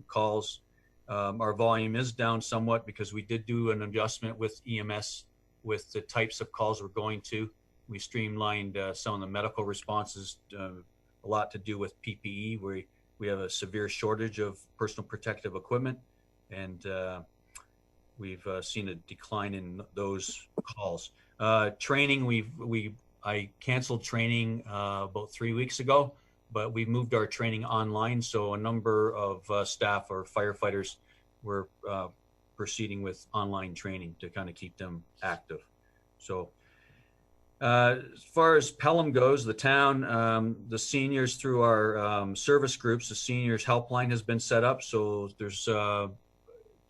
calls. Our volume is down somewhat because we did do an adjustment with EMS with the types of calls we're going to. We streamlined some of the medical responses, a lot to do with PPE, where we have a severe shortage of personal protective equipment, and we've seen a decline in those calls. Training, I canceled training about 3 weeks ago, but we moved our training online. So a number of staff or firefighters were proceeding with online training to kind of keep them active. So as far as Pelham goes, the town, the seniors through our service groups, the seniors helpline has been set up. So there's the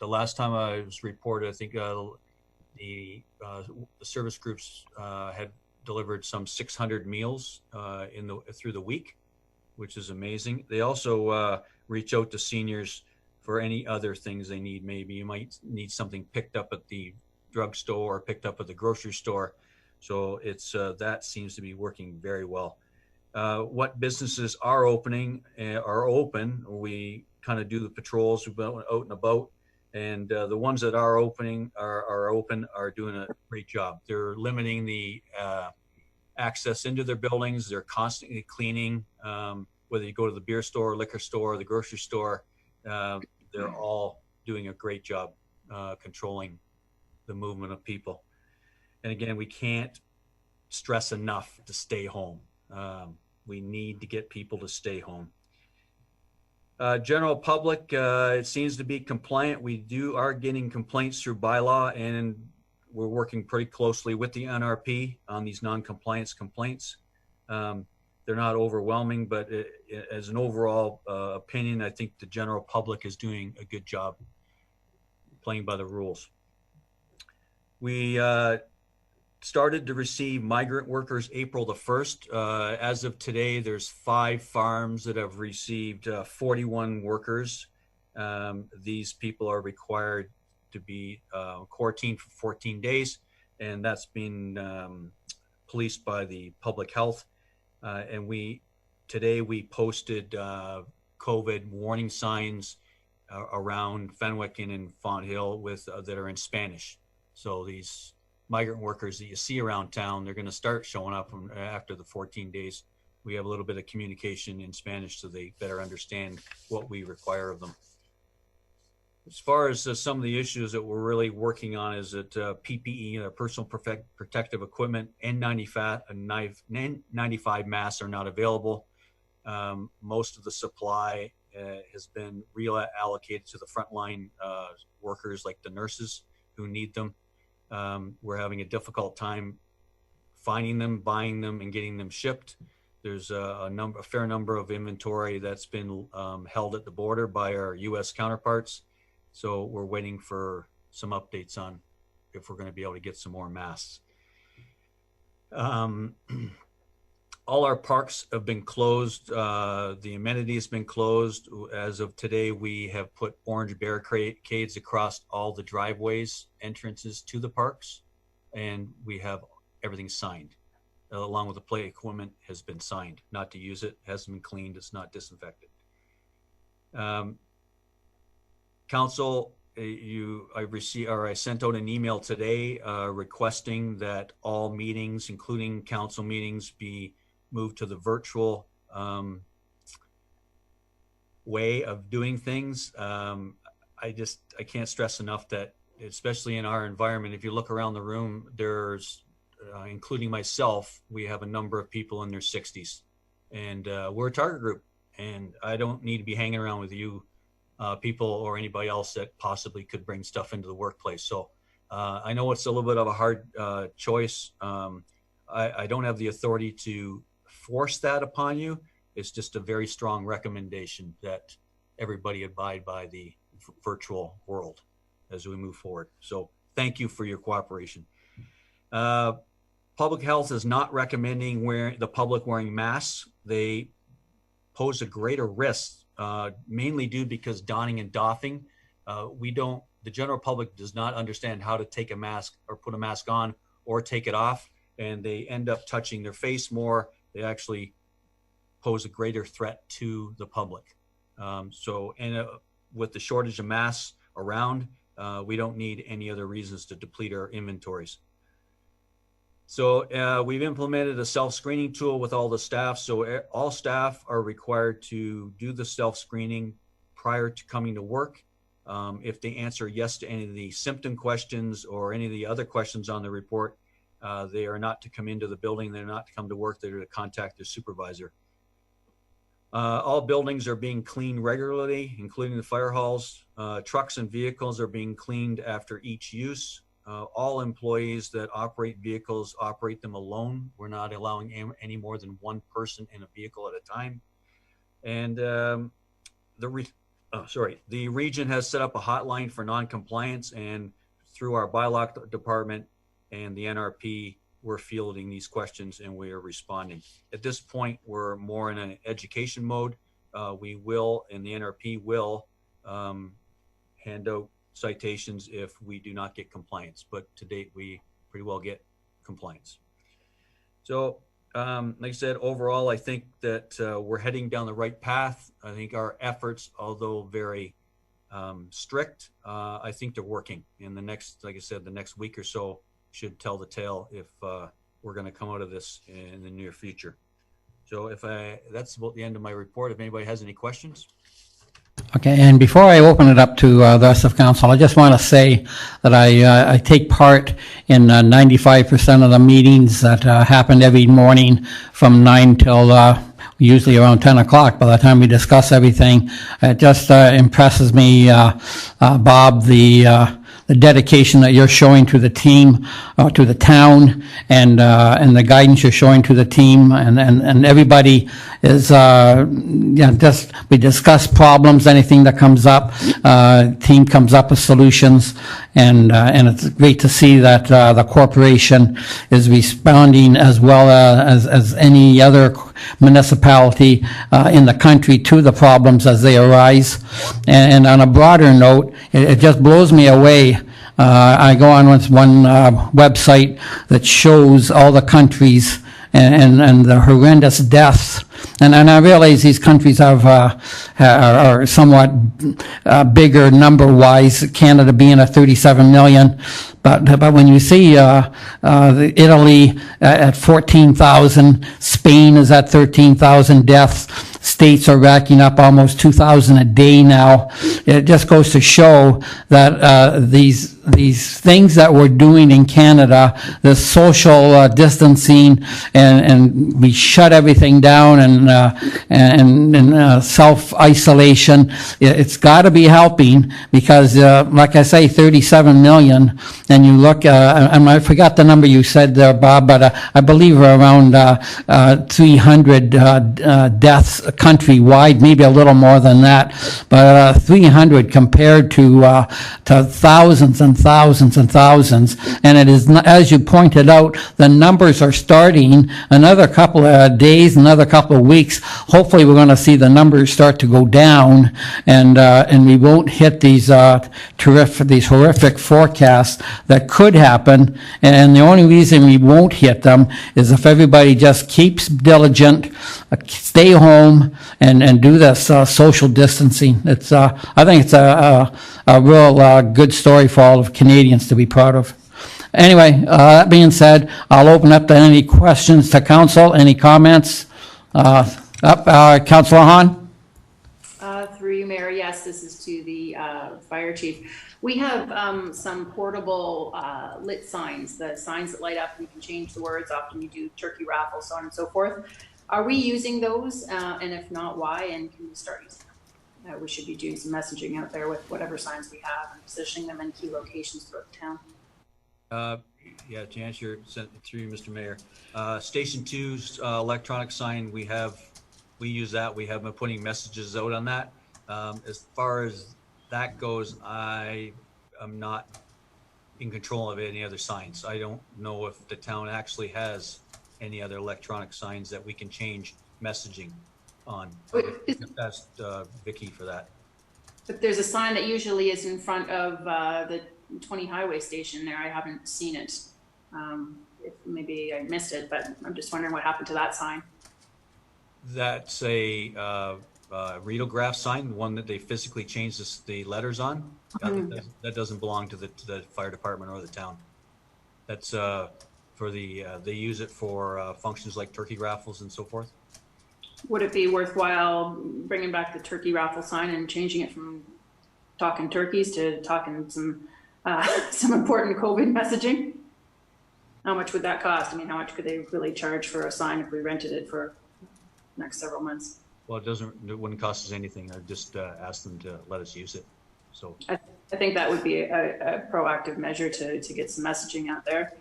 last time I was reported, I think the service groups had delivered some 600 meals through the week, which is amazing. They also reach out to seniors for any other things they need. Maybe you might need something picked up at the drugstore or picked up at the grocery store. So that seems to be working very well. What businesses are open. We kind of do the patrols. We've been out and about. And the ones that are open are doing a great job. They're limiting the access into their buildings. They're constantly cleaning. Whether you go to the beer store, liquor store, the grocery store, they're all doing a great job controlling the movement of people. And again, we can't stress enough to stay home. We need to get people to stay home. General public, it seems to be compliant. We are getting complaints through Bylaw, and we're working pretty closely with the NRP on these non-compliance complaints. They're not overwhelming, but as an overall opinion, I think the general public is doing a good job playing by the rules. We started to receive migrant workers April the 1st. As of today, there's 5 farms that have received 41 workers. These people are required to be quarantined for 14 days, and that's been policed by the public health. And today we posted COVID warning signs around Fenwick and in Fonthill that are in Spanish. So these migrant workers that you see around town, they're going to start showing up after the 14 days. We have a little bit of communication in Spanish so they better understand what we require of them. As far as some of the issues that we're really working on is that PPE, personal protective equipment, N95 masks are not available. Most of the supply has been reallocated to the frontline workers like the nurses who need them. We're having a difficult time finding them, buying them, and getting them shipped. There's a fair number of inventory that's been held at the border by our U.S. counterparts. So we're waiting for some updates on if we're going to be able to get some more masks. All our parks have been closed. The amenity has been closed. As of today, we have put orange barricades across all the driveways, entrances to the parks, and we have everything signed, along with the play equipment has been signed. Not to use it, hasn't been cleaned, it's not disinfected. Council, I sent out an email today requesting that all meetings, including council meetings, be moved to the virtual way of doing things. I can't stress enough that, especially in our environment, if you look around the room, there's, including myself, we have a number of people in their 60s, and we're a target group, and I don't need to be hanging around with you people or anybody else that possibly could bring stuff into the workplace. So I know it's a little bit of a hard choice. I don't have the authority to force that upon you. It's just a very strong recommendation that everybody abide by the virtual world as we move forward. So thank you for your cooperation. Public health is not recommending the public wearing masks. They pose a greater risk, mainly due because donning and doffing, the general public does not understand how to take a mask or put a mask on or take it off, and they end up touching their face more. They actually pose a greater threat to the public. With the shortage of masks around, we don't need any other reasons to deplete our inventories. So we've implemented a self-screening tool with all the staff. So all staff are required to do the self-screening prior to coming to work. If they answer yes to any of the symptom questions or any of the other questions on the report, they are not to come into the building. They're not to come to work. They're to contact their supervisor. All buildings are being cleaned regularly, including the fire halls. Trucks and vehicles are being cleaned after each use. All employees that operate vehicles operate them alone. We're not allowing any more than one person in a vehicle at a time. And the region has set up a hotline for non-compliance, and through our Bylaw department and the NRP, we're fielding these questions and we are responding. At this point, we're more in an education mode. We will, and the NRP will, hand out citations if we do not get compliance, but to date we pretty well get compliance. So like I said, overall I think that we're heading down the right path. I think our efforts, although very strict, I think they're working. In the next, like I said, the next week or so should tell the tale if we're going to come out of this in the near future. So that's about the end of my report. If anybody has any questions. Okay, and before I open it up to the rest of council, I just want to say that I take part in 95% of the meetings that happen every morning from 9 till usually around 10 o'clock. By the time we discuss everything, it just impresses me, Bob, the dedication that you're showing to the team, to the town, and the guidance you're showing to the team, and everybody is, just, we discuss problems, anything that comes up, team comes up with solutions, and it's great to see that the corporation is responding as well as any other municipality in the country to the problems as they arise. And on a broader note, it just blows me away. I go on with one website that shows all the countries and the horrendous deaths. And I realize these countries are somewhat bigger number-wise, Canada being at 37 million. But when you see Italy at 14,000, Spain is at 13,000 deaths, states are racking up almost 2,000 a day now. It just goes to show that these things that we're doing in Canada, the social distancing, and we shut everything down and self-isolation, it's got to be helping because, like I say, 37 million, and you look, and I forgot the number you said there, Bob, but I believe around 300 deaths countrywide, maybe a little more than that, but 300 compared to thousands and thousands and thousands. And it is, as you pointed out, the numbers are starting another couple of days, another couple of weeks. Hopefully we're going to see the numbers start to go down, and we won't hit these horrific forecasts that could happen. And the only reason we won't hit them is if everybody just keeps diligent, stay home, and do this social distancing. It's I think it's a real good story for all of Canadians to be proud of. Anyway, that being said, I'll open up to any questions to council. Any comments? Councillor Hahn? Through you, Mayor. Yes, this is to the fire chief. We have some portable lit signs, the signs that light up. You can change the words. Often you do turkey raffles, so on and so forth. Are we using those? And if not, why? And can we start using them? We should be doing some messaging out there with whatever signs we have and positioning them in key locations throughout the town. Yeah, to answer your through you, Mr. Mayor. Station 2's electronic sign, we use that. We have been putting messages out on that. As far as that goes, I am not in control of any other signs. I don't know if the town actually has any other electronic signs that we can change messaging on. That's Vicky for that. But there's a sign that usually is in front of the 20 highway station there. I haven't seen it. Maybe I missed it, but I'm just wondering what happened to that sign. That's a readograph sign, one that they physically changed the letters on. That doesn't belong to the fire department or the town. That's for the they use it for functions like turkey raffles and so forth. Would it be worthwhile bringing back the turkey raffle sign and changing it from talking turkeys to talking some important COVID messaging? How much would that cost? I mean, how much could they really charge for a sign if we rented it for the next several months? Well, it wouldn't cost us anything. I'd just ask them to let us use it. So I think that would be a proactive measure to get some messaging out there,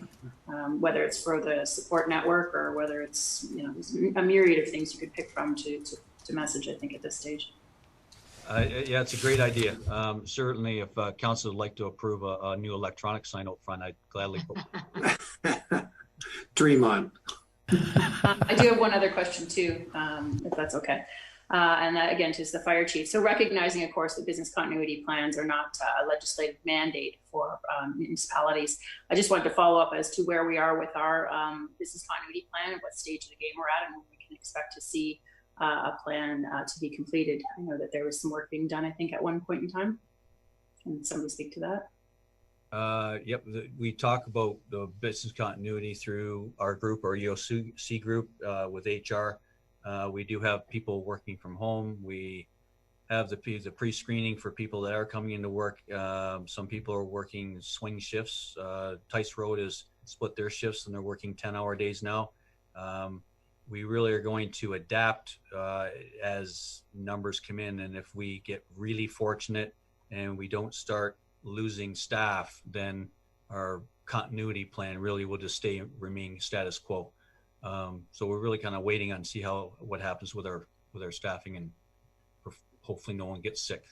whether it's for the support network or whether it's, there's a myriad of things you could pick from to message, I think, at this stage. Yeah, it's a great idea. Certainly, if council would like to approve a new electronic sign out front, I'd gladly vote. Dream on. I do have one other question too, if that's okay. And that, again, to the fire chief. So recognizing, of course, that business continuity plans are not a legislative mandate for municipalities. I just wanted to follow up as to where we are with our business continuity plan and what stage of the game we're at and when we can expect to see a plan to be completed. I know that there was some work being done, I think, at one point in time. Can somebody speak to that? Yep, we talk about the business continuity through our group, our EOC group with HR. We do have people working from home. We have the pre-screening for people that are coming into work. Some people are working swing shifts. Tice Road has split their shifts and they're working 10-hour days now. We really are going to adapt as numbers come in. And if we get really fortunate and we don't start losing staff, then our continuity plan really will just remain status quo. So we're really kind of waiting on what happens with our staffing, and hopefully no one gets sick.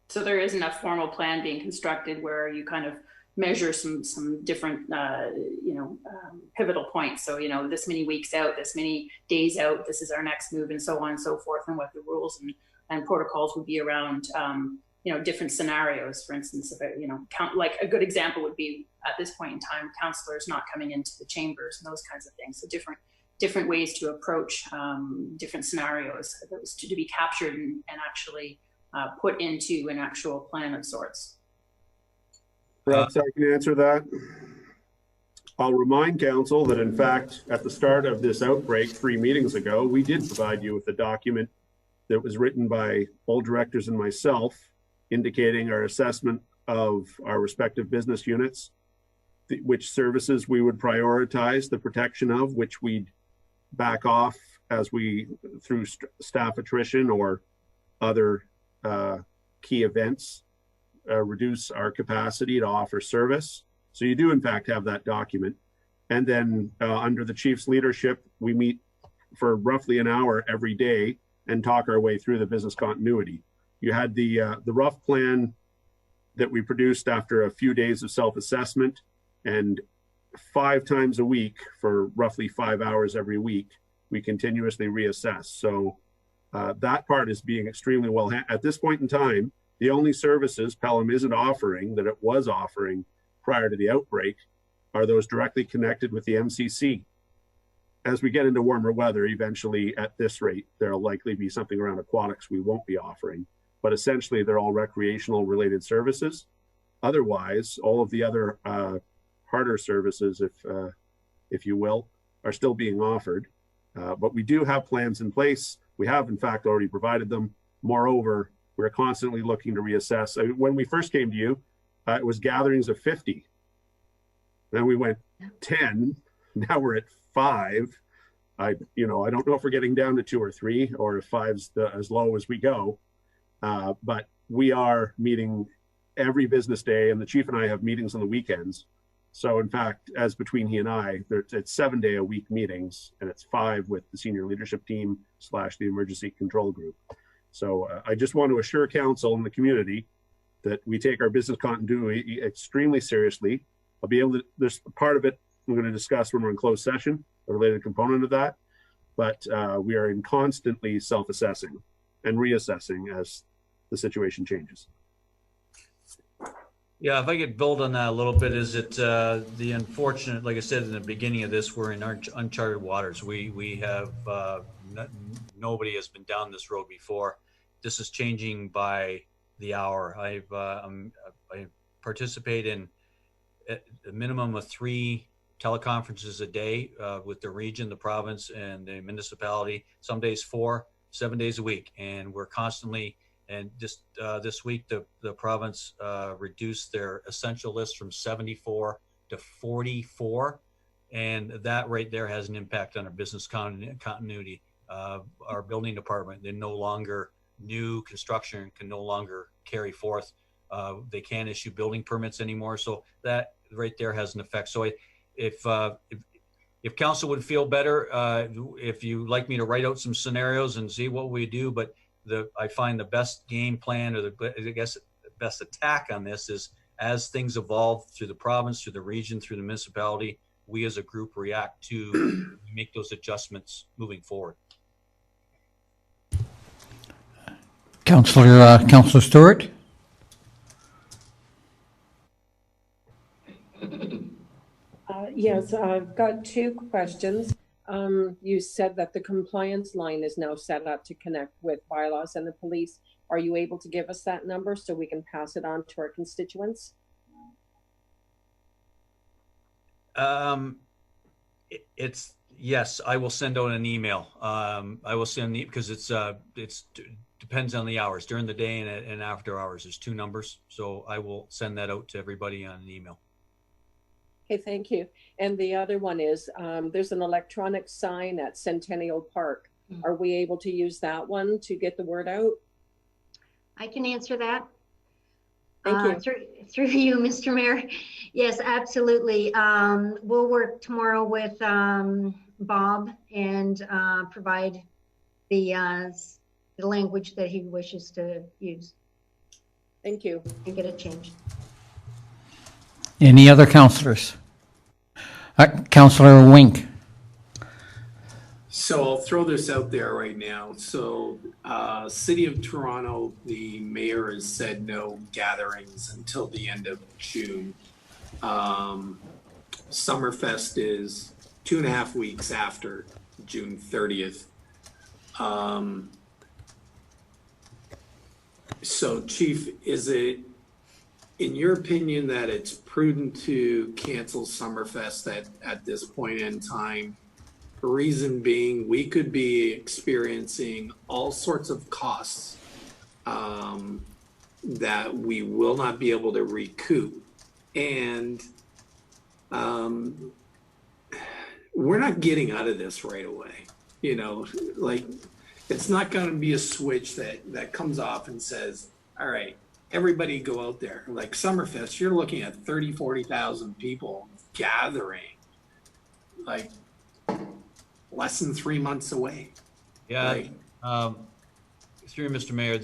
So there isn't a formal plan being constructed where you kind of measure some different, pivotal points. So, this many weeks out, this many days out, this is our next move, and so on and so forth, and what the rules and protocols would be around, different scenarios. For instance, if like a good example would be at this point in time, counselors not coming into the chambers and those kinds of things. So different ways to approach different scenarios to be captured and actually put into an actual plan of sorts. Perhaps I can answer that. I'll remind council that in fact, at the start of this outbreak 3 meetings ago, we did provide you with a document that was written by all directors and myself, indicating our assessment of our respective business units, which services we would prioritize the protection of, which we'd back off as we, through staff attrition or other key events, reduce our capacity to offer service. So you do in fact have that document. And then under the chief's leadership, we meet for roughly an hour every day and talk our way through the business continuity. You had the rough plan that we produced after a few days of self-assessment, and 5 times a week for roughly 5 hours every week, we continuously reassess. So that part is being extremely well at this point in time. The only services Pelham isn't offering that it was offering prior to the outbreak are those directly connected with the MCC. As we get into warmer weather, eventually at this rate, there'll likely be something around aquatics we won't be offering, but essentially they're all recreational related services. Otherwise, all of the other harder services, if you will, are still being offered. But we do have plans in place. We have in fact already provided them. Moreover, we're constantly looking to reassess. When we first came to you, it was gatherings of 50. Then we went 10. Now we're at 5. I don't know if we're getting down to 2 or 3, or if 5's as low as we go. But we are meeting every business day, and the chief and I have meetings on the weekends. So in fact, as between he and I, it's 7-day-a-week meetings, and it's 5 with the senior leadership team / the emergency control group. So I just want to assure council and the community that we take our business continuity extremely seriously. I'll be able to, there's part of it we're going to discuss when we're in closed session, a related component of that, but we are in constantly self-assessing and reassessing as the situation changes. Yeah, if I could build on that a little bit, is it the unfortunate, like I said in the beginning of this, we're in uncharted waters. We have, nobody has been down this road before. This is changing by the hour. I participate in a minimum of 3 teleconferences a day with the region, the province, and the municipality, some days 4, 7 days a week. And we're constantly, and just this week, the province reduced their essential list from 74 to 44. And that right there has an impact on our business continuity. Our building department, they're no longer, new construction can no longer carry forth. They can't issue building permits anymore. So that right there has an effect. So if council would feel better, if you like me to write out some scenarios and see what we do, but I find the best game plan, or the best attack on this is, as things evolve through the province, through the region, through the municipality, we as a group react to make those adjustments moving forward. Councillor Stewart. Yes, I've got 2 questions. You said that the compliance line is now set up to connect with bylaws and the police. Are you able to give us that number so we can pass it on to our constituents? It's yes. I will send out an email. I will send because it's depends on the hours during the day and after hours. There's 2 numbers, so I will send that out to everybody on an email. Okay, thank you. And the other one is, there's an electronic sign at Centennial Park. Are we able to use that one to get the word out? I can answer that. Thank you. Through you, Mr. Mayor. Yes, absolutely. We'll work tomorrow with Bob and provide the language that he wishes to use. Thank you. and get it changed. Any other councillors? Councillor Wink. So I'll throw this out there right now. So, City of Toronto, the mayor has said no gatherings until the end of June. Summerfest is 2.5 weeks after June 30th. So Chief, is it, in your opinion, that it's prudent to cancel Summerfest at this point in time? The reason being, we could be experiencing all sorts of costs that we will not be able to recoup. And we're not getting out of this right away. You know, like, it's not going to be a switch that comes off and says, all right, everybody go out there. Like Summerfest, you're looking at 30, 40,000 people gathering, like less than 3 months away. Yeah. Like, Through Mr. Mayor,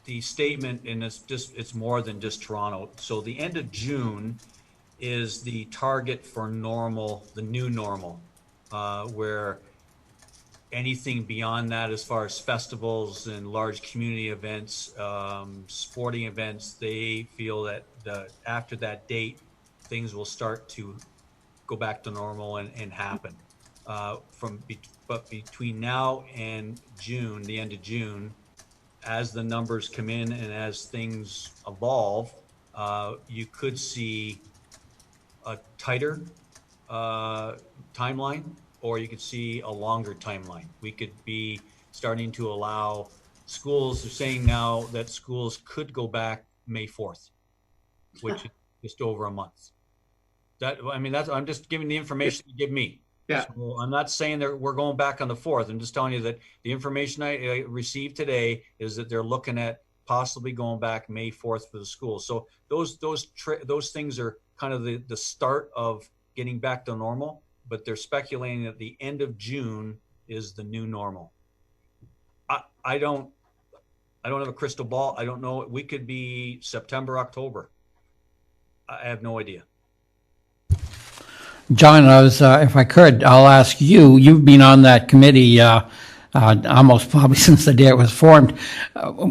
the statement, and it's more than just Toronto. So the end of June is the target for normal, the new normal, where anything beyond that, as far as festivals and large community events, sporting events, they feel that after that date, things will start to go back to normal and happen. But between now and June, the end of June, as the numbers come in and as things evolve, you could see a tighter timeline, or you could see a longer timeline. We could be starting to allow schools, they're saying now that schools could go back May 4th, which is just over a month. I'm just giving the information you give me. Yeah. So I'm not saying that we're going back on the 4th. I'm just telling you that the information I received today is that they're looking at possibly going back May 4th for the school. So those things are kind of the start of getting back to normal, but they're speculating that the end of June is the new normal. I don't have a crystal ball. I don't know. We could be September, October. I have no idea. John, if I could, I'll ask you. You've been on that committee almost probably since the day it was formed.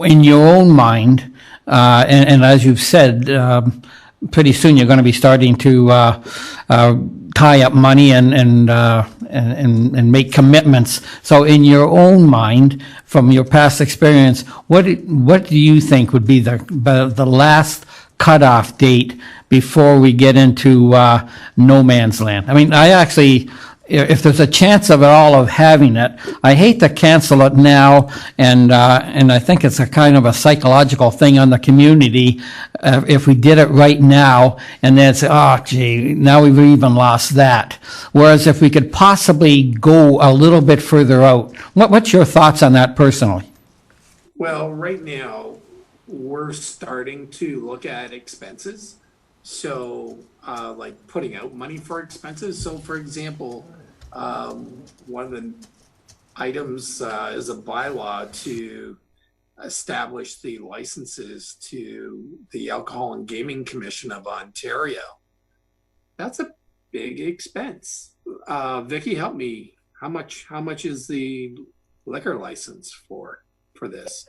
In your own mind, and as you've said, pretty soon you're going to be starting to tie up money and make commitments. So, in your own mind, from your past experience, what do you think would be the last cutoff date before we get into no man's land? I mean, I actually, if there's a chance of it all of having it, I hate to cancel it now, and I think it's a kind of a psychological thing on the community if we did it right now, and then it's, oh gee, now we've even lost that. Whereas if we could possibly go a little bit further out, what's your thoughts on that personally? well, right now, we're starting to look at expenses. So, like putting out money for expenses. So, for example, one of the items is a bylaw to establish the licenses to the Alcohol and Gaming Commission of Ontario. That's a big expense. Vicky, help me. How much is the liquor license for this?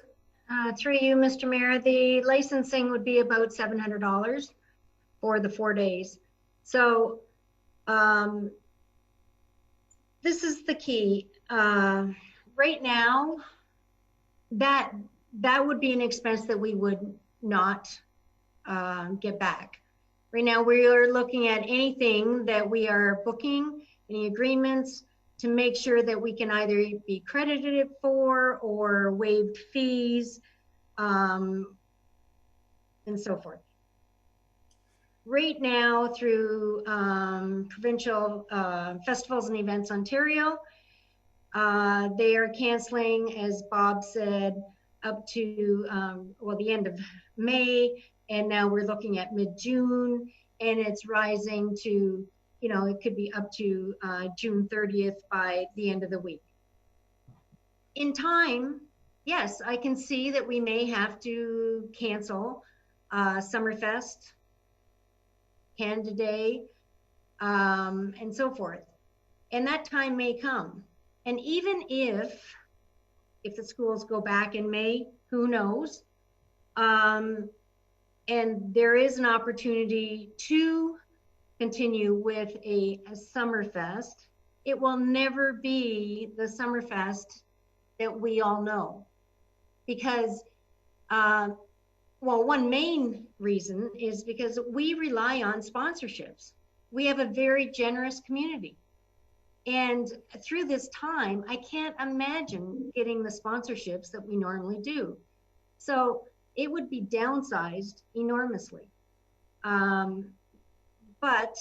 Through you, Mr. Mayor, the licensing would be about $700 for the 4 days. So this is the key. Right now, that would be an expense that we would not get back. Right now, we are looking at anything that we are booking, any agreements, to make sure that we can either be credited for or waived fees, and so forth. Right now, through Provincial Festivals and Events Ontario, they are canceling, as Bob said, up to the end of May, and now we're looking at mid-June, and it's rising to, it could be up to June 30th by the end of the week. In time, yes, I can see that we may have to cancel Summerfest, Canada Day, and so forth. And that time may come. And even if the schools go back in May, who knows? And there is an opportunity to continue with a Summerfest. It will never be the Summerfest that we all know. Because, well, one main reason is because we rely on sponsorships. We have a very generous community. And through this time, I can't imagine getting the sponsorships that we normally do. So it would be downsized enormously. But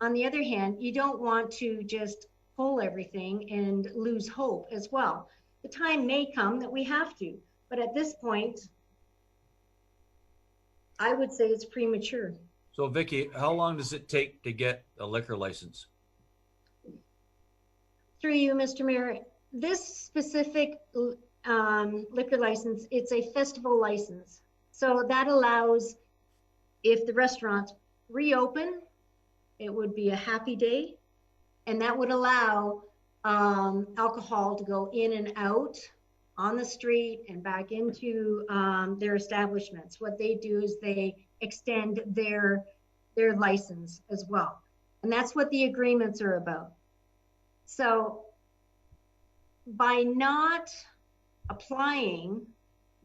on the other hand, you don't want to just pull everything and lose hope as well. The time may come that we have to, but at this point, I would say it's premature. So Vicki, how long does it take to get a liquor license? Through you, Mr. Mayor, this specific liquor license, it's a festival license. So that allows, if the restaurants reopen, it would be a happy day, and that would allow alcohol to go in and out on the street and back into their establishments. What they do is they extend their license as well. And that's what the agreements are about. So by not applying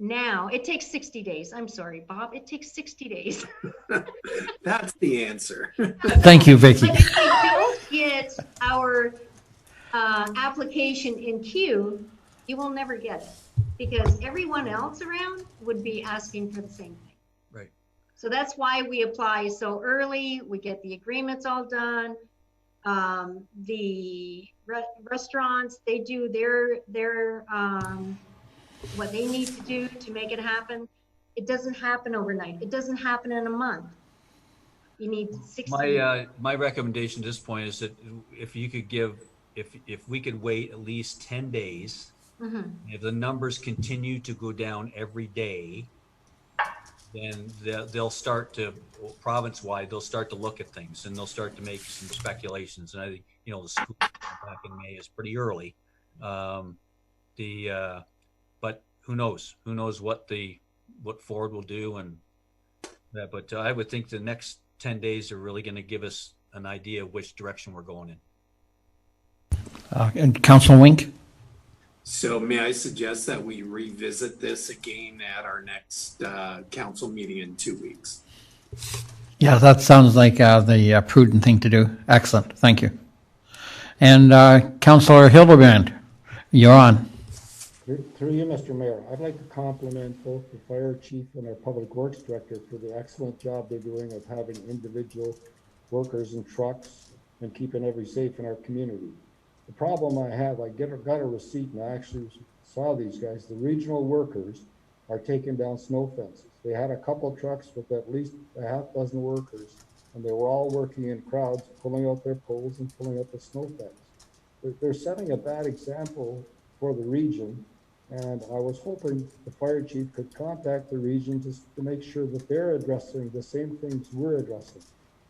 now, it takes 60 days. I'm sorry, Bob, it takes 60 days. That's the answer. Thank you, Vicki. But if we don't get our application in queue, you will never get it because everyone else around would be asking for the same thing. Right. So that's why we apply so early. We get the agreements all done. The restaurants, they do their what they need to do to make it happen. It doesn't happen overnight. It doesn't happen in a month. You need 60 my recommendation at this point is that if you could give, if we could wait at least 10 days, if the numbers continue to go down every day, then they'll start to, province-wide, they'll start to look at things and they'll start to make some speculations. And I think, you know, the school back in May is pretty early. But who knows? Who knows what Ford will do and that. But I would think the next 10 days are really going to give us an idea of which direction we're going in. And Councilor Wink? So may I suggest that we revisit this again at our next council meeting in 2 weeks? Yeah, that sounds like the prudent thing to do. Excellent. Thank you. And Councilor Hildebrand, you're on. Through you, Mr. Mayor, I'd like to compliment both the fire chief and our public works director for the excellent job they're doing of having individual workers and trucks and keeping everybody safe in our community. The problem I have, I got a receipt and I actually saw these guys. The regional workers are taking down snow fences. They had a couple trucks with at least a half dozen workers, and they were all working in crowds, pulling out their poles and pulling up the snow fence. They're setting a bad example for the region, and I was hoping the fire chief could contact the region to make sure that they're addressing the same things we're addressing.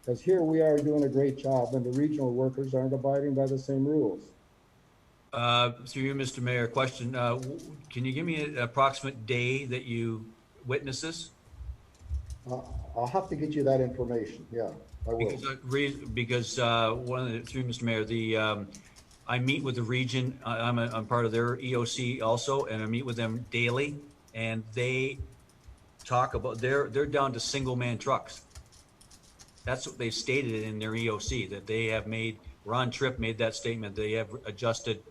Because here we are doing a great job and the regional workers aren't abiding by the same rules. Through you, Mr. Mayor, question, can you give me an approximate day that you witnessed this? I'll have to get you that information, yeah, I will. Because one of the, through Mr. Mayor, I meet with the region, I'm part of their EOC also, and I meet with them daily, and they talk about, they're down to single man trucks. That's what they've stated in their EOC, that they have made, Ron Tripp made that statement, they have adjusted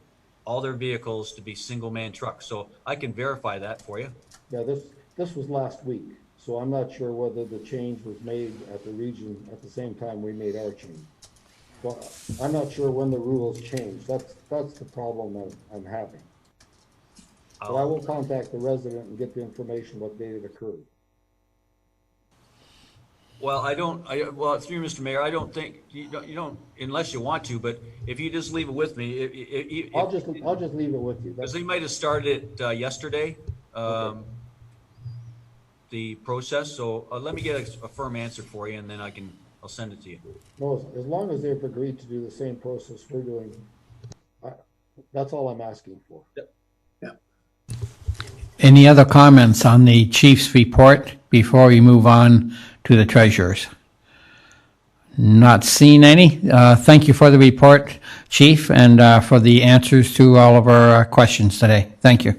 all their vehicles to be single man trucks. So I can verify that for you. Yeah, this was last week, so I'm not sure whether the change was made at the region at the same time we made our change. Well, I'm not sure when the rules changed. That's the problem I'm having. But I will contact the resident and get the information what date it occurred. Well, well, through Mr. Mayor, I don't think, you don't, unless you want to, but if you just leave it with me. I'll just leave it with you. Because they might have started it yesterday, the process. So let me get a firm answer for you, and then I'll send it to you. No, as long as they've agreed to do the same process we're doing, that's all I'm asking for. Yep. Any other comments on the chief's report before we move on to the treasurer's? Not seen any. Thank you for the report, Chief, and for the answers to all of our questions today. Thank you.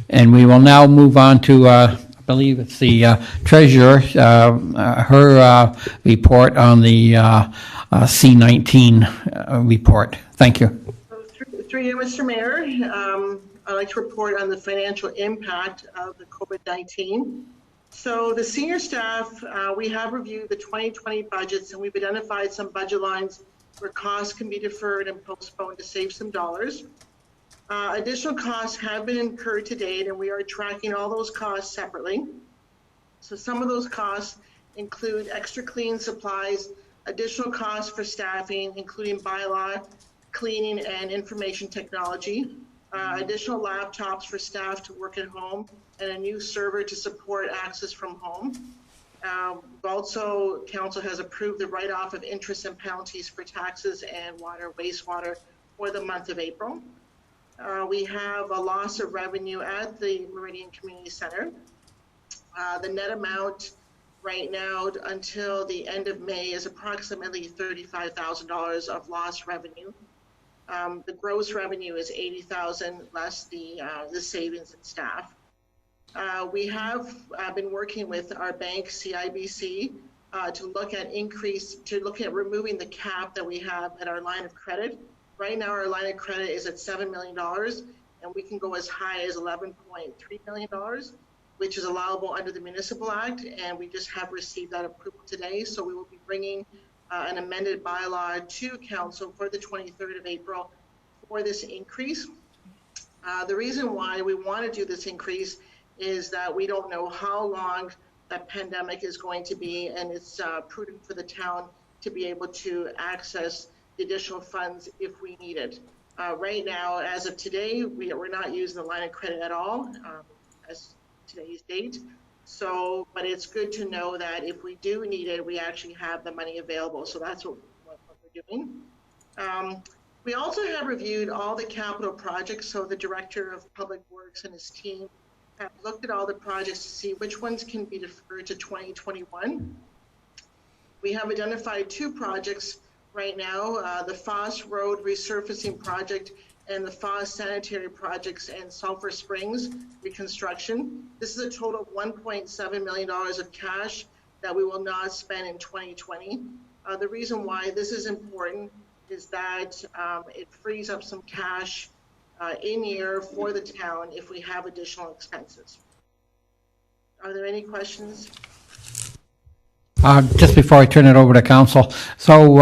And we will now move on to, I believe it's the treasurer, her report on the C-19 report. Thank you. Through you, Mr. Mayor, I'd like to report on the financial impact of the COVID-19. So the senior staff, we have reviewed the 2020 budgets, and we've identified some budget lines where costs can be deferred and postponed to save some dollars. Additional costs have been incurred to date, and we are tracking all those costs separately. So some of those costs include extra clean supplies, additional costs for staffing, including bylaw, cleaning, and information technology, additional laptops for staff to work at home, and a new server to support access from home. Also, Council has approved the write-off of interest and penalties for taxes and water, wastewater for the month of April. We have a loss of revenue at the Meridian Community Center. The net amount right now until the end of May is approximately $35,000 of lost revenue. The gross revenue is $80,000 less the savings in staff. We have been working with our bank, CIBC, to look at removing the cap that we have at our line of credit. Right now, our line of credit is at $7 million, and we can go as high as $11.3 million, which is allowable under the Municipal Act, and we just have received that approval today. So we will be bringing an amended bylaw to Council for the 23rd of April for this increase. The reason why we want to do this increase is that we don't know how long that pandemic is going to be, and it's prudent for the town to be able to access the additional funds if we need it. Right now, as of today, we're not using the line of credit at all as today's date. So, but it's good to know that if we do need it, we actually have the money available. So that's what we're doing. We also have reviewed all the capital projects. So the Director of Public Works and his team have looked at all the projects to see which ones can be deferred to 2021. We have identified two projects right now, the Foss Road resurfacing project and the Foss sanitary projects and Sulphur Springs reconstruction. This is a total of $1.7 million of cash that we will not spend in 2020. The reason why this is important is that it frees up some cash in year for the town if we have additional expenses. Are there any questions? Just before I turn it over to council, so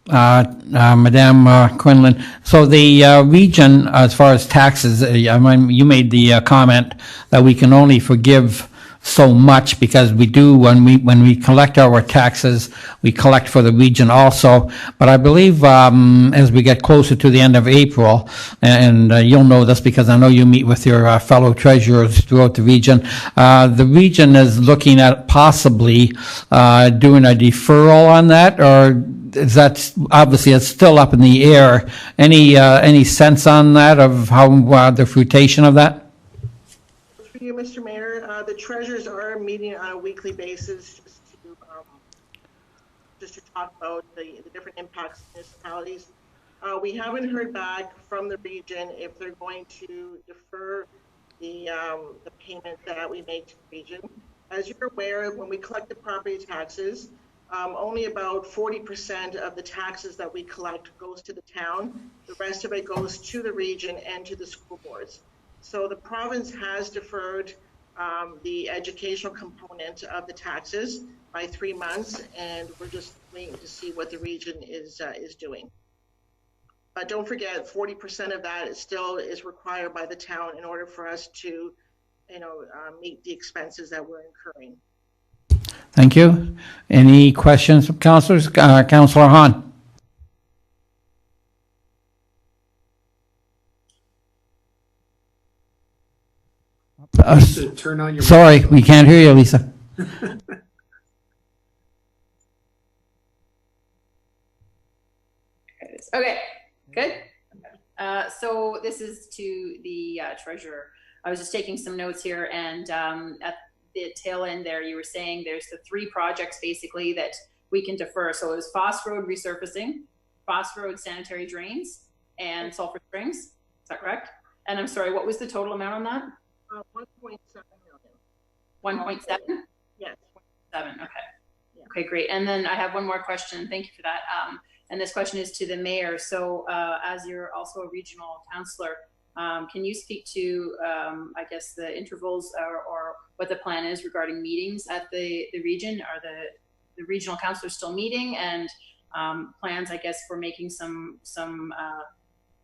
Madame Quinlan, so the region, as far as taxes, I mean, you made the comment that we can only forgive so much because we do, when we collect our taxes, we collect for the region also. But I believe as we get closer to the end of April, and you'll know this because I know you meet with your fellow treasurers throughout the region is looking at possibly doing a deferral on that, or is that, obviously it's still up in the air. Any sense on that, of how the fruition of that? For you, Mr. Mayor, the treasurers are meeting on a weekly basis just to talk about the different impacts of municipalities. We haven't heard back from the region if they're going to defer the payment that we make to the region. As you're aware, when we collect the property taxes, only about 40% of the taxes that we collect goes to the town. The rest of it goes to the region and to the school boards. So the province has deferred the educational component of the taxes by 3 months, and we're just waiting to see what the region is doing. But don't forget, 40% of that is required by the town in order for us to, meet the expenses that we're incurring. Thank you. Any questions from councilors? Councillor Hahn. To turn on your. Sorry, we can't hear you, Lisa. Okay, good. So this is to the treasurer. I was just taking some notes here, and at the tail end there, you were saying there's the 3 projects basically that we can defer. So it was Foss Road resurfacing, Foss Road sanitary drains, and Sulphur Springs. Is that correct? And I'm sorry, what was the total amount on that? 1.7 million. 1.7? Yes. 7, okay. Yeah. Okay, great. And then I have one more question. Thank you for that. And this question is to the mayor. So as you're also a regional councillor, can you speak to, I guess, the intervals or what the plan is regarding meetings at the region? Are the regional councillors still meeting, and plans, I guess, for making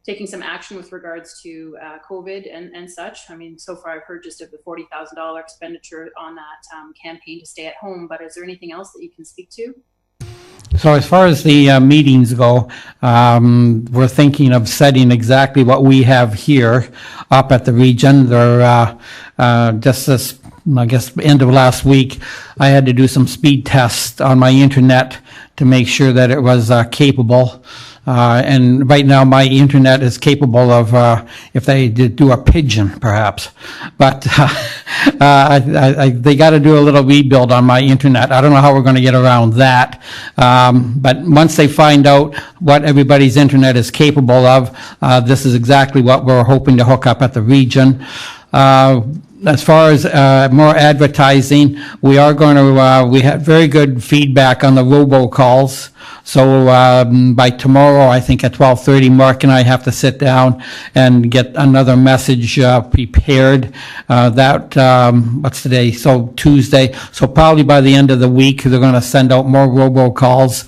taking some action with regards to COVID and such? I mean, so far I've heard just of the $40,000 expenditure on that campaign to stay at home, but is there anything else that you can speak to? So as far as the meetings go, we're thinking of setting exactly what we have here up at the region. They're just this, I guess, end of last week, I had to do some speed tests on my internet to make sure that it was capable. And right now my internet is capable of, if they did do a pigeon, perhaps. But they got to do a little rebuild on my internet. I don't know how we're going to get around that. But once they find out what everybody's internet is capable of, this is exactly what we're hoping to hook up at the region. As far as more advertising, we are going to, we had very good feedback on the robocalls. So by tomorrow, I think at 12:30, Mark and I have to sit down and get another message prepared. What's today? So Tuesday. So probably by the end of the week, they're going to send out more robocalls.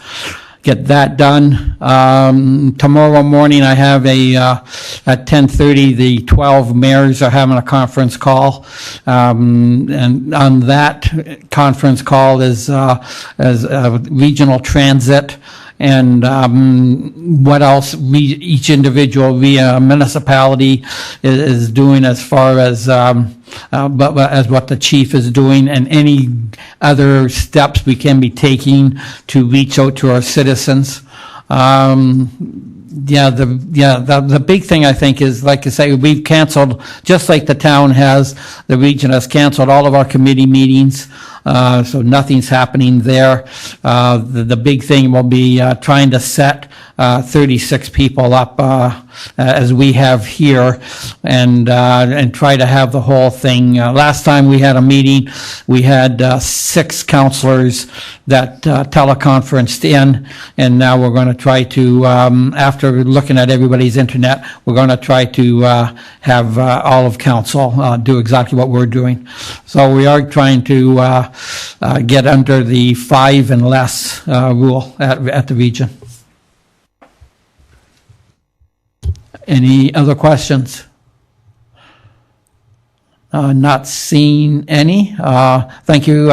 Get that done. Tomorrow morning, I have at 10:30, the 12 mayors are having a conference call. And on that conference call is regional transit and what else each individual municipality is doing as far as as what the chief is doing, and any other steps we can be taking to reach out to our citizens. The big thing I think is, like I say, we've canceled, just like the town has, the region has canceled all of our committee meetings. So nothing's happening there. The big thing will be trying to set 36 people up as we have here, and try to have the whole thing. Last time we had a meeting, we had 6 councillors that teleconferenced in, and now we're going to try to, after looking at everybody's internet, we're going to try to have all of council do exactly what we're doing. So we are trying to get under the 5 and less rule at the region. Any other questions? Not seeing any. Thank you,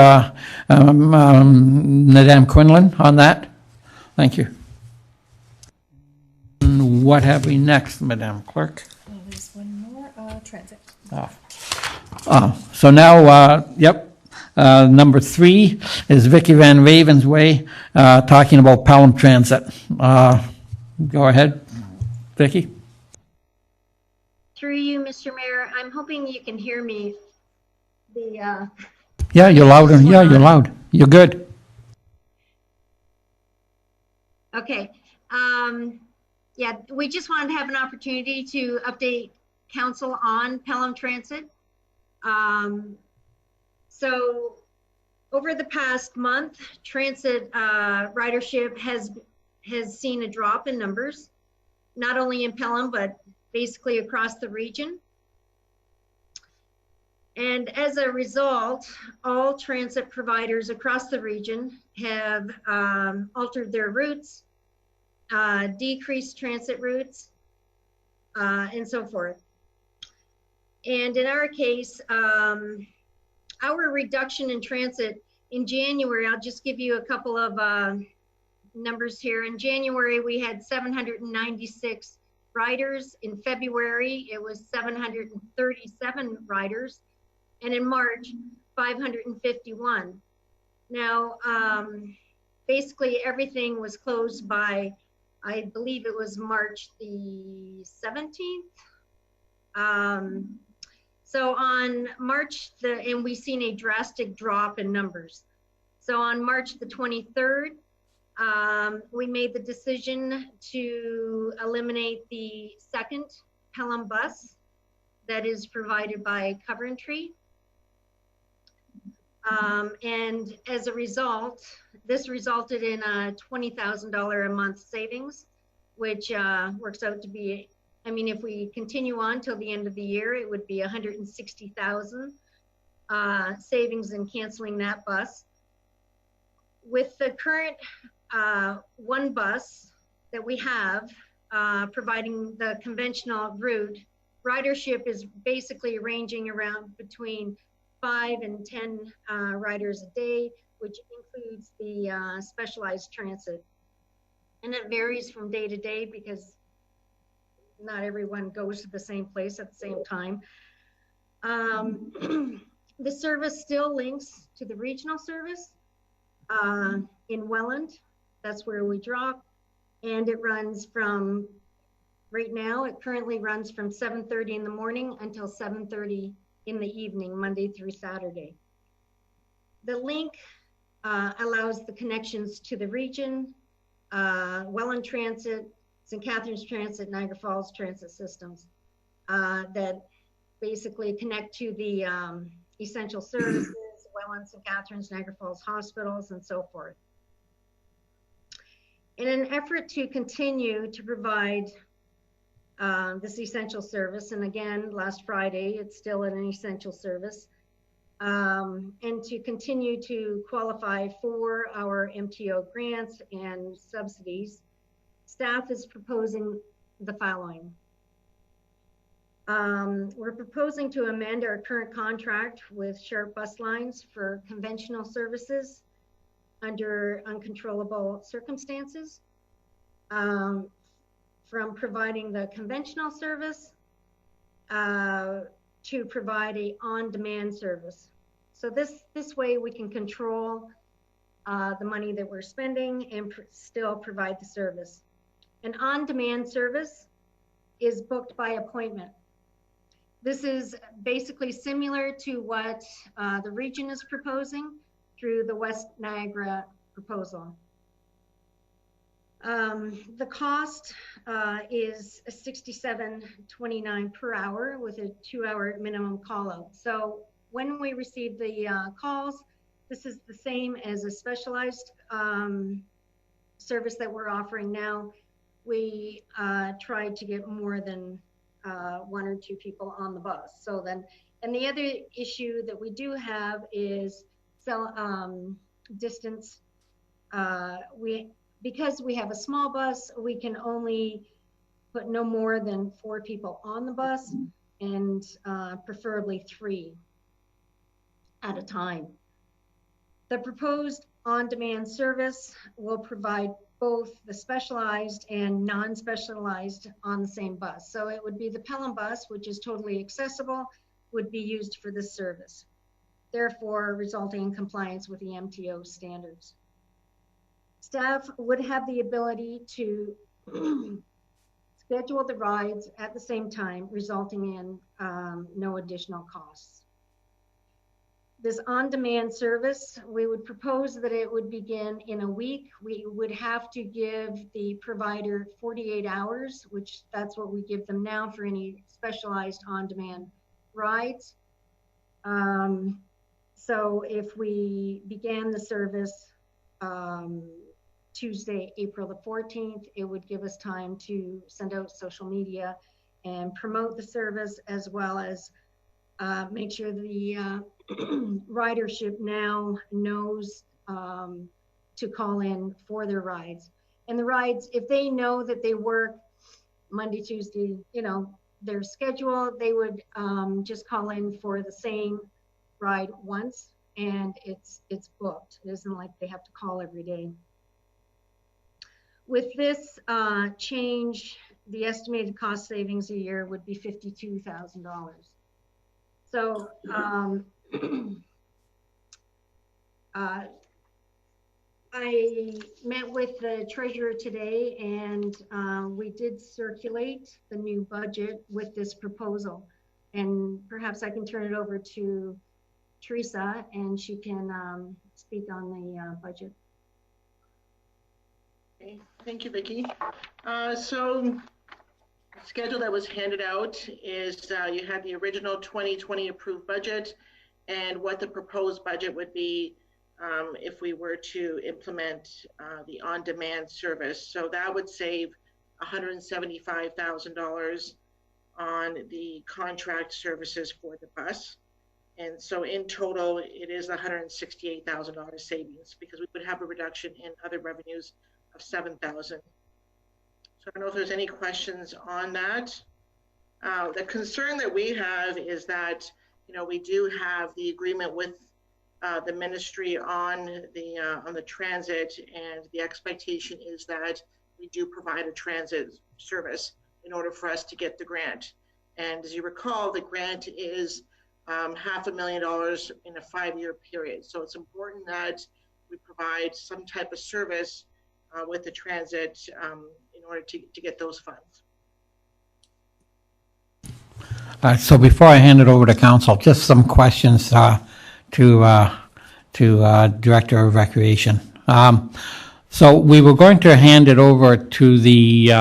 Madame Quinlan, on that. Thank you. What have we next, Madame Clerk? There's one more, transit. So now, number 3 is Vicky Van Ravensway talking about Pelham Transit. Go ahead, Vicky. Through you, Mr. Mayor, I'm hoping you can hear me. Yeah, you're loud. You're loud. You're good. Okay. Yeah, we just wanted to have an opportunity to update council on Pelham Transit. So over the past month, transit ridership has seen a drop in numbers, not only in Pelham, but basically across the region. And as a result, all transit providers across the region have altered their routes, decreased transit routes, and so forth. And in our case, our reduction in transit in January, I'll just give you a couple of numbers here. In January, we had 796 riders. In February, it was 737 riders. and in March, 551. Now, basically everything was closed by, I believe it was March the 17th. So on March and we've seen a drastic drop in numbers. So on March the 23rd, we made the decision to eliminate the second Pelham bus that is provided by Coventry. And as a result, this resulted in a $20,000 a month savings, which works out to be, I mean, if we continue on till the end of the year, it would be 160,000 savings in canceling that bus. With the current one bus that we have providing the conventional route, ridership is basically ranging around between 5 and 10 riders a day, which includes the specialized transit. And it varies from day to day because not everyone goes to the same place at the same time. The service still links to the regional service in Welland. That's where we drop. And it runs from, right now, it currently runs from 7:30 in the morning until 7:30 in the evening, Monday through Saturday. The link allows the connections to the region, Welland Transit, St. Catharines Transit, Niagara Falls Transit systems that basically connect to the essential services, Welland, St. Catharines, Niagara Falls hospitals, and so forth. In an effort to continue to provide this essential service, and again, last Friday, it's still an essential service, and to continue to qualify for our MTO grants and subsidies, staff is proposing the following. We're proposing to amend our current contract with Sharp Bus Lines for conventional services under uncontrollable circumstances, from providing the conventional service to provide a on-demand service. So this way we can control the money that we're spending and still provide the service. An on-demand service is booked by appointment. This is basically similar to what the region is proposing through the West Niagara proposal. The cost is $67.29 per hour with a 2-hour minimum call out. So when we receive the calls, this is the same as a specialized service that we're offering now. We tried to get more than 1 or 2 people on the bus. So then, and the other issue that we do have is distance. Because we have a small bus, we can only put no more than 4 people on the bus, and preferably 3 at a time. The proposed on-demand service will provide both the specialized and non-specialized on the same bus. So it would be the Pelham bus, which is totally accessible, would be used for this service, therefore resulting in compliance with the MTO standards. Staff would have the ability to schedule the rides at the same time, resulting in no additional costs. This on-demand service, we would propose that it would begin in a week. We would have to give the provider 48 hours, which that's what we give them now for any specialized on-demand rides. So if we began the service Tuesday, April the 14th, it would give us time to send out social media and promote the service, as well as make sure the ridership now knows to call in for their rides. And the rides, if they know that they work Monday, Tuesday, their schedule, they would just call in for the same ride once, and it's booked. It isn't like they have to call every day. With this change, the estimated cost savings a year would be $52,000. So I met with the treasurer today, and we did circulate the new budget with this proposal. And perhaps I can turn it over to Teresa, and she can speak on the budget. Okay, thank you, Vicki. So the schedule that was handed out is you had the original 2020 approved budget and what the proposed budget would be if we were to implement the on-demand service. So that would save $175,000 on the contract services for the bus. And so in total, it is $168,000 savings because we would have a reduction in other revenues of $7,000. So I don't know if there's any questions on that. The concern that we have is that, you know, we do have the agreement with the ministry on the transit, and the expectation is that we do provide a transit service in order for us to get the grant. And as you recall, the grant is $500,000 in a 5-year period. So it's important that we provide some type of service with the transit in order to get those funds. So before I hand it over to council, just some questions to Director of Recreation. So we were going to hand it over to the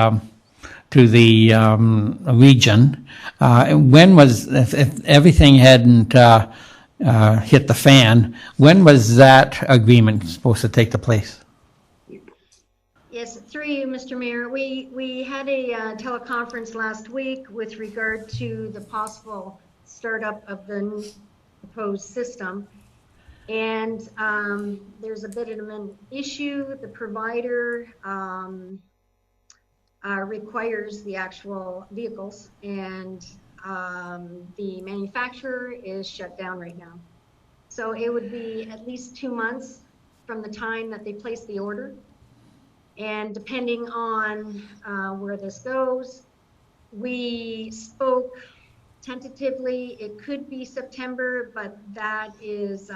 region. When was, if everything hadn't hit the fan, when was that agreement supposed to take the place? Yes, through you, Mr. Mayor. We had a teleconference last week with regard to the possible startup of the proposed system. And there's a bit of an issue. The provider requires the actual vehicles, and the manufacturer is shut down right now. So it would be at least 2 months from the time that they place the order. And depending on where this goes, we spoke tentatively, it could be September, but that is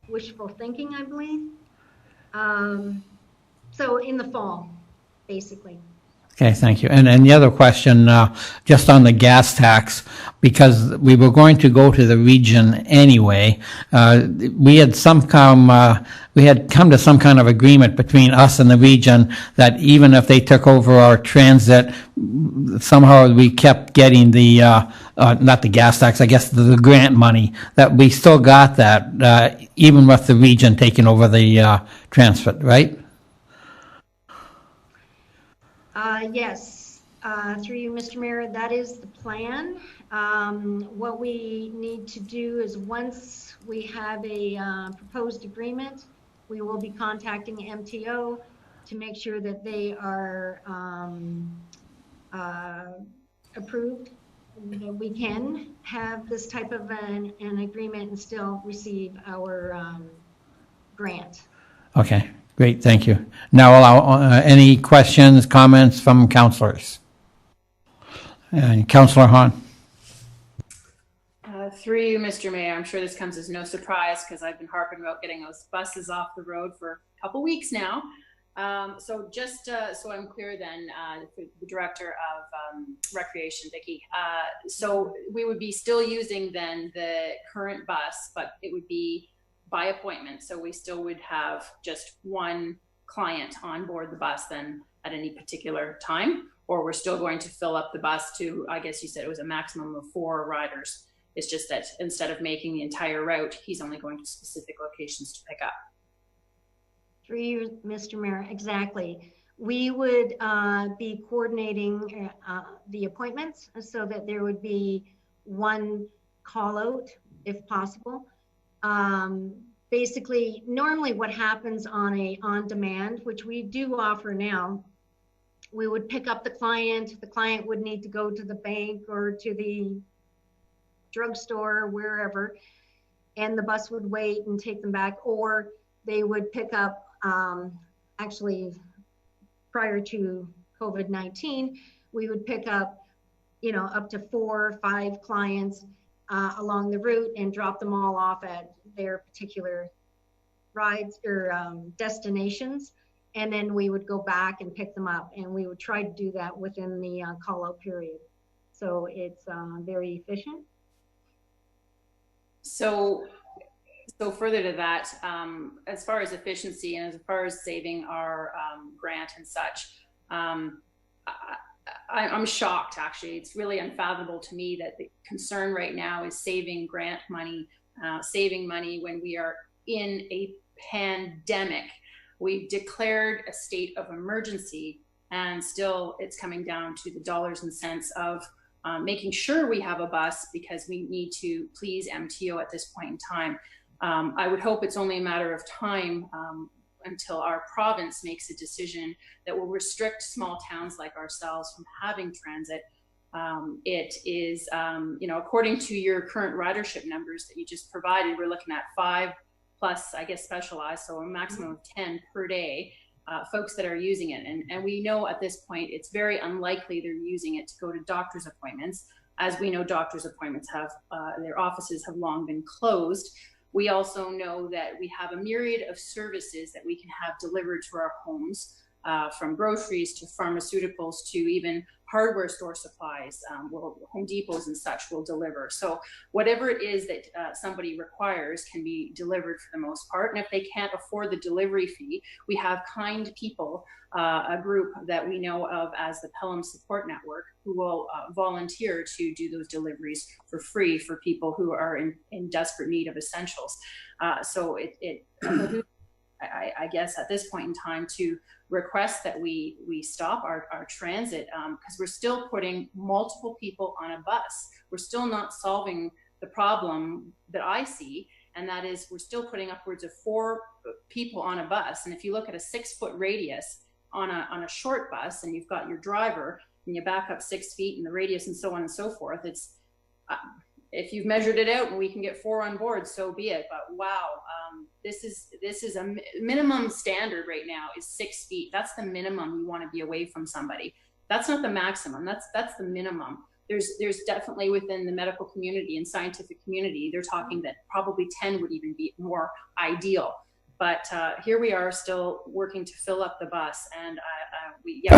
wishful thinking, I believe. So in the fall, basically. Okay, thank you. And the other question, just on the gas tax, because we were going to go to the region anyway, we had come to some kind of agreement between us and the region that even if they took over our transit, somehow we kept getting the, not the gas tax, I guess the grant money, that we still got that, even with the region taking over the transit, right? Yes, through you, Mr. Mayor, that is the plan. What we need to do is once we have a proposed agreement, we will be contacting MTO to make sure that they are approved, that we can have this type of an agreement and still receive our grant. Okay. Great, thank you. Now allow any questions, comments from councillors. And Councillor Hahn. Through you, Mr. Mayor, I'm sure this comes as no surprise because I've been harping about getting those buses off the road for a couple weeks now. So just so I'm clear then, the Director of Recreation, Vicki, so we would be still using then the current bus, but it would be by appointment. So we still would have just one client on board the bus then at any particular time, or we're still going to fill up the bus to, I guess you said it was a maximum of 4 riders. It's just that instead of making the entire route, he's only going to specific locations to pick up. Through you, Mr. Mayor, exactly. We would be coordinating the appointments so that there would be one call out if possible. Basically, normally what happens on a on-demand, which we do offer now, we would pick up the client would need to go to the bank or to the drugstore or wherever, and the bus would wait and take them back, or they would pick up, actually prior to COVID-19, we would pick up up to 4 or 5 clients along the route and drop them all off at their particular rides or destinations. And then we would go back and pick them up, and we would try to do that within the call out period. So it's very efficient. So further to that, as far as efficiency and as far as saving our grant and such, I'm shocked, actually. It's really unfathomable to me that the concern right now is saving grant money, saving money when we are in a pandemic. We've declared a state of emergency, and still it's coming down to the dollars and cents of making sure we have a bus, because we need to please MTO at this point in time. I would hope it's only a matter of time until our province makes a decision that will restrict small towns like ourselves from having transit. It is, according to your current ridership numbers that you just provided, we're looking at 5 plus, I guess, specialized, so a maximum of 10 per day, folks that are using it. And we know at this point, it's very unlikely they're using it to go to doctor's appointments. As we know, doctor's appointments have, their offices have long been closed. We also know that we have a myriad of services that we can have delivered to our homes, from groceries to pharmaceuticals to even hardware store supplies. Home Depots and such will deliver. So whatever it is that somebody requires can be delivered for the most part. And if they can't afford the delivery fee, we have kind people, a group that we know of as the Pelham Support Network, who will volunteer to do those deliveries for free for people who are in desperate need of essentials. So it I guess at this point in time to request that we stop our transit, because we're still putting multiple people on a bus. We're still not solving the problem that I see, and that is we're still putting upwards of 4 people on a bus. And if you look at a 6-foot radius on a short bus, and you've got your driver and you back up 6 feet and the radius and so on and so forth, it's if you've measured it out and we can get 4 on board, so be it. But wow, this is a minimum standard right now is 6 feet. That's the minimum you want to be away from somebody. That's not the maximum. That's the minimum. There's definitely within the medical community and scientific community, they're talking that probably 10 would even be more ideal. But here we are still working to fill up the bus, and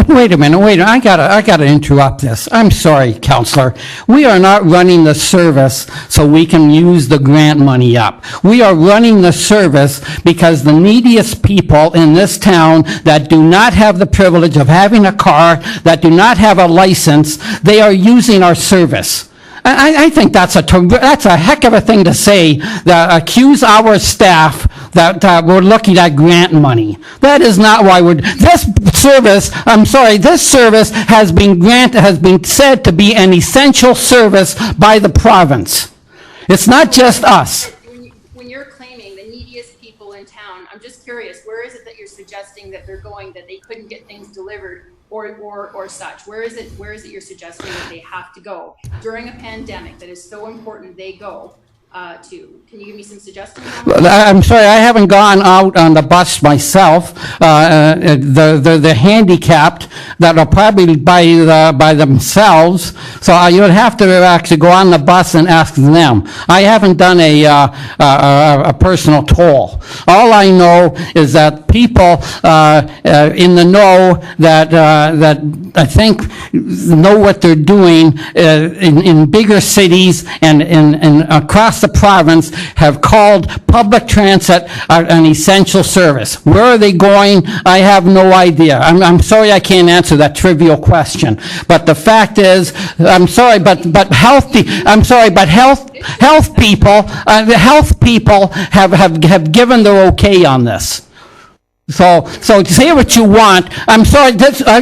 Wait a minute. I gotta interrupt this. I'm sorry, Counselor. We are not running the service so we can use the grant money up. We are running the service because the neediest people in this town that do not have the privilege of having a car, that do not have a license, they are using our service. I think that's a heck of a thing to say, that accuse our staff that we're looking at grant money. That is not why this service has been said to be an essential service by the province. It's not just us. When you're claiming the neediest people in town, I'm just curious, where is it that you're suggesting that they're going, that they couldn't get things delivered or such? Where is it you're suggesting that they have to go during a pandemic that is so important they go to? Can you give me some suggestions on that? I'm sorry, I haven't gone out on the bus myself. The handicapped that are probably by themselves, so you would have to actually go on the bus and ask them. I haven't done a personal toll. All I know is that people in the know that I think know what they're doing in bigger cities and across the province have called public transit an essential service. Where are they going? I have no idea. I'm sorry I can't answer that trivial question. But the fact is, I'm sorry, but health people have given their okay on this. So say what you want. I'm sorry,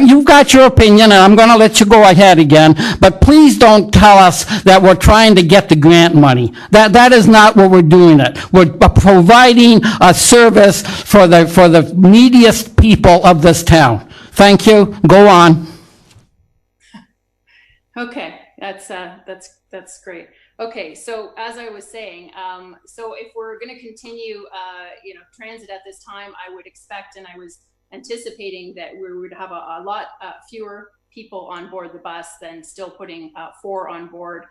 you've got your opinion, and I'm going to let you go ahead again. But please don't tell us that we're trying to get the grant money. That is not what we're doing. We're providing a service for the neediest people of this town. Thank you. Go on. Okay, that's great. Okay, so as I was saying, so if we're going to continue, transit at this time, I would expect, and I was anticipating that we would have a lot fewer people on board the bus than still putting 4 on board.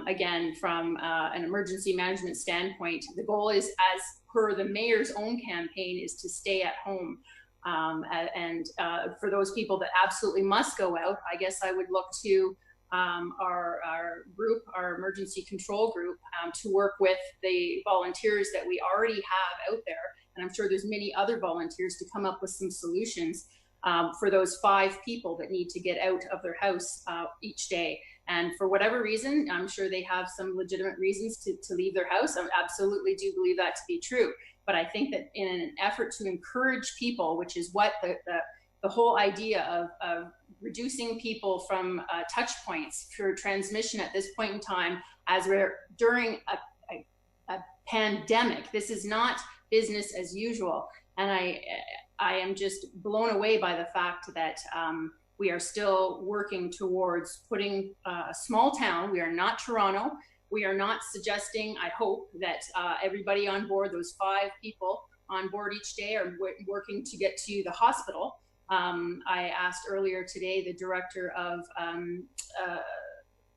Again, from an emergency management standpoint, the goal is, as per the mayor's own campaign, is to stay at home. And for those people that absolutely must go out, I guess I would look to our group, our emergency control group, to work with the volunteers that we already have out there. And I'm sure there's many other volunteers to come up with some solutions for those 5 people that need to get out of their house each day. And for whatever reason, I'm sure they have some legitimate reasons to leave their house. I absolutely do believe that to be true. But I think that in an effort to encourage people, which is what the whole idea of reducing people from touch points for transmission at this point in time, as we're during a pandemic, this is not business as usual. And I am just blown away by the fact that we are still working towards putting a small town. We are not Toronto. We are not suggesting, I hope, that everybody on board, those 5 people on board each day, are working to get to the hospital. I asked earlier today the director of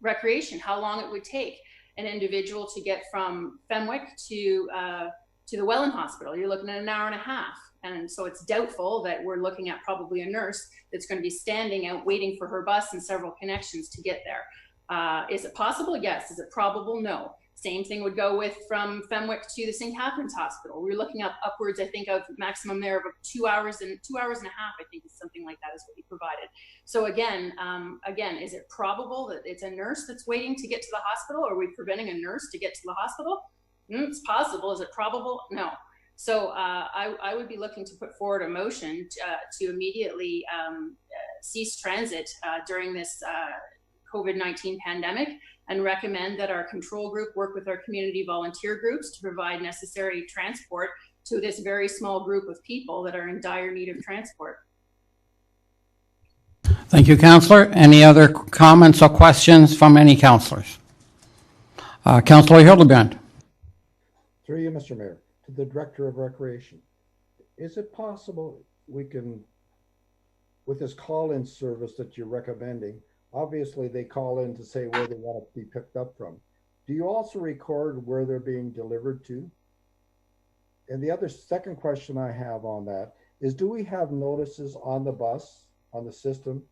recreation how long it would take an individual to get from Fenwick to the Welland Hospital. You're looking at an hour and a half. And so it's doubtful that we're looking at probably a nurse that's going to be standing out waiting for her bus and several connections to get there. Is it possible? Yes. Is it probable? No. Same thing would go with from Fenwick to the St. Catharines Hospital. We're looking up upwards, I think, of maximum there of 2 hours and 2 hours and a half, I think, is something like that is what we provided. So again, is it probable that it's a nurse that's waiting to get to the hospital? Or are we preventing a nurse to get to the hospital? It's possible. Is it probable? No. So I would be looking to put forward a motion to immediately cease transit during this COVID-19 pandemic, and recommend that our control group work with our community volunteer groups to provide necessary transport to this very small group of people that are in dire need of transport. Thank you, Councillor. Any other comments or questions from any councillors? Councillor Hildebrand. Through you, Mr. Mayor, to the Director of Recreation. Is it possible we can, with this call-in service that you're recommending, obviously they call in to say where they want to be picked up from. Do you also record where they're being delivered to? And the second question I have on that is, do we have notices on the bus, on the system,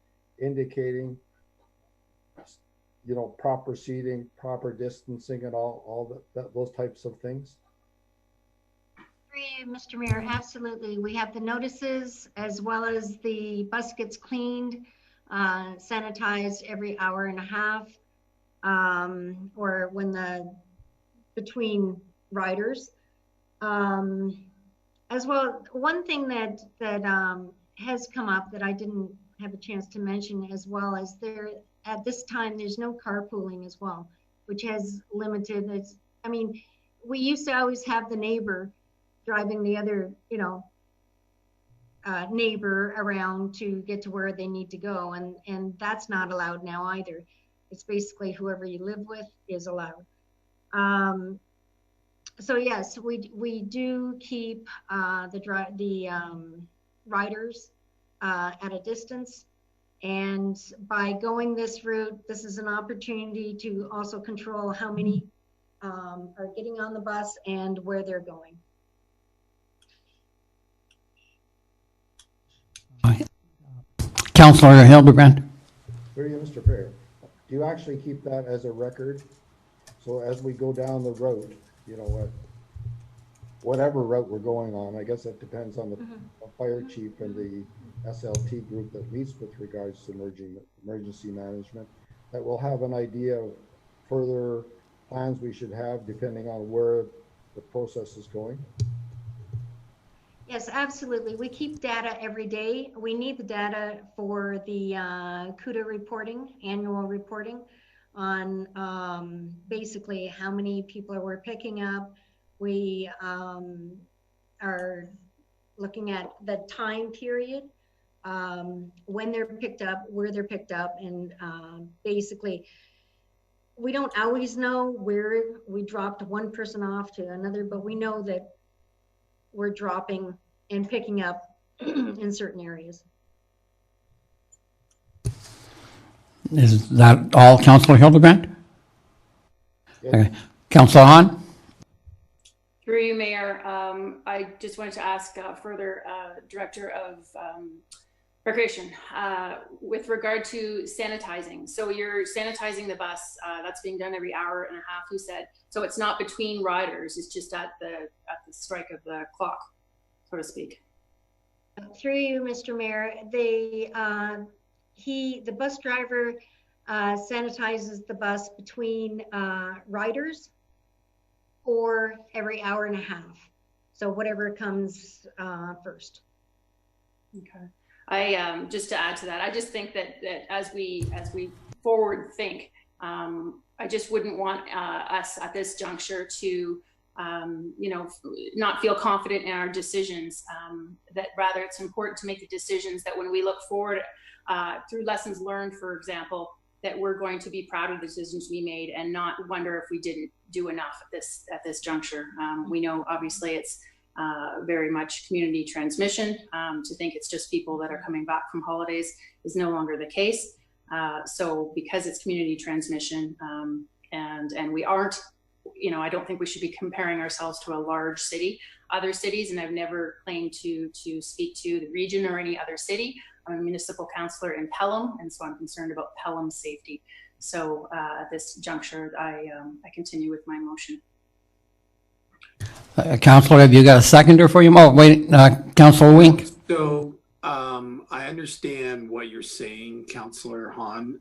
indicating, proper seating, proper distancing, and all those types of things? Mr. Mayor, absolutely. We have the notices, as well as the bus gets cleaned, sanitized every hour and a half, or between riders. As well, one thing that has come up that I didn't have a chance to mention as well is at this time there's no carpooling as well, which has limited. We used to always have the neighbor driving the other, neighbor around to get to where they need to go, and that's not allowed now either. It's basically whoever you live with is allowed. So yes, we do keep the riders at a distance, and by going this route, this is an opportunity to also control how many are getting on the bus and where they're going. Councillor Hildebrand. Through you, Mr. Mayor, do you actually keep that as a record? So as we go down the road, whatever route we're going on, I guess it depends on the fire chief and the SLT group that meets with regards to emergency management, that we'll have an idea of further plans we should have depending on where the process is going. Yes, absolutely. We keep data every day. We need the data for the CUDA reporting, annual reporting on basically how many people we're picking up. We are looking at the time period, when they're picked up, where they're picked up, and basically we don't always know where we dropped one person off to another, but we know that we're dropping and picking up in certain areas. Is that all, Councillor Hildebrand? Okay. Councillor Hahn? Through you, Mayor, I just wanted to ask further, Director of Recreation, with regard to sanitizing. So you're sanitizing the bus, that's being done every hour and a half, you said. So it's not between riders, it's just at the strike of the clock, so to speak. Through you, Mr. Mayor, the bus driver sanitizes the bus between riders or every hour and a half. So whatever comes first. Okay. I just to add to that, I just think that as we forward think, I just wouldn't want us at this juncture to not feel confident in our decisions. That rather it's important to make the decisions that when we look forward through lessons learned, for example, that we're going to be proud of the decisions we made and not wonder if we didn't do enough at this juncture. We know obviously it's very much community transmission. To think it's just people that are coming back from holidays is no longer the case. So because it's community transmission and we aren't, I don't think we should be comparing ourselves to a large city. Other cities, and I've never claimed to speak to the region or any other city. I'm a municipal councillor in Pelham, and so I'm concerned about Pelham's safety. So at this juncture, I continue with my motion. Councillor, have you got a seconder for you? Oh, wait, Councillor Wink. So I understand what you're saying, Councillor Hahn.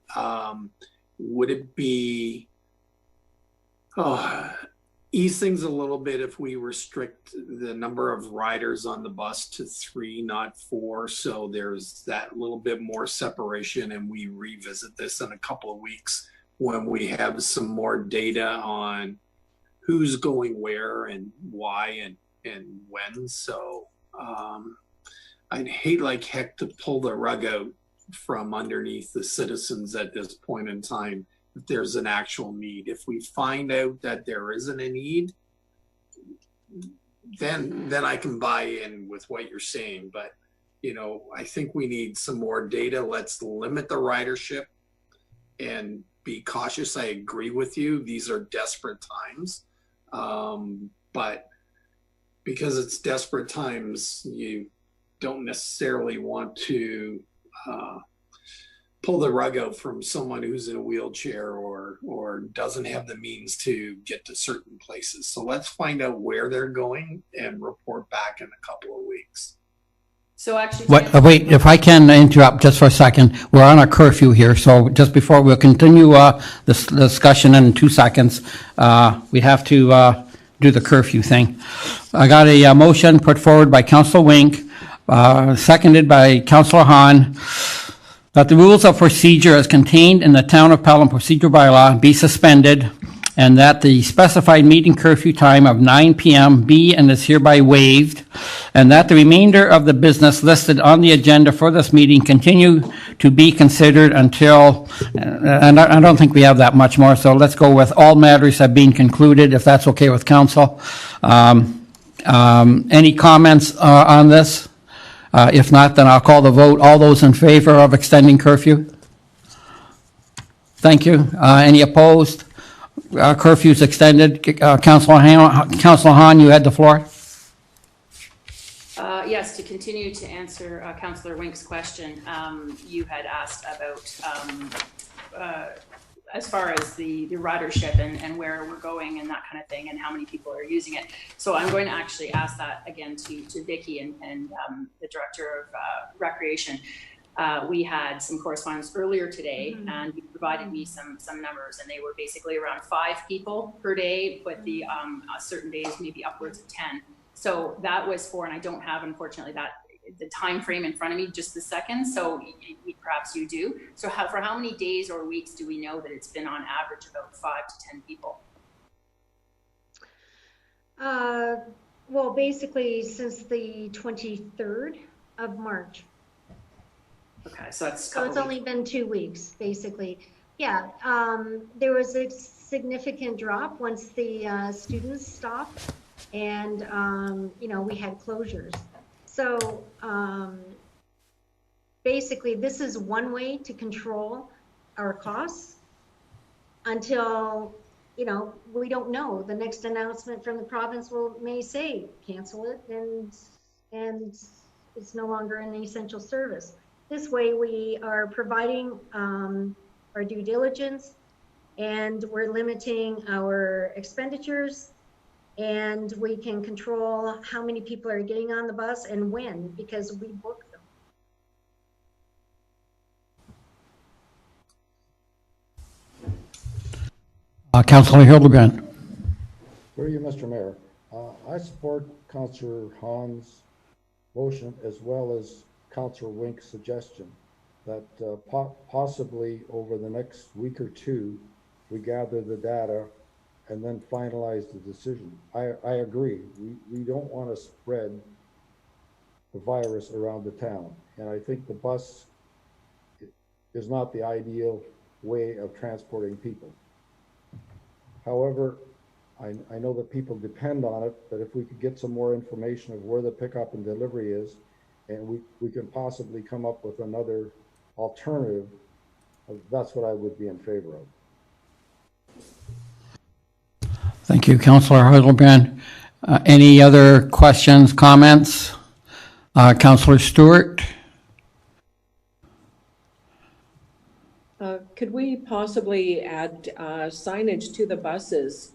Would it be ease things a little bit if we restrict the number of riders on the bus to 3, not 4, so there's that little bit more separation, and we revisit this in a couple of weeks when we have some more data on who's going where and why and when. So I'd hate like heck to pull the rug out from underneath the citizens at this point in time if there's an actual need. If we find out that there isn't a need, then I can buy in with what you're saying. But I think we need some more data. Let's limit the ridership and be cautious. I agree with you. These are desperate times. But because it's desperate times, you don't necessarily want to pull the rug out from someone who's in a wheelchair or doesn't have the means to get to certain places. So let's find out where they're going and report back in a couple of weeks. So actually, wait, if I can interrupt just for a second, we're on a curfew here, so just before we'll continue this discussion in 2 seconds, we have to do the curfew thing. I got a motion put forward by Councillor Wink, seconded by Councillor Hahn, that the rules of procedure as contained in the Town of Pelham Procedure Bylaw be suspended, and that the specified meeting curfew time of 9 p.m. be and is hereby waived, and that the remainder of the business listed on the agenda for this meeting continue to be considered until, and I don't think we have that much more, so let's go with all matters have been concluded, if that's okay with council. Any comments on this? If not, then I'll call the vote. All those in favor of extending curfew? Thank you. Any opposed? Curfew's extended. Councillor Hahn, you had the floor. Yes, to continue to answer Councillor Wink's question, you had asked about as far as the ridership and where we're going and that kind of thing and how many people are using it. So I'm going to actually ask that again to Vicki and the Director of Recreation. We had some correspondence earlier today, and you provided me some numbers, and they were basically around 5 people per day, but the certain days maybe upwards of 10. So that was for, and I don't have unfortunately the time frame in front of me just the second, so perhaps you do. So for how many days or weeks do we know that it's been on average about 5 to 10 people? Well, basically since the 23rd of March. Okay, so that's so it's only been 2 weeks, basically. Yeah, there was a significant drop once the students stopped, and we had closures. So basically, this is one way to control our costs until, you know, we don't know. The next announcement from the province may say cancel it and it's no longer an essential service. This way we are providing our due diligence, and we're limiting our expenditures, and we can control how many people are getting on the bus and when, because we book them. Councillor Hildebrand. Through you, Mr. Mayor. I support Councillor Hahn's motion as well as Councillor Wink's suggestion that possibly over the next week or two, we gather the data and then finalize the decision. I agree. We don't want to spread the virus around the town. And I think the bus is not the ideal way of transporting people. However, I know that people depend on it, but if we could get some more information of where the pickup and delivery is, and we can possibly come up with another alternative, that's what I would be in favor of. Thank you, Councillor Hildebrand. Any other questions, comments? Councillor Stewart? Could we possibly add signage to the buses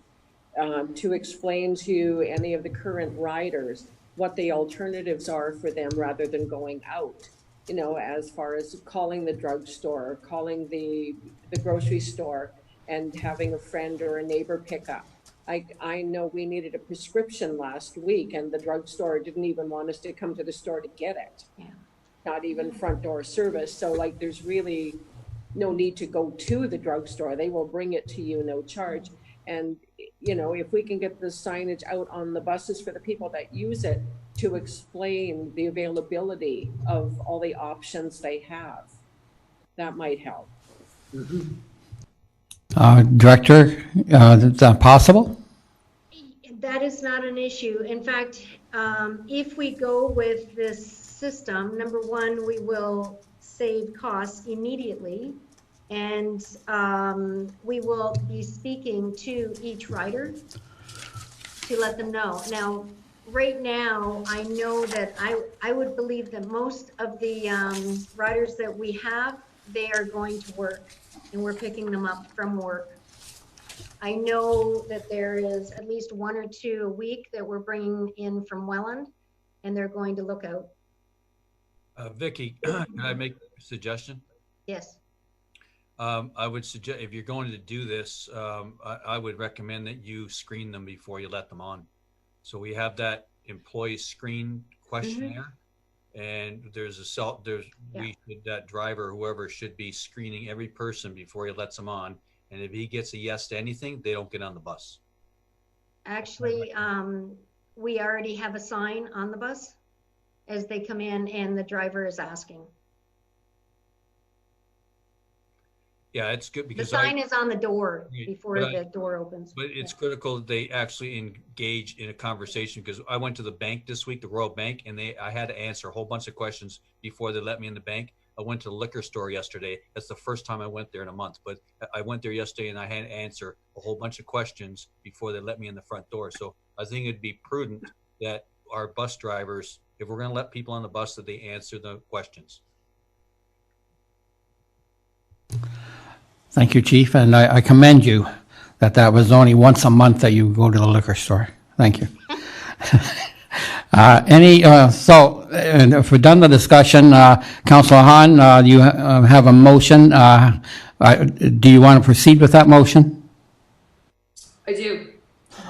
to explain to any of the current riders what the alternatives are for them rather than going out? You know, as far as calling the drugstore, calling the grocery store, and having a friend or a neighbor pick up. I know we needed a prescription last week, and the drugstore didn't even want us to come to the store to get it. Yeah. Not even front door service. So like, there's really no need to go to the drugstore. They will bring it to you, no charge. And, you know, if we can get the signage out on the buses for the people that use it to explain the availability of all the options they have, that might help. Director, is that possible? That is not an issue. In fact, if we go with this system, number one, we will save costs immediately, and we will be speaking to each rider to let them know. Now, right now, I know that I would believe that most of the riders that we have, they are going to work, and we're picking them up from work. I know that there is at least one or two a week that we're bringing in from Welland, and they're going to look out. Vicky, can I make a suggestion? Yes. I would suggest, if you're going to do this, I would recommend that you screen them before you let them on. So we have that employee screen questionnaire, and there's that driver, whoever, should be screening every person before he lets them on. And if he gets a yes to anything, they don't get on the bus. Actually, we already have a sign on the bus as they come in, and the driver is asking. Yeah, it's good because the sign is on the door before the door opens. But it's critical that they actually engage in a conversation, because I went to the bank this week, the Royal Bank, and I had to answer a whole bunch of questions before they let me in the bank. I went to the liquor store yesterday. That's the first time I went there in a month, but I went there yesterday and I had to answer a whole bunch of questions before they let me in the front door. So I think it'd be prudent that our bus drivers, if we're going to let people on the bus, that they answer the questions. Thank you, Chief, and I commend you that was only once a month that you go to the liquor store. Thank you. And if we're done the discussion, Councillor Hahn, you have a motion. Do you want to proceed with that motion? I do.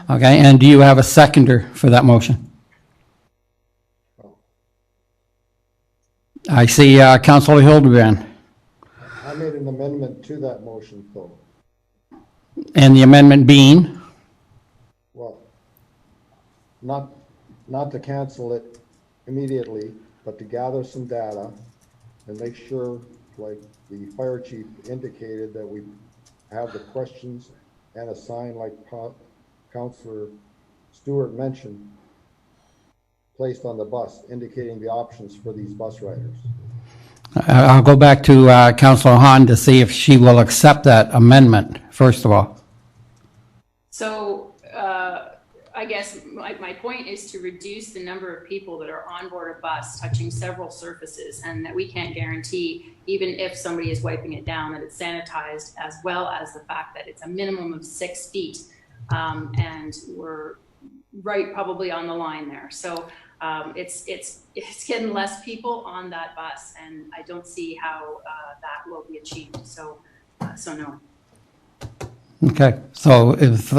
Okay, and do you have a seconder for that motion? I see Councillor Hildebrand. I made an amendment to that motion, though. And the amendment being? Well, not to cancel it immediately, but to gather some data and make sure, like the fire chief indicated, that we have the questions and a sign like Councillor Stewart mentioned placed on the bus indicating the options for these bus riders. I'll go back to Councillor Hahn to see if she will accept that amendment, first of all. So I guess my point is to reduce the number of people that are on board a bus touching several surfaces, and that we can't guarantee, even if somebody is wiping it down, that it's sanitized, as well as the fact that it's a minimum of 6 feet. And we're right probably on the line there. So it's getting less people on that bus, and I don't see how that will be achieved. So no. Okay, so if,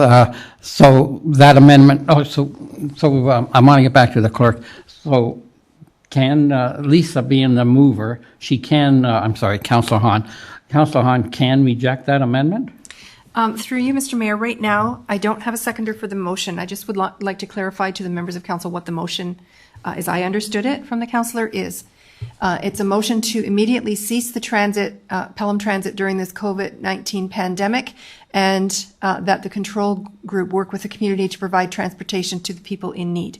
so that amendment, I want to get back to the clerk. So can Lisa, being the mover, she can, I'm sorry, Councillor Hahn can reject that amendment? Through you, Mr. Mayor, right now, I don't have a seconder for the motion. I just would like to clarify to the members of council what the motion, as I understood it from the councillor, is. It's a motion to immediately cease the transit, Pelham Transit during this COVID-19 pandemic, and that the control group work with the community to provide transportation to the people in need.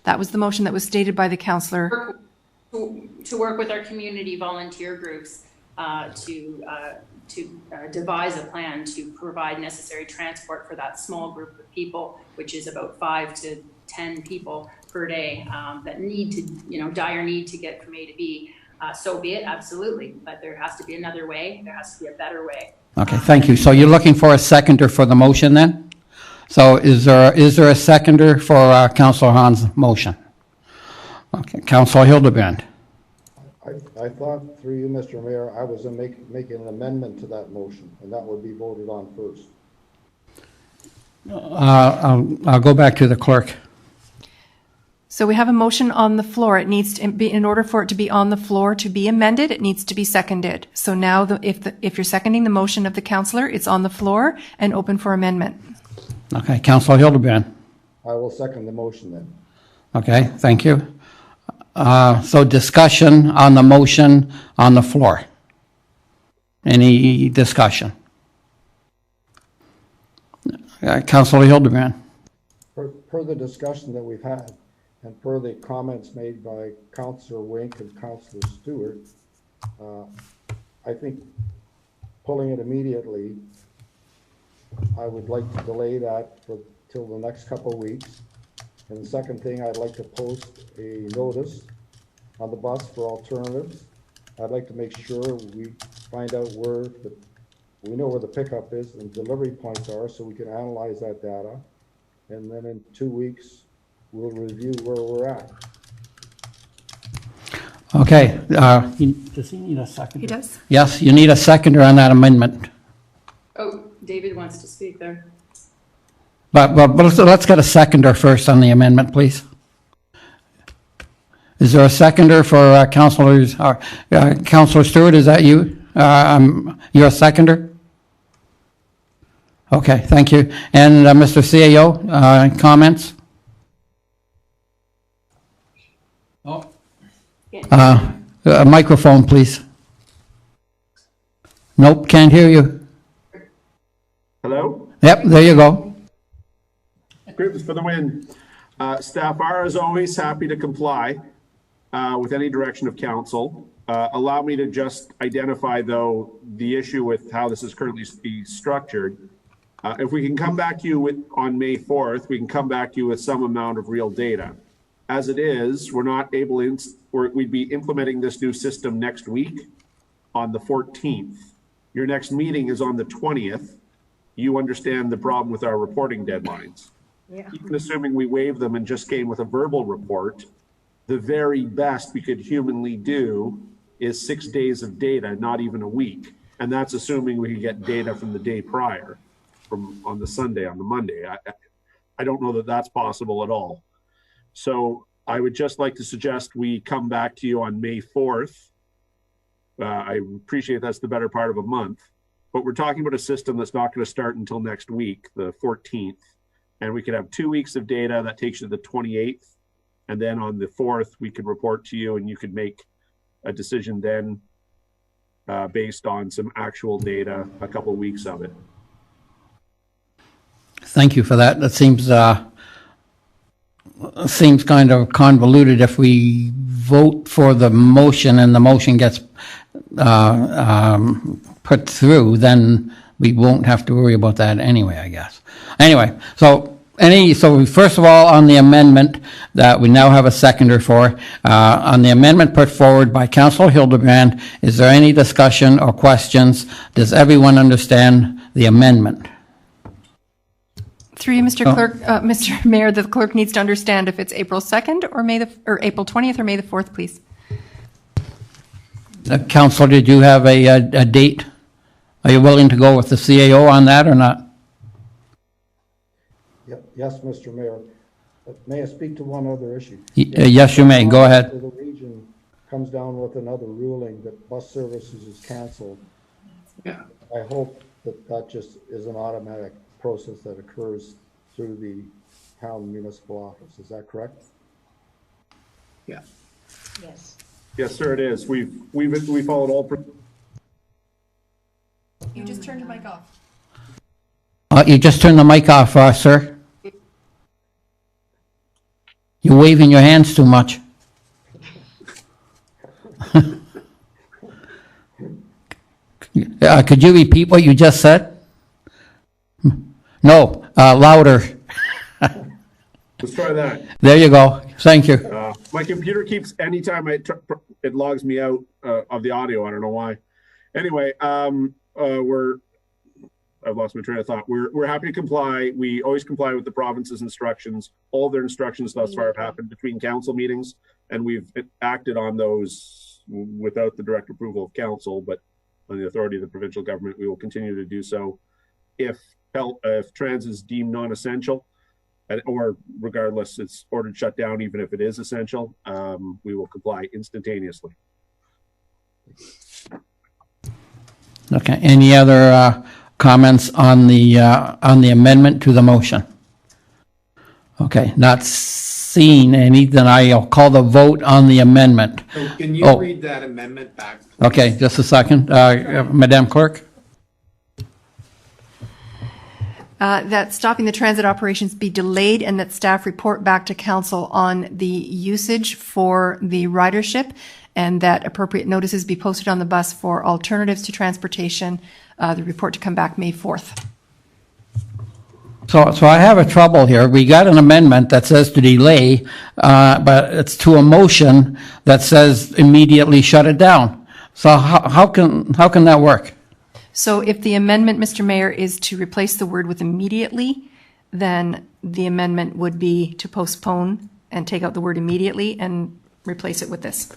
That was the motion that was stated by the councillor. To work with our community volunteer groups to devise a plan to provide necessary transport for that small group of people, which is about 5 to 10 people per day that need to, dire need to get from A to B. So be it, absolutely. But there has to be another way. There has to be a better way. Okay, thank you. So you're looking for a seconder for the motion then? So is there a seconder for Councillor Hahn's motion? Okay, Councillor Hildebrand. I thought, through you, Mr. Mayor, I was making an amendment to that motion, and that would be voted on first. I'll go back to the clerk. So we have a motion on the floor. It needs to be, in order for it to be on the floor to be amended, it needs to be seconded. So now, if you're seconding the motion of the councillor, it's on the floor and open for amendment. Okay, Councillor Hildebrand. I will second the motion then. Okay, thank you. So discussion on the motion on the floor. Any discussion? Councillor Hildebrand. Per the discussion that we've had, and per the comments made by Councillor Wink and Councillor Stewart, I think pulling it immediately, I would like to delay that till the next couple of weeks. And the second thing, I'd like to post a notice on the bus for alternatives. I'd like to make sure we find out we know where the pickup is and delivery points are, so we can analyze that data. And then in 2 weeks, we'll review where we're at. Okay, does he need a seconder? He does. Yes, you need a seconder on that amendment. Oh, David wants to speak there. But let's get a seconder first on the amendment, please. Is there a seconder for Councillor Stewart? Is that you? You're a seconder? Okay, thank you. And Mr. CAO, comments? A microphone, please. Nope, can't hear you. Hello? Yep, there you go. Grips for the win. Staff are, as always, happy to comply with any direction of council. Allow me to just identify, though, the issue with how this is currently structured. If we can come back to you on May 4th, we can come back to you with some amount of real data. As it is, we're not able we'd be implementing this new system next week on the 14th. Your next meeting is on the 20th. You understand the problem with our reporting deadlines. Yeah. Even assuming we waive them and just came with a verbal report, the very best we could humanly do is 6 days of data, not even a week. And that's assuming we could get data from the day prior, on the Monday. I don't know that that's possible at all. So I would just like to suggest we come back to you on May 4th. I appreciate that's the better part of a month, but we're talking about a system that's not going to start until next week, the 14th. And we could have 2 weeks of data that takes you to the 28th. And then on the 4th, we could report to you and you could make a decision then based on some actual data, a couple of weeks of it. Thank you for that. That seems kind of convoluted if we vote for the motion and the motion gets put through, then we won't have to worry about that anyway, I guess. Anyway, so first of all, on the amendment that we now have a seconder for, on the amendment put forward by Councillor Hildebrand, is there any discussion or questions? Does everyone understand the amendment? Through you, Mr. Clerk, Mr. Mayor, the clerk needs to understand if it's April 2nd or April 20th or May the 4th, please. Councillor, did you have a date? Are you willing to go with the CAO on that or not? Yes, Mr. Mayor. May I speak to one other issue? Yes, you may. Go ahead. The region comes down with another ruling that bus services is canceled. Yeah. I hope that just is an automatic process that occurs through the town municipal office. Is that correct? Yeah. Yes. Yes, sir, it is. We followed all. You just turned your mic off. You just turned the mic off, sir. You're waving your hands too much. Could you repeat what you just said? No, louder. Let's try that. There you go. Thank you. My computer keeps, anytime it logs me out of the audio. I don't know why. Anyway, I've lost my train of thought. We're happy to comply. We always comply with the province's instructions. All their instructions thus far have happened between council meetings, and we've acted on those without the direct approval of council, but on the authority of the provincial government. We will continue to do so. If trans is deemed non-essential, or regardless, it's ordered shut down, even if it is essential, we will comply instantaneously. Okay. Any other comments on the amendment to the motion? Okay. Not seeing any, then I'll call the vote on the amendment. So can you read that amendment back, please? Okay. Just a second, Madam Clerk. That stopping the transit operations be delayed and that staff report back to council on the usage for the ridership, and that appropriate notices be posted on the bus for alternatives to transportation. The report to come back May 4th. So I have a trouble here. We got an amendment that says to delay, but it's to a motion that says immediately shut it down. So how can that work? So if the amendment, Mr. Mayor, is to replace the word with immediately, then the amendment would be to postpone and take out the word immediately and replace it with this.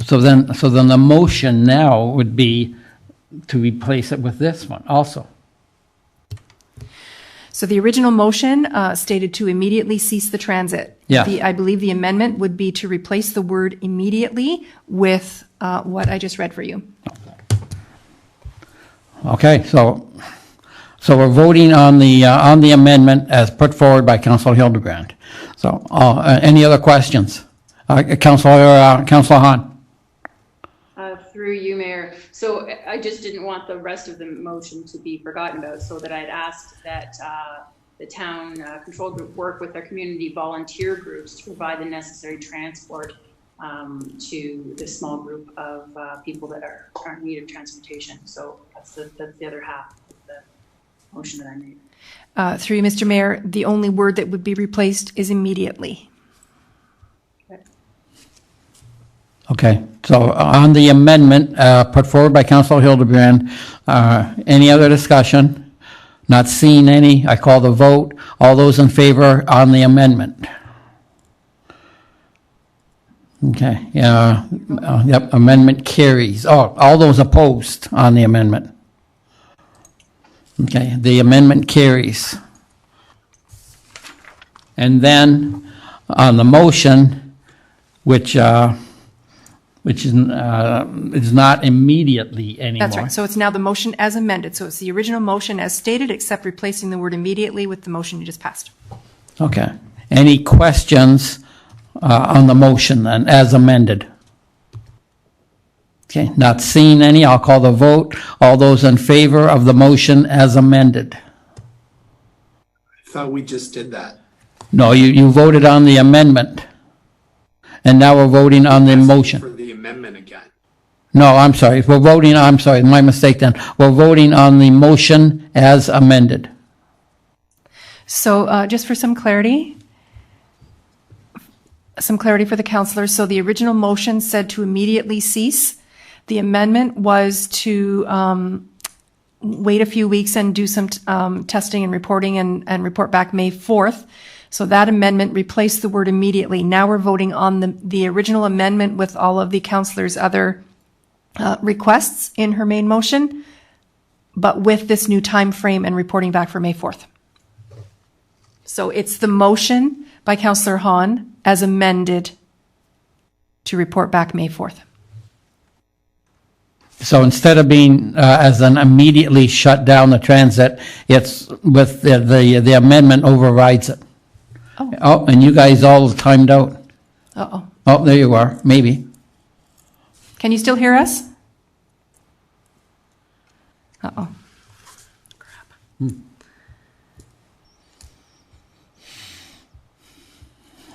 So then the motion now would be to replace it with this one also. So the original motion stated to immediately cease the transit. Yeah. I believe the amendment would be to replace the word immediately with what I just read for you. Okay, so we're voting on the amendment as put forward by Councillor Hildebrand. So any other questions? Councillor Hahn. Through you, Mayor. So I just didn't want the rest of the motion to be forgotten about, so that I'd asked that the town control group work with their community volunteer groups to provide the necessary transport to this small group of people that are in need of transportation. So that's the other half of the motion that I made. Through you, Mr. Mayor, the only word that would be replaced is immediately. Okay, so on the amendment put forward by Councillor Hildebrand, any other discussion? Not seeing any, I call the vote. All those in favor on the amendment? Okay, yep, amendment carries. Oh, all those opposed on the amendment? Okay, the amendment carries. And then on the motion, which is not immediately anymore. That's right. So it's now the motion as amended. So it's the original motion as stated, except replacing the word immediately with the motion you just passed. Okay. Any questions on the motion then, as amended? Okay, not seeing any, I'll call the vote. All those in favor of the motion as amended? I thought we just did that. No, you voted on the amendment. And now we're voting on the motion. For the amendment again. No, I'm sorry. I'm sorry, my mistake then. We're voting on the motion as amended. So just for some clarity for the councillors. So the original motion said to immediately cease. The amendment was to wait a few weeks and do some testing and reporting and report back May 4th. So that amendment replaced the word immediately. Now we're voting on the original amendment with all of the councillors' other requests in her main motion, but with this new time frame and reporting back for May 4th. So it's the motion by Councillor Hahn as amended to report back May 4th. So instead of being as an immediately shut down the transit, it's with the amendment overrides it. Oh, and you guys all timed out. Uh-oh. Oh, there you are, maybe. Can you still hear us? Uh-oh.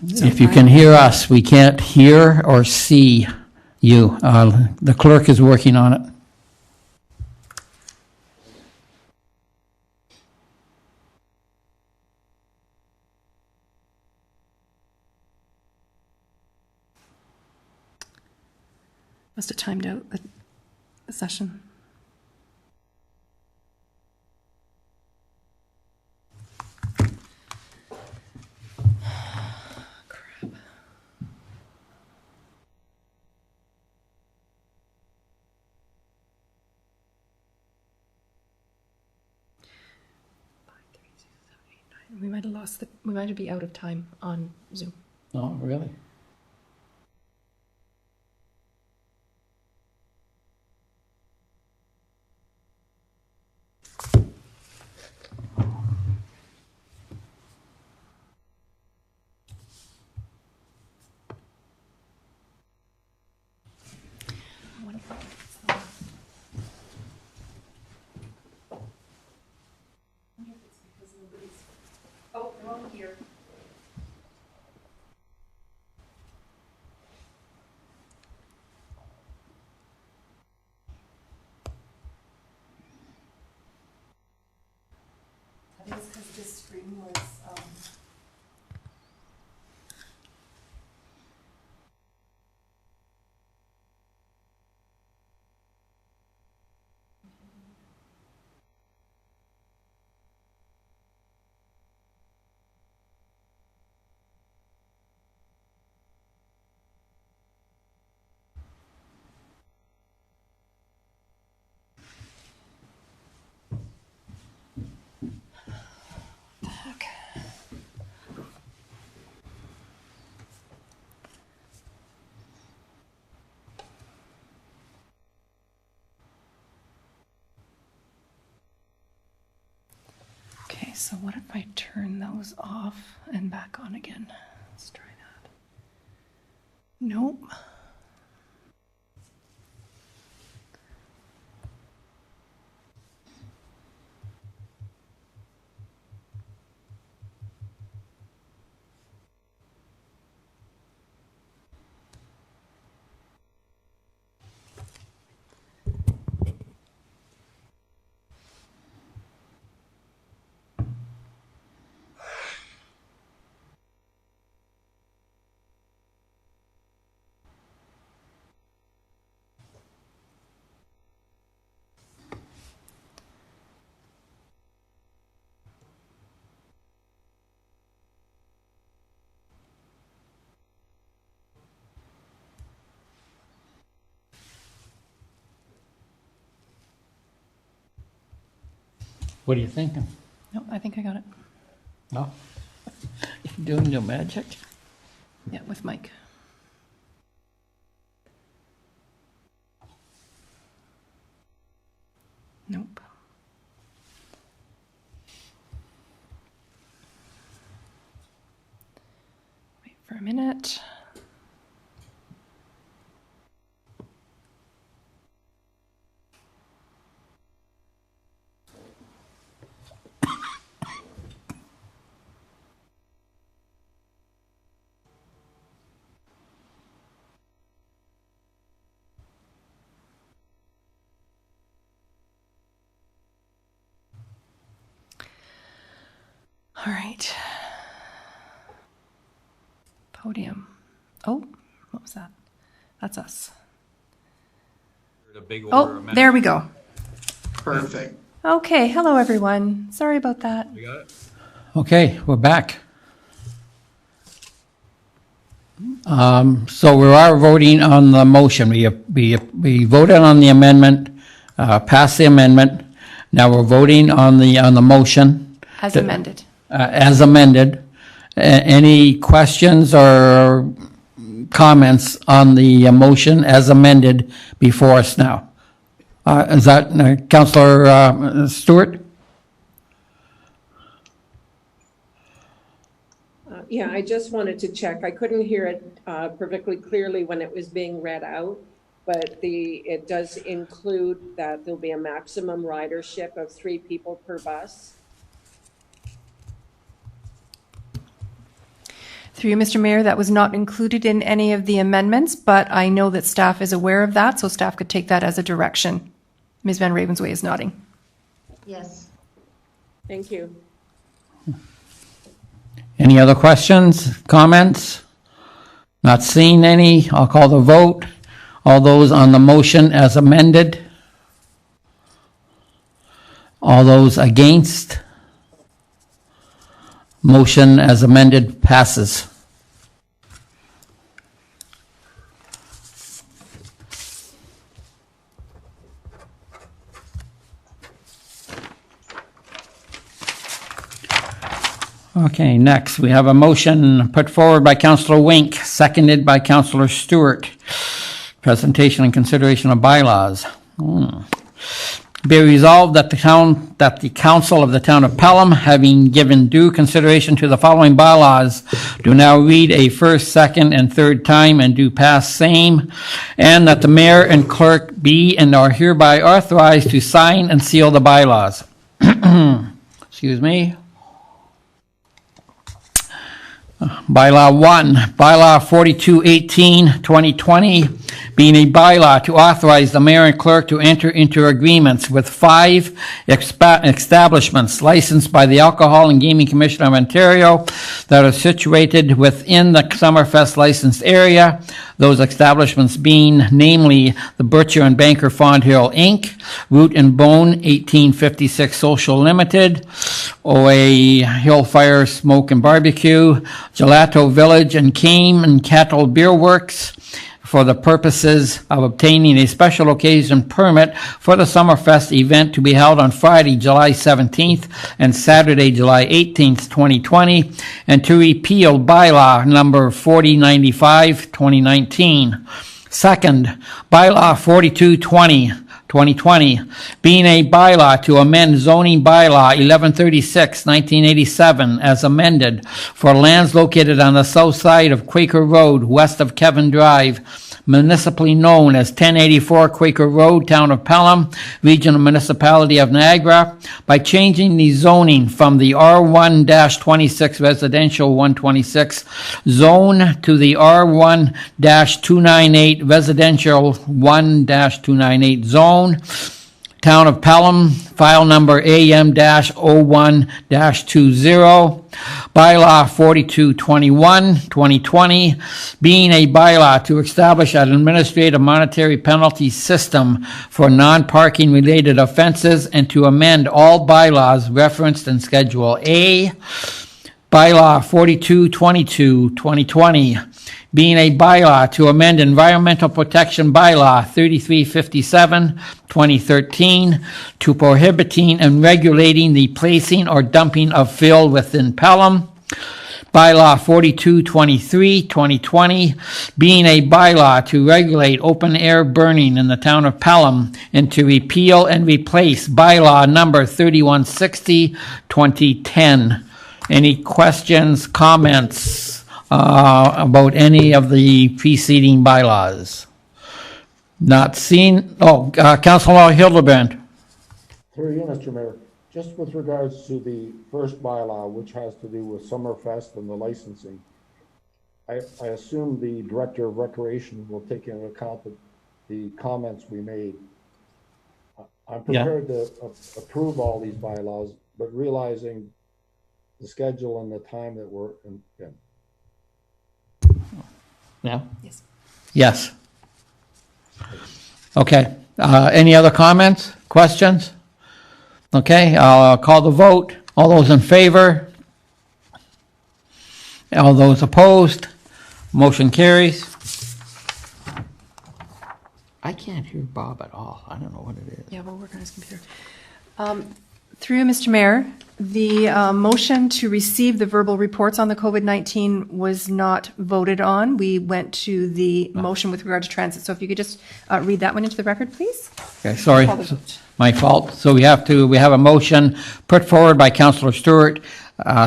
If you can hear us, we can't hear or see you. The clerk is working on it. Must have timed out the session. Crap. We might have lost we might be out of time on Zoom. Oh, really? Oh, they're all here. I think it's because this screen was, okay, so what if I turn those off and back on again? Let's try that. Nope. What are you thinking? No, I think I got it. No? You're doing your magic? Yeah, with Mike. Nope. Wait for a minute. All right. Podium. Oh, what was that? That's us. Oh, there we go. Perfect. Okay, hello everyone. Sorry about that. We got it. Okay, we're back. So we are voting on the motion. We voted on the amendment, passed the amendment. Now we're voting on the motion. As amended. As amended. Any questions or comments on the motion as amended before us now? Is that Councillor Stewart? Yeah, I just wanted to check. I couldn't hear it perfectly clearly when it was being read out, but it does include that there'll be a maximum ridership of 3 people per bus. Through you, Mr. Mayor, that was not included in any of the amendments, but I know that staff is aware of that, so staff could take that as a direction. Ms. Van Ravensway is nodding. Yes. Thank you. Any other questions, comments? Not seeing any. I'll call the vote. All those on the motion as amended? All those against? Motion as amended passes. Okay, next we have a motion put forward by Councillor Wink, seconded by Councillor Stewart. Presentation and consideration of bylaws. Be resolved that the council of the town of Pelham, having given due consideration to the following bylaws, do now read a first, second, and third time and do pass same, and that the mayor and clerk be and are hereby authorized to sign and seal the bylaws. Excuse me. Bylaw 1, Bylaw 4218-2020, being a bylaw to authorize the mayor and clerk to enter into agreements with 5 establishments licensed by the Alcohol and Gaming Commission of Ontario that are situated within the Summerfest licensed area. Those establishments being namely the Butcher and Banker Fond Hill Inc., Root and Bone 1856 Social Limited, OA Hillfire Smoke and Barbecue, Gelato Village and Cane and Cattle Beer Works, for the purposes of obtaining a special occasion permit for the Summerfest event to be held on Friday, July 17th and Saturday, July 18th, 2020, and to repeal bylaw number 4095-2019. Second, bylaw 4220-2020, being a bylaw to amend zoning bylaw 1136-1987 as amended for lands located on the south side of Quaker Road, west of Kevin Drive, municipally known as 1084 Quaker Road, Town of Pelham, Regional Municipality of Niagara, by changing the zoning from the R1-26 Residential 126 zone to the R1-298 Residential 1-298 zone. Town of Pelham, file number AM-01-20, bylaw 4221-2020, being a bylaw to establish an administrative monetary penalty system for non-parking related offenses and to amend all bylaws referenced in Schedule A. Bylaw 4222-2020, being a bylaw to amend Environmental Protection Bylaw 3357-2013 to prohibiting and regulating the placing or dumping of fill within Pelham. Bylaw 4223-2020, being a bylaw to regulate open-air burning in the town of Pelham and to repeal and replace bylaw number 3160-2010. Any questions, comments about any of the preceding bylaws? Not seen. Councilor Hildebrand. Through you, Mr. Mayor, just with regards to the first bylaw, which has to do with Summerfest and the licensing, I assume the Director of Recreation will take into account the comments we made. I'm prepared to approve all these bylaws, but realizing the schedule and the time that we're in. Yeah? Yes. Yes. Okay. Any other comments, questions? Okay, I'll call the vote. All those in favor? All those opposed? Motion carries. I can't hear Bob at all. I don't know what it is. Yeah, we'll work on his computer. Through you, Mr. Mayor, the motion to receive the verbal reports on the COVID-19 was not voted on. We went to the motion with regard to transit. So if you could just read that one into the record, please. Okay, sorry, Call the vote. my fault. So we have a motion put forward by Councillor Stewart,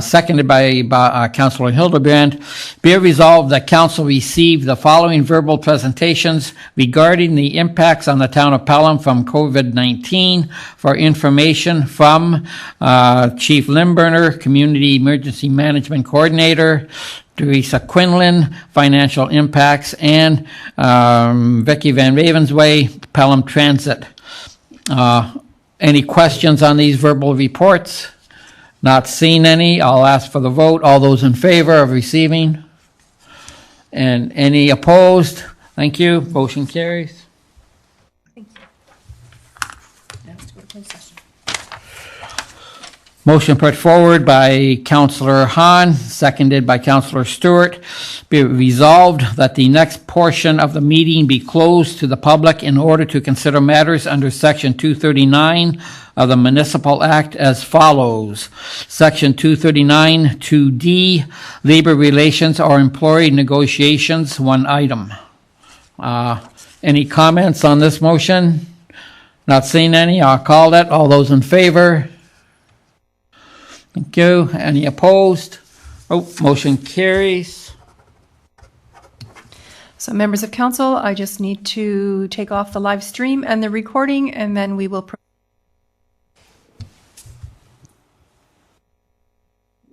seconded by Councillor Hildebrand. Be it resolved that council receive the following verbal presentations regarding the impacts on the town of Pelham from COVID-19 for information from Chief Limburner, Community Emergency Management Coordinator, Teresa Quinlan, Financial Impacts, and Vicky Van Ravensway, Pelham Transit. Any questions on these verbal reports? Not seeing any, I'll ask for the vote. All those in favor of receiving? And any opposed? Thank you. Motion carries. Thank you. Now let's go to closed session. Motion put forward by Councillor Hahn, seconded by Councillor Stewart. Be it resolved that the next portion of the meeting be closed to the public in order to consider matters under Section 239 of the Municipal Act as follows. Section 239 2D, Labor Relations or Employee Negotiations, one item. Any comments on this motion? Not seeing any, I'll call it. All those in favor? Thank you. Any opposed? Oh, motion carries. So members of council, I just need to take off the live stream and the recording, and then we will